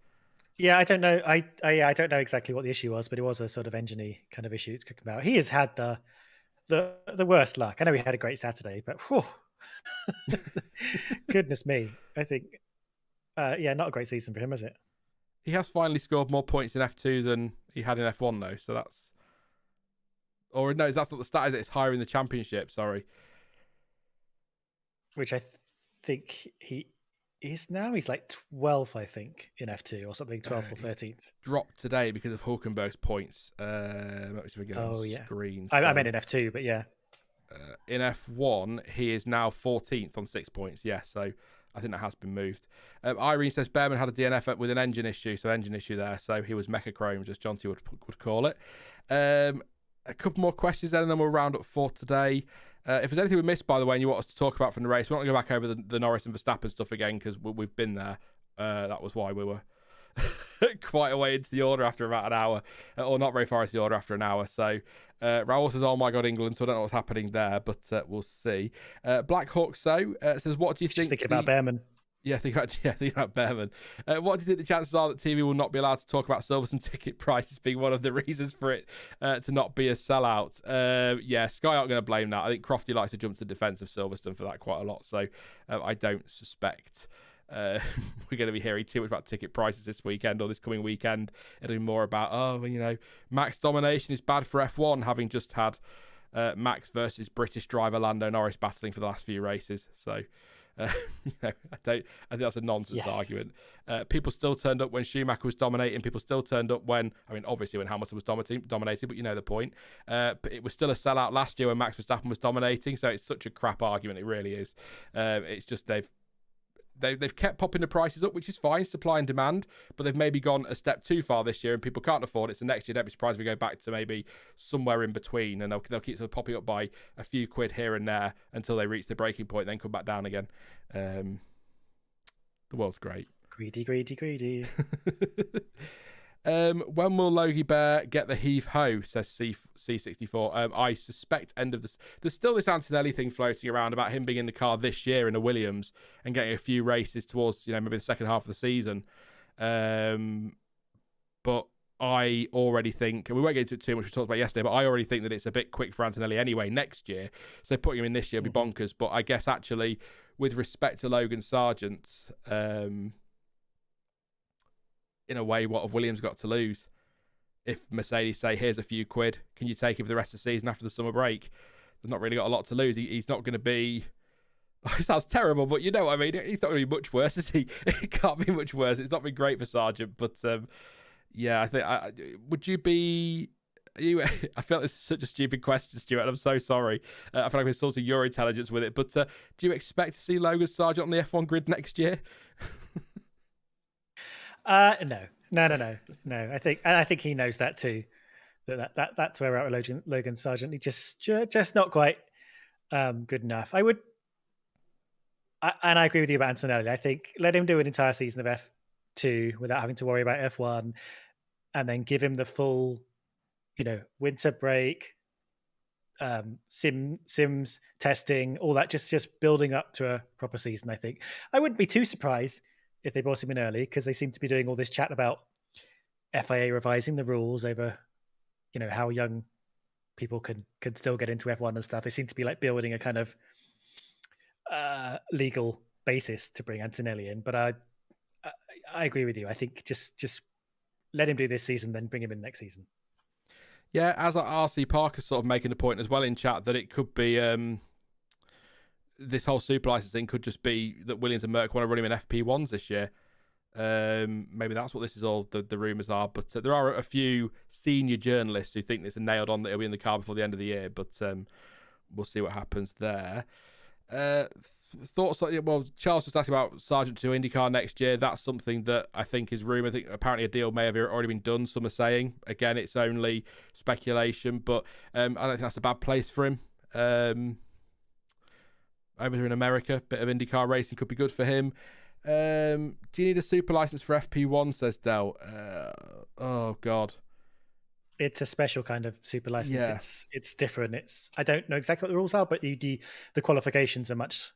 [SPEAKER 2] Yeah, I don't know. I don't know exactly what the issue was, but it was a sort of engine-y kind of issue to kick about. He has had the worst luck. I know he had a great Saturday, but whew, goodness me, I think not a great season for him, is it?
[SPEAKER 1] He has finally scored more points in F2 than he had in F1 though, so that's... Or no, that's not the stat, is it? It's higher in the championship, sorry.
[SPEAKER 2] Which I think he is now. He's like 12th, I think, in F2 or something, 12th or 13th.
[SPEAKER 1] Dropped today because of Hulkenberg's points. Screen. So,
[SPEAKER 2] I meant in F2, but yeah.
[SPEAKER 1] In F1, he is now 14th on 6 points. Yeah, so I think that has been moved. Irene says Bearman had a DNF with an engine issue, there. So he was mechachromed, as Jonty would call it. A couple more questions then, and then we'll round up for today. If there's anything we missed, by the way, and you want us to talk about from the race, we're not going to go back over the Norris and Verstappen stuff again because we've been there. That was why we were quite a way into the order after about an hour, or not very far into the order after an hour. So Raoul says, oh my God, England, so I don't know what's happening there, but we'll see. Black Hawk says, what do you think...
[SPEAKER 2] Just thinking about Bearman.
[SPEAKER 1] Yeah, think about Bearman. What do you think the chances are that TV will not be allowed to talk about Silverstone ticket prices being one of the reasons for it to not be a sellout? Sky aren't going to blame that. I think Crofty likes to jump to the defence of Silverstone for that quite a lot, so I don't suspect we're going to be hearing too much about ticket prices this weekend or this coming weekend. It'll be more about, Max domination is bad for F1, having just had Max versus British driver Lando Norris battling for the last few races, so... I think that's a nonsense argument. People still turned up when Schumacher was dominating. People still turned up when obviously when Hamilton was dominating, but you know the point. But it was still a sellout last year when Max Verstappen was dominating. So it's such a crap argument. It really is. It's just they've kept popping the prices up, which is fine, supply and demand, but they've maybe gone a step too far this year and people can't afford it. So next year, don't be surprised if we go back to maybe somewhere in between, and they'll keep sort of popping up by a few quid here and there until they reach the breaking point, then come back down again. The world's great.
[SPEAKER 2] Greedy.
[SPEAKER 1] When will Logie Bear get the heave-ho, says C64. I suspect end of this. There's still this Antonelli thing floating around about him being in the car this year in a Williams and getting a few races towards, maybe the second half of the season. But I already think, and we won't get into it too much, we talked about yesterday, but I already think that it's a bit quick for Antonelli anyway next year. So putting him in this year will be bonkers. But I guess actually, with respect to Logan Sargeant, in a way, what have Williams got to lose? If Mercedes say, here's a few quid, can you take him for the rest of the season after the summer break? They've not really got a lot to lose. He's not going to be... It sounds terrible, but you know what I mean. He's not going to be much worse, is he? It can't be much worse. It's not been great for Sargeant, but I think... would you be... I feel like this is such a stupid question, Stuart, and I'm so sorry. I feel like I'm insulting your intelligence with it, but do you expect to see Logan Sargeant on the F1 grid next year?
[SPEAKER 2] No. I think he knows that too. That's where we're at with Logan Sargeant. He just not quite good enough. I would and I agree with you about Antonelli. I think let him do an entire season of F2 without having to worry about F1, and then give him the full, winter break, sims testing, all that, just building up to a proper season. I think I wouldn't be too surprised if they brought him in early, because they seem to be doing all this chat about FIA revising the rules over, how young people can still get into F1 and stuff. They seem to be like building a kind of legal basis to bring Antonelli in. But I agree with you. I think just let him do this season, then bring him in next season.
[SPEAKER 1] Yeah, as RC Parker sort of making the point as well in chat that it could be this whole super license thing could just be that Williams and Merck want to run him in FP1s this year. Maybe that's what this is all the rumours are. But there are a few senior journalists who think this is nailed on that he'll be in the car before the end of the year. But we'll see what happens there. Thoughts? Well, Charles was asking about Sargeant to IndyCar next year. That's something that I think is rumour. I think apparently a deal may have already been done. Some are saying, again, it's only speculation, but I don't think that's a bad place for him. Over here in America, bit of IndyCar racing could be good for him. Do you need a super license for FP1? Says Del. Oh God.
[SPEAKER 2] It's a special kind of super license.
[SPEAKER 1] Yeah.
[SPEAKER 2] It's different. I don't know exactly what the rules are, but the qualifications are much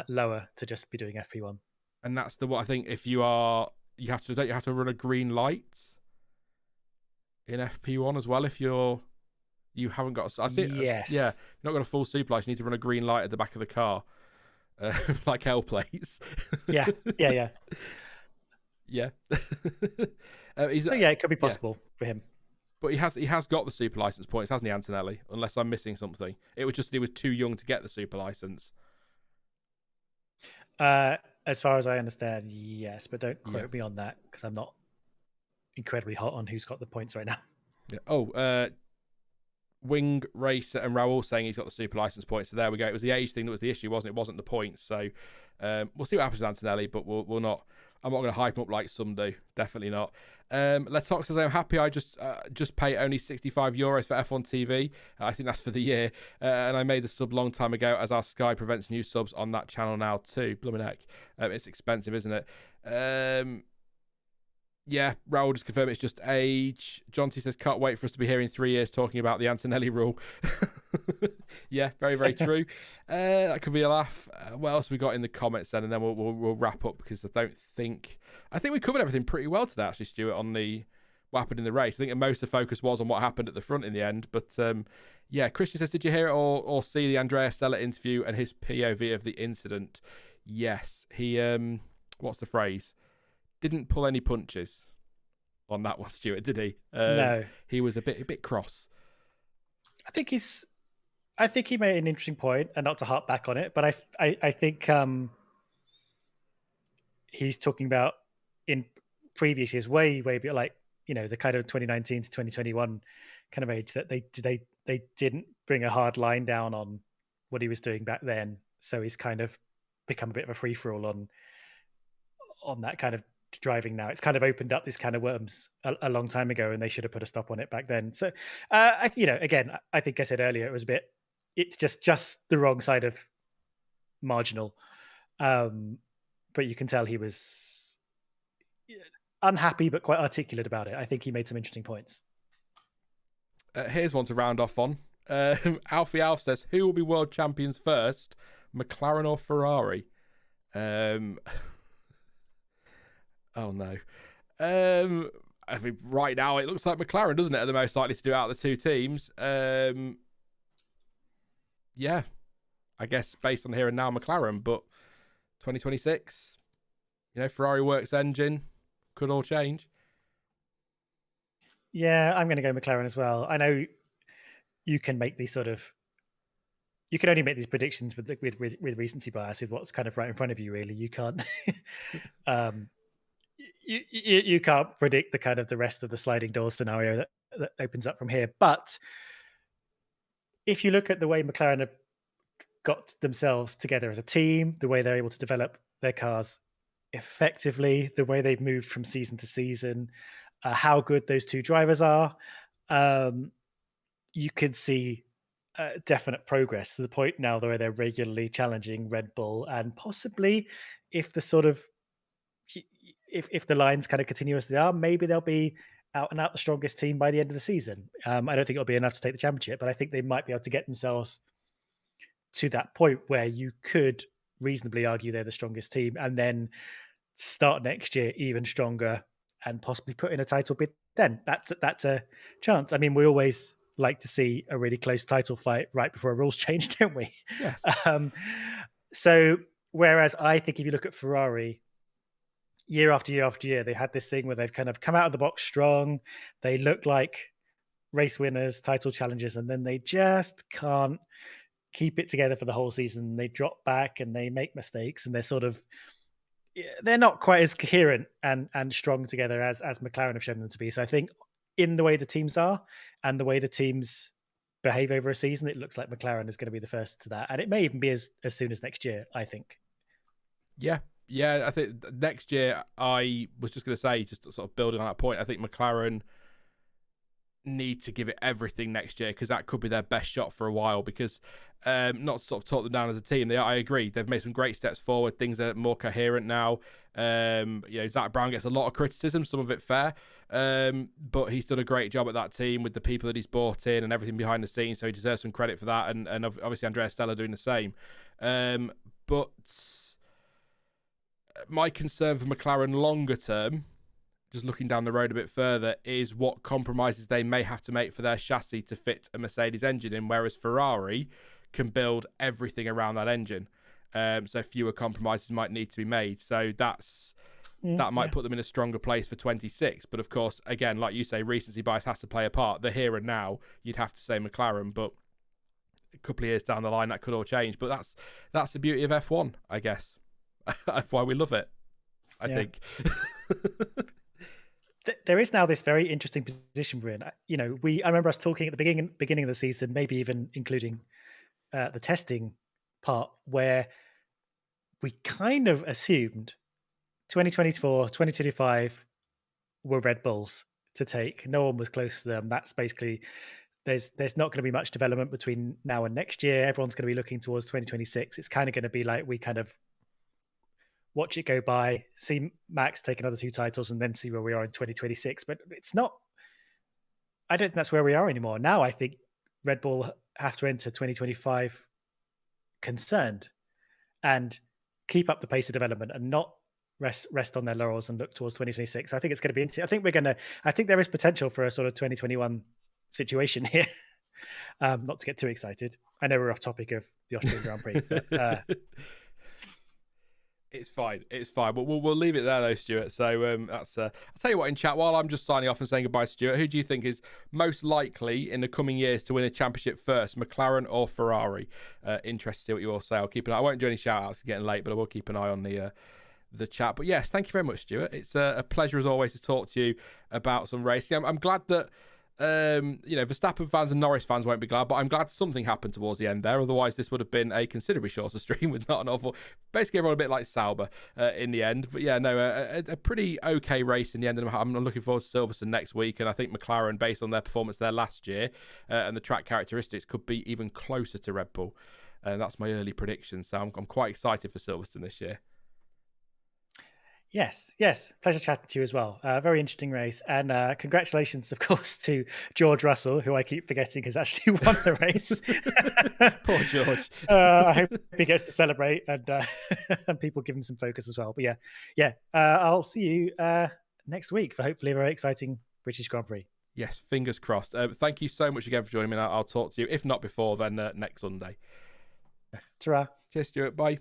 [SPEAKER 2] lower to just be doing FP1.
[SPEAKER 1] And that's what I think. If you have to run a green light in FP1 as well. If you haven't got, I think,
[SPEAKER 2] yes,
[SPEAKER 1] yeah, you've not got a full super license. You need to run a green light at the back of the car, like hell plates.
[SPEAKER 2] yeah.
[SPEAKER 1] Yeah.
[SPEAKER 2] So yeah, it could be possible for him.
[SPEAKER 1] But he has got the super license points, hasn't he, Antonelli? Unless I'm missing something. It was just he was too young to get the super license.
[SPEAKER 2] As far as I understand, yes, but don't quote me on that because I'm not incredibly hot on who's got the points right now.
[SPEAKER 1] Yeah. Oh, Wing Racer and Raul saying he's got the super license points. So there we go. It was the age thing that was the issue, wasn't it? It wasn't the points. So we'll see what happens with Antonelli, but we'll not. I'm not going to hype him up like some do. Definitely not. Let's talk. Says I'm happy. I just pay only €65 for F1 TV. I think that's for the year. And I made the sub long time ago, as our Sky prevents new subs on that channel now too. Blooming heck. It's expensive, isn't it? Yeah, Raul just confirmed it's just age. John T says, can't wait for us to be here in 3 years talking about the Antonelli rule. Yeah, very, very true. That could be a laugh. What else have we got in the comments then? And then we'll wrap up because I think we covered everything pretty well today, actually, Stuart, on what happened in the race. I think most of the focus was on what happened at the front in the end. But yeah, Christian says, did you hear it or see the Andrea Stella interview and his POV of the incident? Yes. He, what's the phrase? Didn't pull any punches on that one, Stuart, did he?
[SPEAKER 2] No.
[SPEAKER 1] He was a bit cross.
[SPEAKER 2] I think he made an interesting point, and not to harp back on it, but I think he's talking about in previous years, way like, the kind of 2019 to 2021 kind of age, that they didn't bring a hard line down on what he was doing back then. So he's kind of become a bit of a free for all on that kind of driving now. It's kind of opened up this kind of worms a long time ago, and they should have put a stop on it back then. So again, I think I said earlier, it's just the wrong side of marginal, but you can tell he was unhappy but quite articulate about it. I think he made some interesting points.
[SPEAKER 1] Here's one to round off on. Alfie Alf says, who will be world champions first, McLaren or Ferrari? Oh no. I mean, right now it looks like McLaren, doesn't it? Are the most likely to do it out of the two teams. Yeah, I guess based on here and now, McLaren. But 2026, Ferrari works engine could all change.
[SPEAKER 2] Yeah, I'm going to go McLaren as well. I know you can make these you can only make these predictions with recency bias, with what's kind of right in front of you. Really, you can't. You can't predict the kind of the rest of the sliding door scenario that opens up from here. But if you look at the way McLaren have got themselves together as a team, the way they're able to develop their cars effectively, the way they've moved from season to season, how good those two drivers are, you could see definite progress to the point now where they're regularly challenging Red Bull, and possibly if the sort of if the lines kind of continue as they are, maybe they'll be out and out the strongest team by the end of the season. I don't think it'll be enough to take the championship, but I think they might be able to get themselves to that point where you could reasonably argue they're the strongest team, and then start next year even stronger and possibly put in a title bid. Then that's a chance. I mean, we always like to see a really close title fight right before a rules change, don't we?
[SPEAKER 1] Yes.
[SPEAKER 2] So whereas I think if you look at Ferrari, year after year after year, they had this thing where they've kind of come out of the box strong. They look like race winners, title challengers, and then they just can't keep it together for the whole season. They drop back and they make mistakes, and they're not quite as coherent and strong together as McLaren have shown them to be. So I think in the way the teams are and the way the teams behave over a season, it looks like McLaren is going to be the first to that. And it may even be as soon as next year, I think.
[SPEAKER 1] Yeah, I think next year, I was just going to say, just sort of building on that point, I think McLaren need to give it everything next year, because that could be their best shot for a while, because not to sort of talk them down as a team. I agree. They've made some great steps forward. Things are more coherent now. Zach Brown gets a lot of criticism, some of it fair, but he's done a great job at that team with the people that he's brought in and everything behind the scenes, so he deserves some credit for that, and obviously Andrea Stella doing the same. But my concern for McLaren longer term, just looking down the road a bit further, is what compromises they may have to make for their chassis to fit a Mercedes engine in, whereas Ferrari can build everything around that engine. So fewer compromises might need to be made. So that might put them in a stronger place for 26. But of course, again, like you say, recency bias has to play a part. The here and now, you'd have to say McLaren, but a couple of years down the line, that could all change. But that's the beauty of F1, I guess. That's why we love it, I think.
[SPEAKER 2] There is now this very interesting position we're in. I remember us talking at the beginning of the season, maybe even including the testing part, where we kind of assumed 2024, 2025 were Red Bulls to take. No one was close to them. That's basically, there's not going to be much development between now and next year. Everyone's going to be looking towards 2026. It's kind of going to be like we kind of watch it go by, see Max take another 2 titles, and then see where we are in 2026. But it's not, I don't think that's where we are anymore. Now I think Red Bull have to enter 2025 concerned and keep up the pace of development and not rest on their laurels and look towards 2026. I think it's going to be interesting. I think there is potential for a sort of 2021 situation here. Not to get too excited. I know we're off topic of the Austrian Grand Prix, but
[SPEAKER 1] It's fine. But we'll leave it there, though, Stuart. So that's. I'll tell you what. In chat, while I'm just signing off and saying goodbye to Stuart, who do you think is most likely in the coming years to win a championship first, McLaren or Ferrari? Interested to see what you all say. I'll keep an eye. I won't do any shout outs. It's getting late, but I will keep an eye on the chat. But yes, thank you very much, Stuart. It's a pleasure as always to talk to you about some racing. I'm glad that. Verstappen fans and Norris fans won't be glad, but I'm glad something happened towards the end there. Otherwise, this would have been a considerably shorter stream with not an awful. Basically, everyone a bit like Sauber in the end. But yeah, no, a pretty okay race in the end. And I'm looking forward to Silverstone next week. And I think McLaren, based on their performance there last year and the track characteristics, could be even closer to Red Bull. And that's my early prediction. So I'm quite excited for Silverstone this year.
[SPEAKER 2] Yes. Pleasure chatting to you as well. Very interesting race. And congratulations, of course, to George Russell, who I keep forgetting has actually won the race.
[SPEAKER 1] Poor George.
[SPEAKER 2] I hope he gets to celebrate and people give him some focus as well. But yeah. I'll see you next week for hopefully a very exciting British Grand Prix.
[SPEAKER 1] Yes, fingers crossed. Thank you so much again for joining me. I'll talk to you, if not before, then next Sunday.
[SPEAKER 2] Ta-ra.
[SPEAKER 1] Cheers, Stuart. Bye.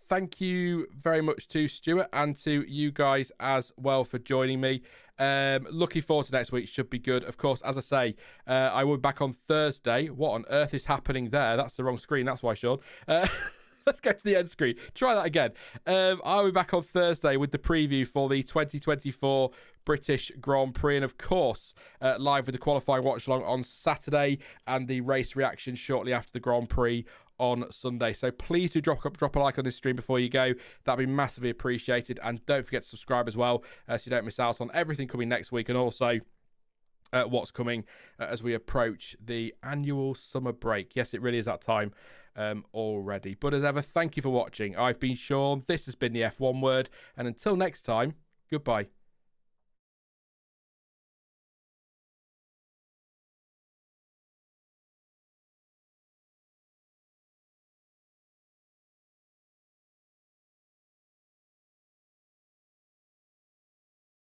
[SPEAKER 1] Thank you very much to Stuart and to you guys as well for joining me. Looking forward to next week. Should be good. Of course, as I say, I will be back on Thursday. What on earth is happening there? That's the wrong screen. That's why, Sean. Let's go to the end screen. Try that again. I'll be back on Thursday with the preview for the 2024 British Grand Prix. And of course, live with the qualifying watch along on Saturday and the race reaction shortly after the Grand Prix on Sunday. So please do drop a like on this stream before you go. That'd be massively appreciated. And don't forget to subscribe as well so you don't miss out on everything coming next week. And also, what's coming as we approach the annual summer break. Yes, it really is that time already. But as ever, thank you for watching. I've been Sean. This has been the F1 Word. And until next time, goodbye.